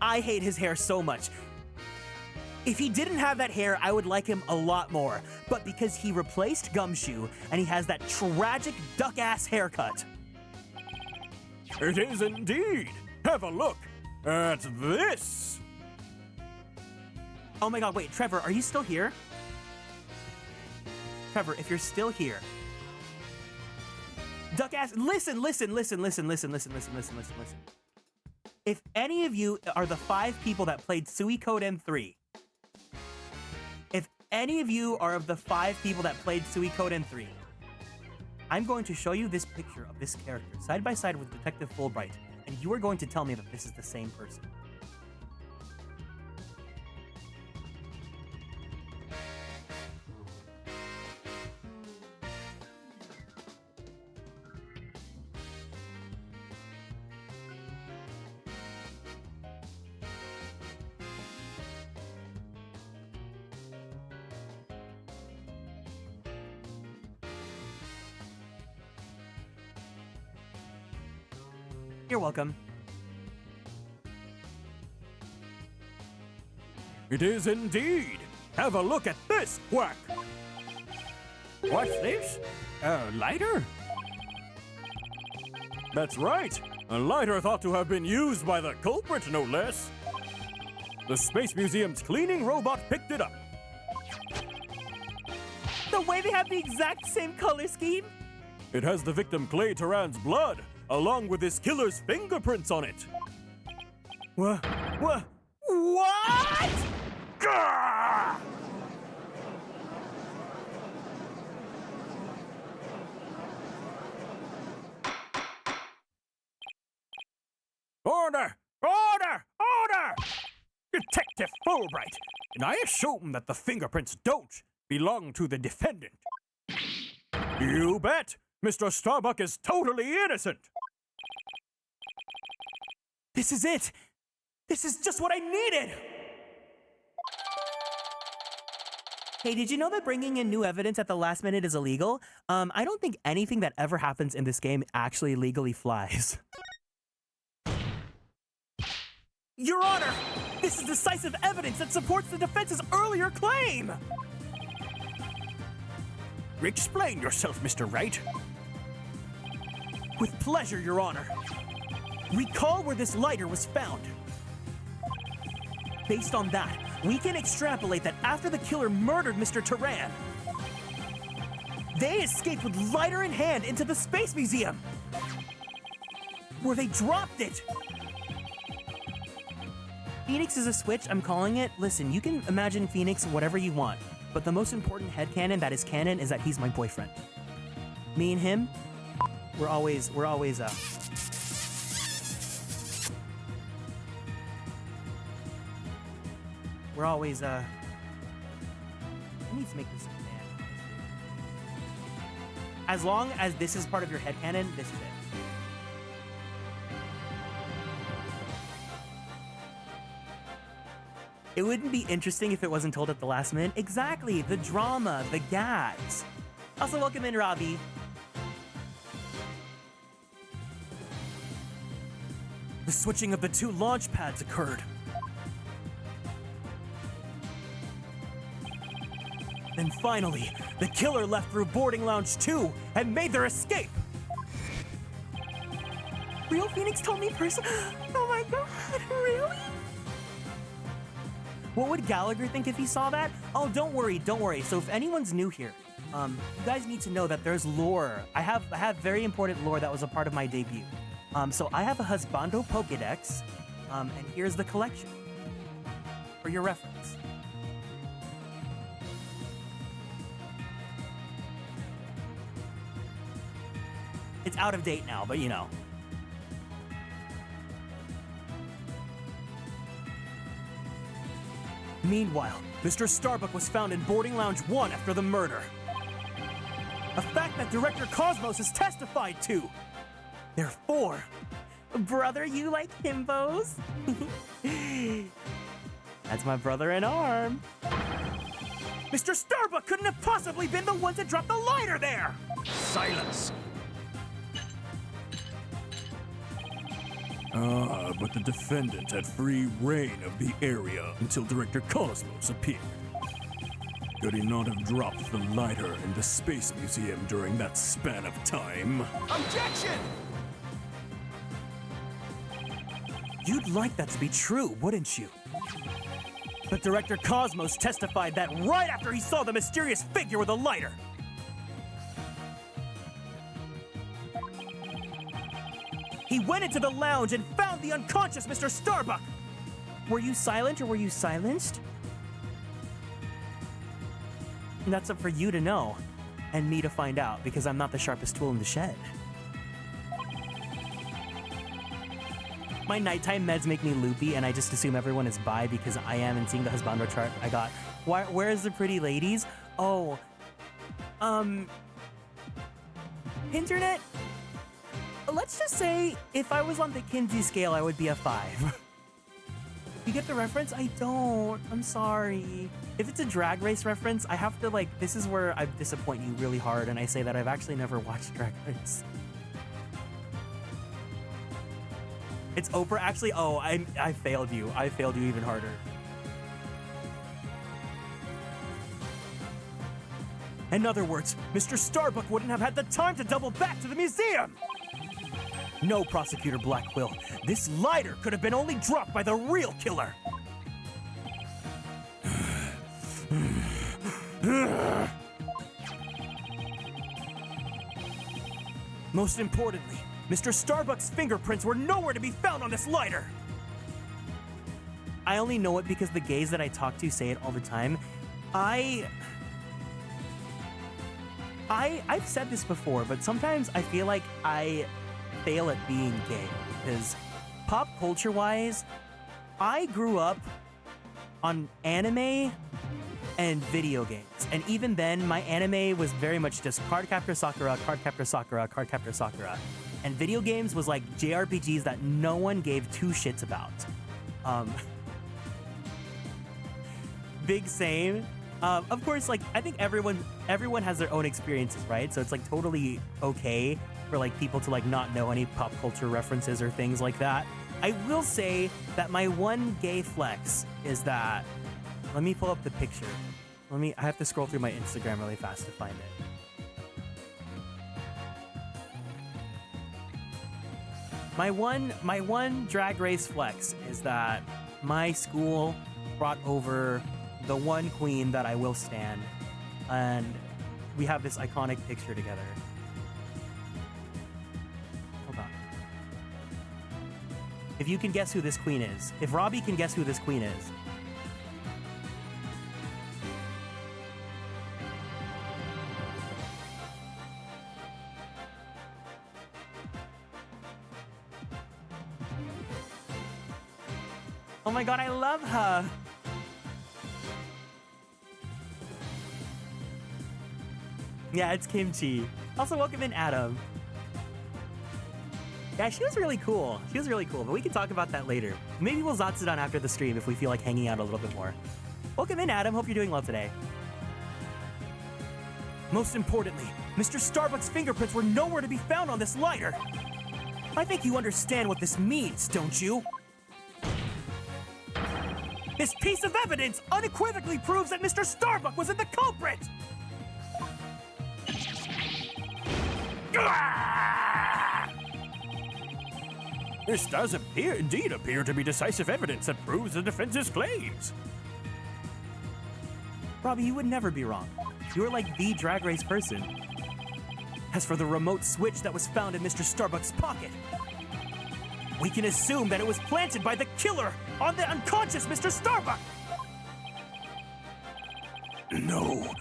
I hate his hair so much. If he didn't have that hair, I would like him a lot more. But because he replaced Gumshoe, and he has that tragic duck-ass haircut. It is indeed. Have a look at this. Oh my god, wait, Trevor, are you still here? Trevor, if you're still here. Duck-ass, listen. If any of you are the 5 people that played Suikoden N3, if any of you are of the 5 people that played Suikoden N3, I'm going to show you this picture of this character side by side with Detective Fulbright, and you are going to tell me that this is the same person. You're welcome. It is indeed. Have a look at this, Quack. What's this? A lighter? That's right. A lighter thought to have been used by the culprit, no less. The Space Museum's cleaning robot picked it up. The way they have the exact same color scheme? It has the victim Clay Turan's blood, along with his killer's fingerprints on it. What? Gah! Order! Order! Order! Detective Fulbright, and I assume that the fingerprints don't belong to the defendant. You bet! Mr. Starbuck is totally innocent! This is it! This is just what I needed! Hey, did you know that bringing in new evidence at the last minute is illegal? I don't think anything that ever happens in this game actually legally flies. Your Honor! This is decisive evidence that supports the defense's earlier claim! Explain yourself, Mr. Wright. With pleasure, Your Honor. Recall where this lighter was found. Based on that, we can extrapolate that after the killer murdered Mr. Turan, they escaped with lighter in hand into the Space Museum, where they dropped it. Phoenix is a switch, I'm calling it. Listen, you can imagine Phoenix whatever you want, but the most important headcanon that is canon is that he's my boyfriend. Me and him, we're always I need to make this a man. As long as this is part of your headcanon, this is it. It wouldn't be interesting if it wasn't told at the last minute. Exactly, the drama, the gags. Also, welcome in, Robbie. The switching of the two launch pads occurred. Then finally, the killer left through boarding lounge 2 and made their escape. Real Phoenix told me person. Oh my god, really? What would Gallagher think if he saw that? Oh, don't worry. So if anyone's new here, you guys need to know that there's lore. I have very important lore that was a part of my debut. So I have a husbando Pokédex, and here's the collection for your reference. It's out of date now, but you know. Meanwhile, Mr. Starbuck was found in boarding lounge 1 after the murder. A fact that Director Cosmos has testified to. Therefore, Brother, you like himbos? That's my brother in arm. Mr. Starbuck couldn't have possibly been the one to drop the lighter there! Silence! But the defendant had free reign of the area until Director Cosmos appeared. Could he not have dropped the lighter in the Space Museum during that span of time? Objection! You'd like that to be true, wouldn't you? But Director Cosmos testified that right after he saw the mysterious figure with a lighter. He went into the lounge and found the unconscious Mr. Starbuck. Were you silent or were you silenced? That's up for you to know, and me to find out, because I'm not the sharpest tool in the shed. My nighttime meds make me loopy, and I just assume everyone is bi because I am, and seeing the husbando chart I got. Where is the pretty ladies? Oh, internet? Let's just say, if I was on the Kinsey scale, I would be a 5. You get the reference? I don't. I'm sorry. If it's a Drag Race reference, I have to, like, this is where I disappoint you really hard, and I say that I've actually never watched Drag Race. It's Oprah, actually? Oh, I failed you. I failed you even harder. In other words, Mr. Starbuck wouldn't have had the time to double back to the museum! No, Prosecutor Blackquill. This lighter could have been only dropped by the real killer. Most importantly, Mr. Starbuck's fingerprints were nowhere to be found on this lighter. I only know it because the gays that I talk to say it all the time. I've said this before, but sometimes I feel like I fail at being gay because pop culture wise, I grew up on anime and video games. And even then, my anime was very much just Cardcaptor Sakura, Cardcaptor Sakura, Cardcaptor Sakura. And video games was like JRPGs that no one gave two shits about. Big same. Of course, like, I think everyone has their own experiences, right? So it's like totally okay for like people to like not know any pop culture references or things like that. I will say that my one gay flex is that, let me pull up the picture. I have to scroll through my Instagram really fast to find it. My one drag race flex is that my school brought over the one queen that I will stand, and we have this iconic picture together. Hold on. If you can guess who this queen is, if Robbie can guess who this queen is. Oh my god, I love her. Yeah, it's Kimchi. Also, welcome in, Adam. Yeah, she was really cool. But we can talk about that later. Maybe we'll Zatsudan after the stream if we feel like hanging out a little bit more. Welcome in, Adam. Hope you're doing well today. Most importantly, Mr. Starbuck's fingerprints were nowhere to be found on this lighter. I think you understand what this means, don't you? This piece of evidence unequivocally proves that Mr. Starbuck wasn't the culprit! This does indeed appear to be decisive evidence that proves the defense's claims. Robbie, you would never be wrong. You are like the drag race person. As for the remote switch that was found in Mr. Starbuck's pocket, we can assume that it was planted by the killer on the unconscious Mr. Starbuck! No.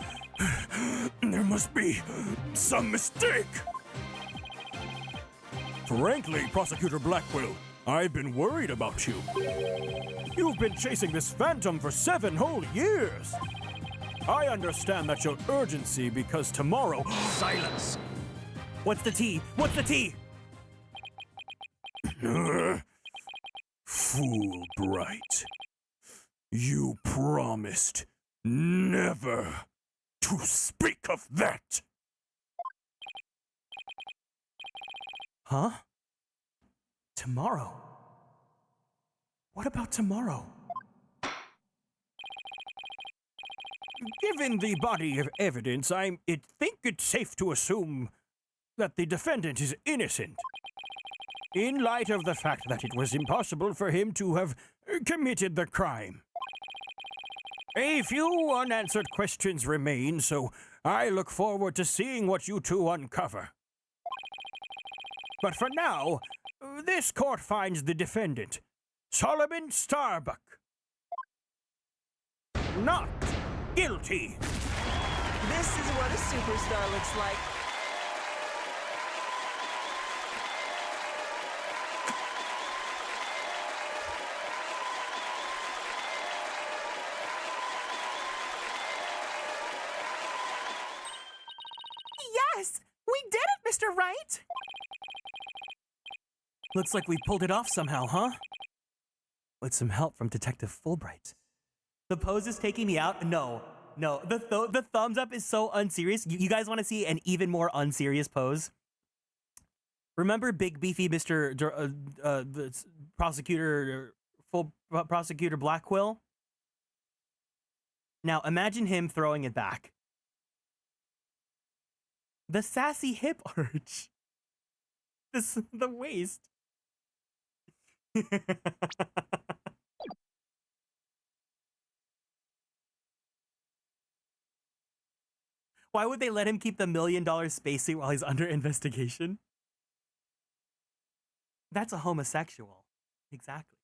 There must be some mistake. Frankly, Prosecutor Blackwell, I've been worried about you. You've been chasing this phantom for 7 whole years. I understand that's your urgency because tomorrow— Silence! What's the tea? What's the tea? Fulbright, you promised never to speak of that. Huh? Tomorrow? What about tomorrow? Given the body of evidence, I think it's safe to assume that the defendant is innocent, in light of the fact that it was impossible for him to have committed the crime. A few unanswered questions remain, so I look forward to seeing what you two uncover. But for now, this court finds the defendant, Solomon Starbuck, not guilty. This is what a superstar looks like. Yes! We did it, Mr. Wright! Looks like we pulled it off somehow, huh? With some help from Detective Fulbright. The pose is taking me out. No. The thumbs up is so unserious. You guys want to see an even more unserious pose? Remember big beefy Mr. The prosecutor, full prosecutor Blackwell? Now imagine him throwing it back. The sassy hip arch. The waist. Why would they let him keep the $1 million spacesuit while he's under investigation? That's a homosexual. Exactly.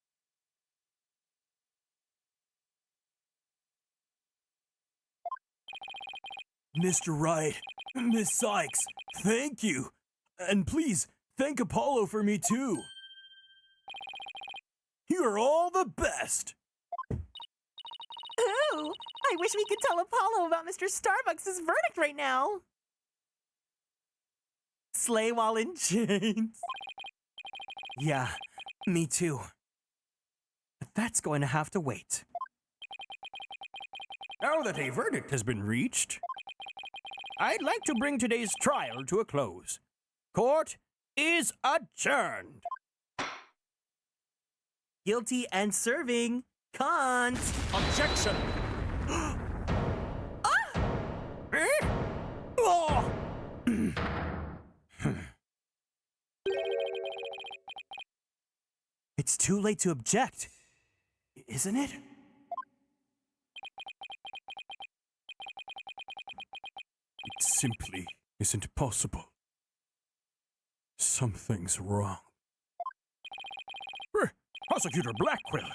Mr. Wright, Miss Sykes, thank you. And please, thank Apollo for me too. You're all the best. Ooh, I wish we could tell Apollo about Mr. Starbucks' verdict right now. Slay while in chains. Yeah, me too. But that's going to have to wait. Now that a verdict has been reached, I'd like to bring today's trial to a close. Court is adjourned. Guilty and serving. Can't. Objection! Oh! It's too late to object, isn't it? It simply isn't possible. Something's wrong. Prosecutor Blackquill,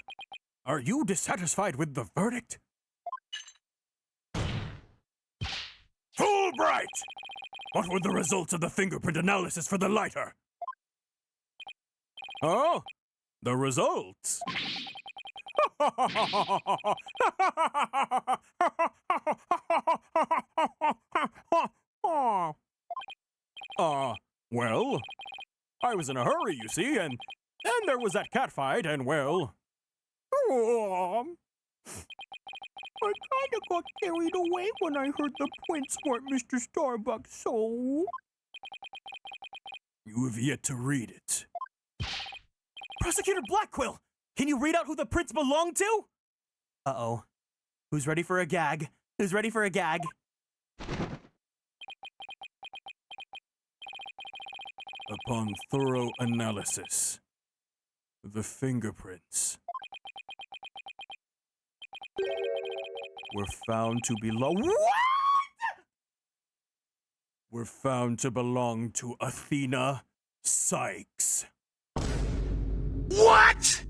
are you dissatisfied with the verdict? Fulbright! What were the results of the fingerprint analysis for the lighter? Oh? The results? Well, I was in a hurry, you see, and then there was that catfight, and well... I kinda got carried away when I heard the prints weren't Mr. Starbucks, so... You have yet to read it. Prosecutor Blackquill, can you read out who the prints belong to? Uh-oh. Who's ready for a gag? Who's ready for a gag? Upon thorough analysis, the fingerprints were found to belong... What? Were found to belong to Athena Sykes. What?!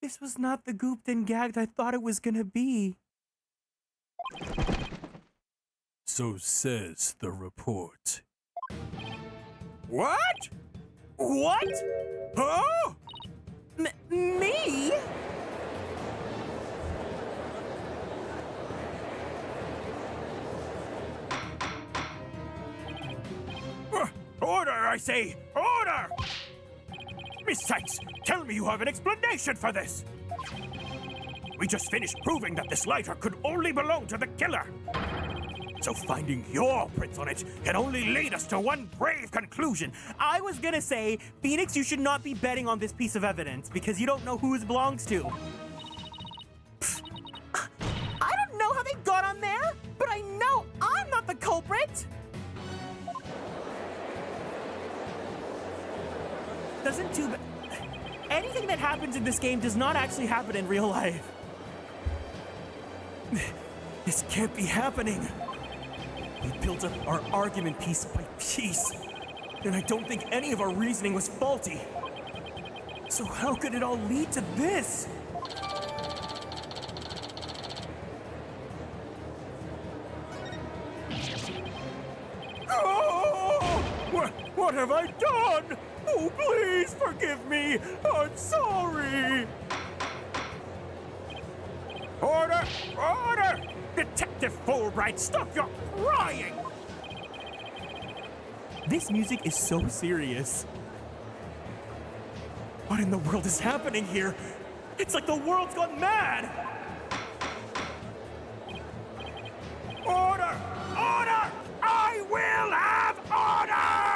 This was not the gooped and gagged I thought it was gonna be. So says the report. What? What? Huh? Me? Order, I say! Order! Miss Sykes, tell me you have an explanation for this! We just finished proving that this lighter could only belong to the killer. So finding your prints on it can only lead us to one brave conclusion. I was gonna say, Phoenix, you should not be betting on this piece of evidence because you don't know who it belongs to. I don't know how they got on there, but I know I'm not the culprit. Doesn't too bad. Anything that happens in this game does not actually happen in real life. This can't be happening. We built up our argument piece by piece, and I don't think any of our reasoning was faulty. So how could it all lead to this? Oh! What have I done? Oh, please forgive me. I'm sorry. Order! Order! Detective Fulbright, stop your crying! This music is so serious. What in the world is happening here? It's like the world's gone mad! Order! Order! I will have order!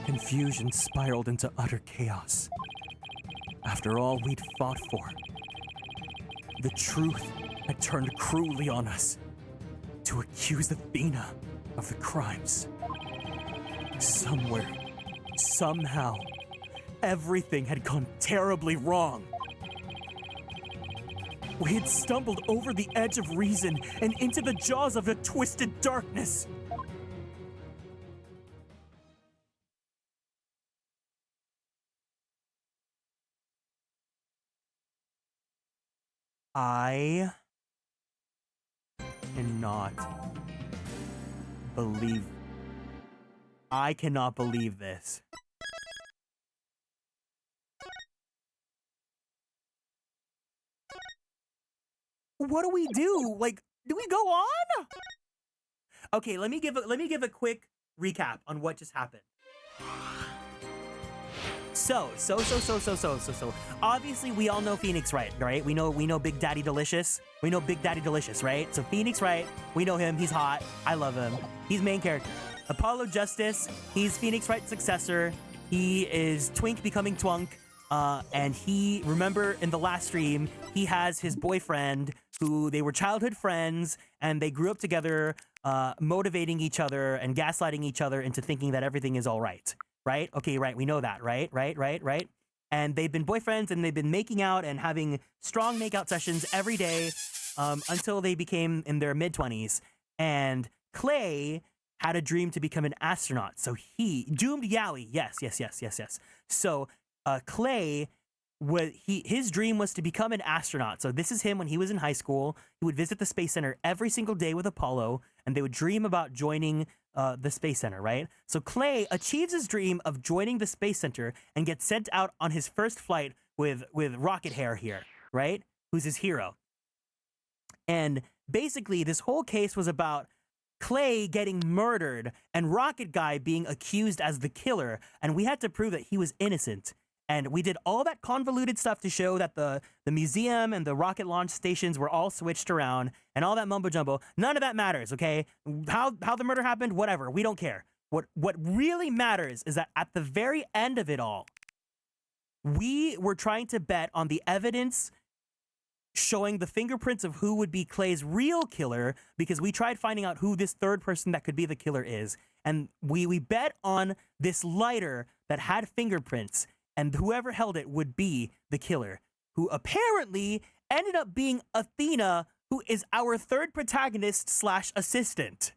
Confusion spiraled into utter chaos. After all we'd fought for, the truth had turned cruelly on us to accuse Athena of the crimes. Somewhere, somehow, everything had gone terribly wrong. We had stumbled over the edge of reason and into the jaws of a twisted darkness. I cannot believe this. What do we do? Like, do we go on? Okay, let me give a quick recap on what just happened. So. Obviously, we all know Phoenix Wright, right? We know Big Daddy Delicious. We know Big Daddy Delicious, right? So Phoenix Wright, we know him. He's hot. I love him. He's main character. Apollo Justice, he's Phoenix Wright's successor. He is Twink becoming Twunk. And remember in the last stream, he has his boyfriend who they were childhood friends and they grew up together, motivating each other and gaslighting each other into thinking that everything is all right. Right? Okay, right. We know that, right? Right. And they've been boyfriends and they've been making out and having strong makeout sessions every day until they became in their mid-20s. And Clay had a dream to become an astronaut. So doomed Yowie. Yes. So Clay, his dream was to become an astronaut. So this is him when he was in high school. He would visit the Space Center every single day with Apollo and they would dream about joining the Space Center, right? So Clay achieves his dream of joining the Space Center and gets sent out on his first flight with Rocket Hair here, right? Who's his hero. And basically, this whole case was about Clay getting murdered and Rocket Guy being accused as the killer, and we had to prove that he was innocent. And we did all that convoluted stuff to show that the museum and the rocket launch stations were all switched around and all that mumbo jumbo. None of that matters, okay? How the murder happened, whatever. We don't care. What really matters is that at the very end of it all, we were trying to bet on the evidence showing the fingerprints of who would be Clay's real killer because we tried finding out who this third person that could be the killer is. And we bet on this lighter that had fingerprints. And whoever held it would be the killer, who apparently ended up being Athena, who is our third protagonist / assistant.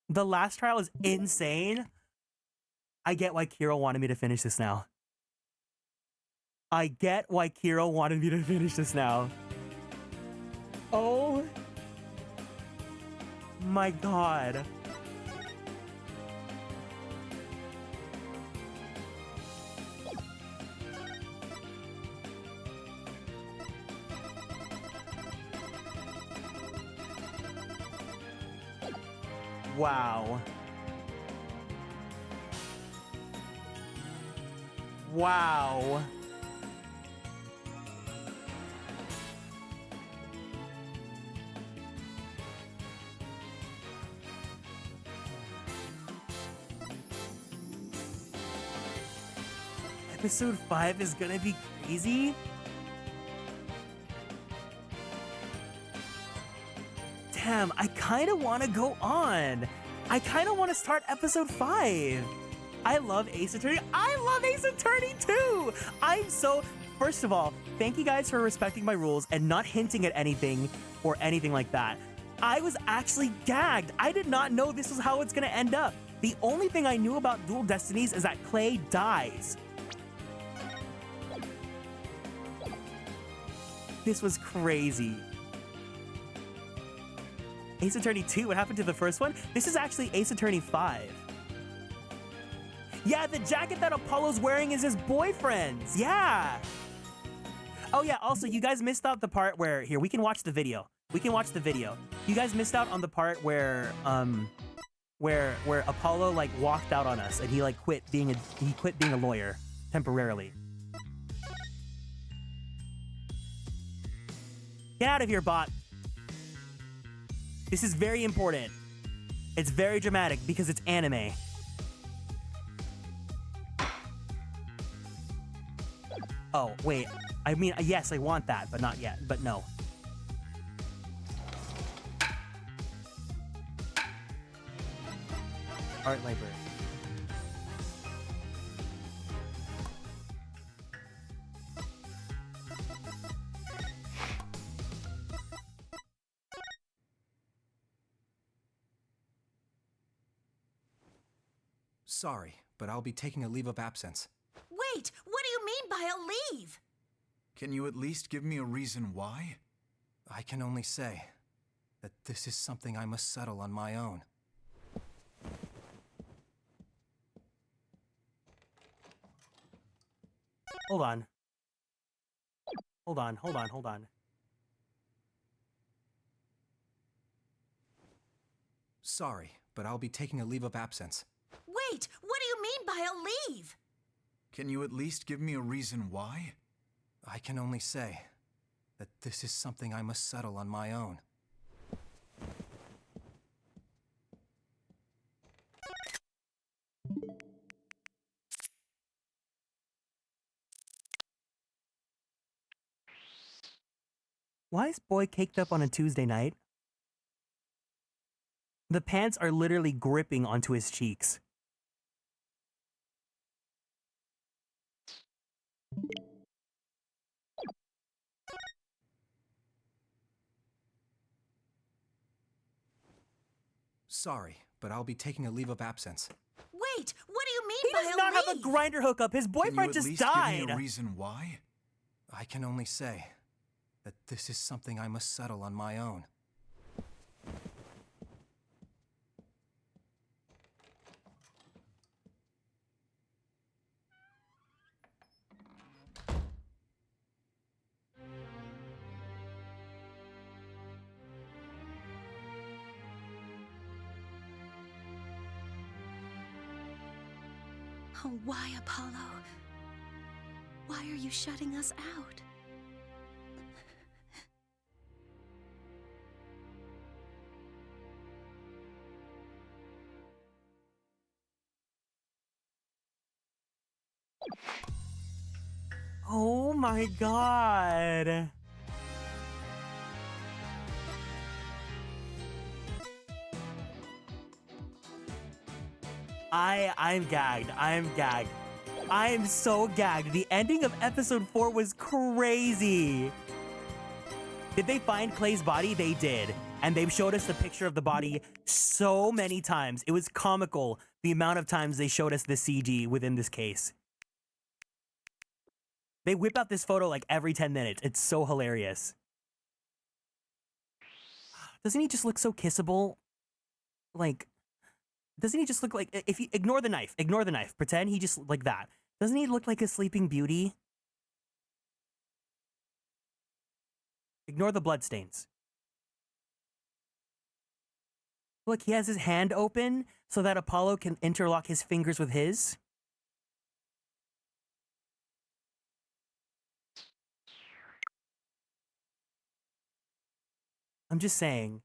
The last trial is insane. I get why Kieran wanted me to finish this now. Oh my God. Wow. Episode 5 is gonna be crazy. Damn, I kind of want to go on. I kind of want to start episode 5. I love Ace Attorney. I love Ace Attorney too. First of all, thank you guys for respecting my rules and not hinting at anything or anything like that. I was actually gagged. I did not know this was how it's going to end up. The only thing I knew about Dual Destinies is that Clay dies. This was crazy. Ace Attorney 2, what happened to the first one? This is actually Ace Attorney 5. Yeah, the jacket that Apollo's wearing is his boyfriend's. Yeah. Oh yeah, also you guys missed out the part where, here, we can watch the video. We can watch the video. You guys missed out on the part where Apollo like walked out on us and he like quit being a lawyer temporarily. Get out of here, bot. This is very important. It's very dramatic because it's anime. Oh, wait. I mean, yes, I want that, but not yet. But no. Art library. Sorry, but I'll be taking a leave of absence. Wait, what do you mean by a leave? Can you at least give me a reason why? I can only say that this is something I must settle on my own. Hold on. Hold on, hold on, hold on. Sorry, but I'll be taking a leave of absence. Wait, what do you mean by a leave? Can you at least give me a reason why? I can only say that this is something I must settle on my own. Why is boy caked up on a Tuesday night? The pants are literally gripping onto his cheeks. Sorry, but I'll be taking a leave of absence. Wait, what do you mean He by does a not leave? have a grinder hookup. His boyfriend Can you just at least died. give me a reason why? I can only say that this is something I must settle on my own. Oh, why, Apollo? Why are you shutting us out? Oh my god. I'm gagged. I'm gagged. I am so gagged. The ending of episode 4 was crazy. Did they find Clay's body? They did. And they've showed us the picture of the body so many times. It was comical the amount of times they showed us the CG within this case. They whip out this photo like every 10 minutes. It's so hilarious. Doesn't he just look so kissable? Like, doesn't he just look like, if you ignore the knife, pretend he just like that. Doesn't he look like a sleeping beauty? Ignore the bloodstains. Look, he has his hand open so that Apollo can interlock his fingers with his. I'm just saying.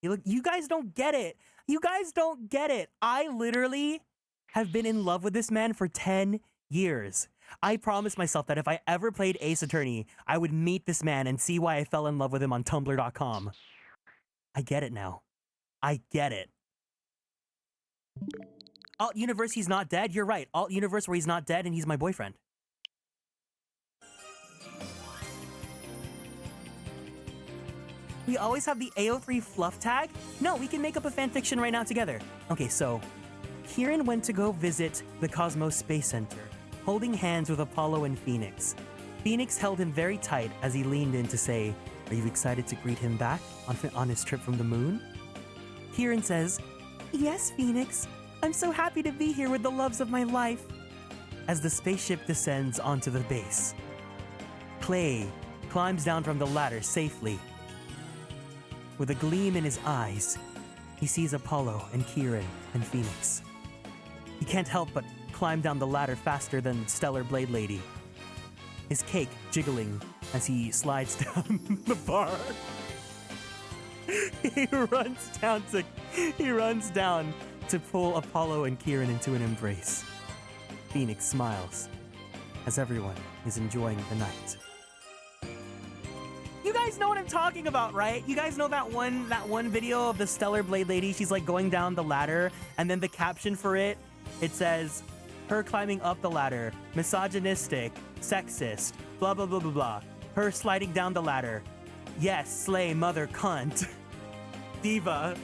You guys don't get it. You guys don't get it. I literally have been in love with this man for 10 years. I promised myself that if I ever played Ace Attorney, I would meet this man and see why I fell in love with him on Tumblr.com. I get it now. I get it. Alt universe, he's not dead. You're right. Alt universe where he's not dead and he's my boyfriend. We always have the AO3 fluff tag? No, we can make up a fanfiction right now together. Okay, so Kieran went to go visit the Cosmos Space Center, holding hands with Apollo and Phoenix. Phoenix held him very tight as he leaned in to say, "Are you excited to greet him back on his trip from the moon?" Kieran says, "Yes, Phoenix. I'm so happy to be here with the loves of my life." As the spaceship descends onto the base, Clay climbs down from the ladder safely. With a gleam in his eyes, he sees Apollo and Kieran and Phoenix. He can't help but climb down the ladder faster than Stellar Blade Lady, his cake jiggling as he slides down the bar. He runs down to pull Apollo and Kieran into an embrace. Phoenix smiles as everyone is enjoying the night. You guys know what I'm talking about, right? You guys know that one video of the Stellar Blade Lady? She's like going down the ladder, and then the caption for it says, "Her climbing up the ladder, misogynistic, sexist, blah blah blah blah blah. Her sliding down the ladder, yes, slay mother cunt, diva."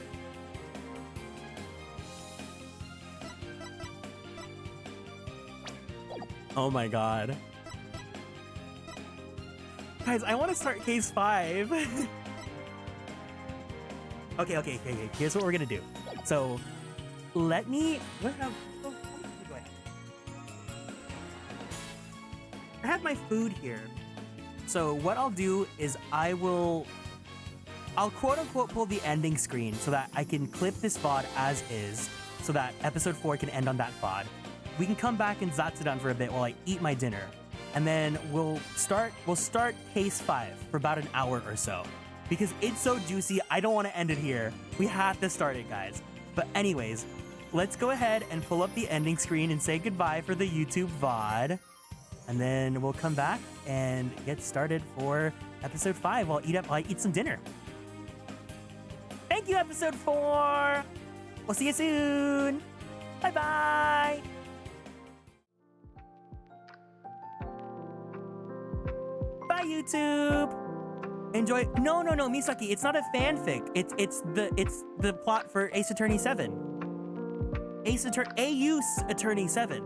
Oh my god. Guys, I want to start case 5. Okay. Here's what we're gonna do. So, let me. I have my food here. So what I'll do is I'll quote unquote pull the ending screen so that I can clip this VOD as is, so that episode 4 can end on that VOD. We can come back and Zatsudan for a bit while I eat my dinner. And then we'll start case 5 for about an hour or so. Because it's so juicy, I don't want to end it here. We have to start it, guys. But anyways, let's go ahead and pull up the ending screen and say goodbye for the YouTube VOD. And then we'll come back and get started for episode 5 while I eat some dinner. Thank you, episode 4. We'll see you soon. Bye-bye. Bye, YouTube. Enjoy. No, Misaki. It's not a fanfic. It's the plot for Ace Attorney 7. Ace Attorney 7.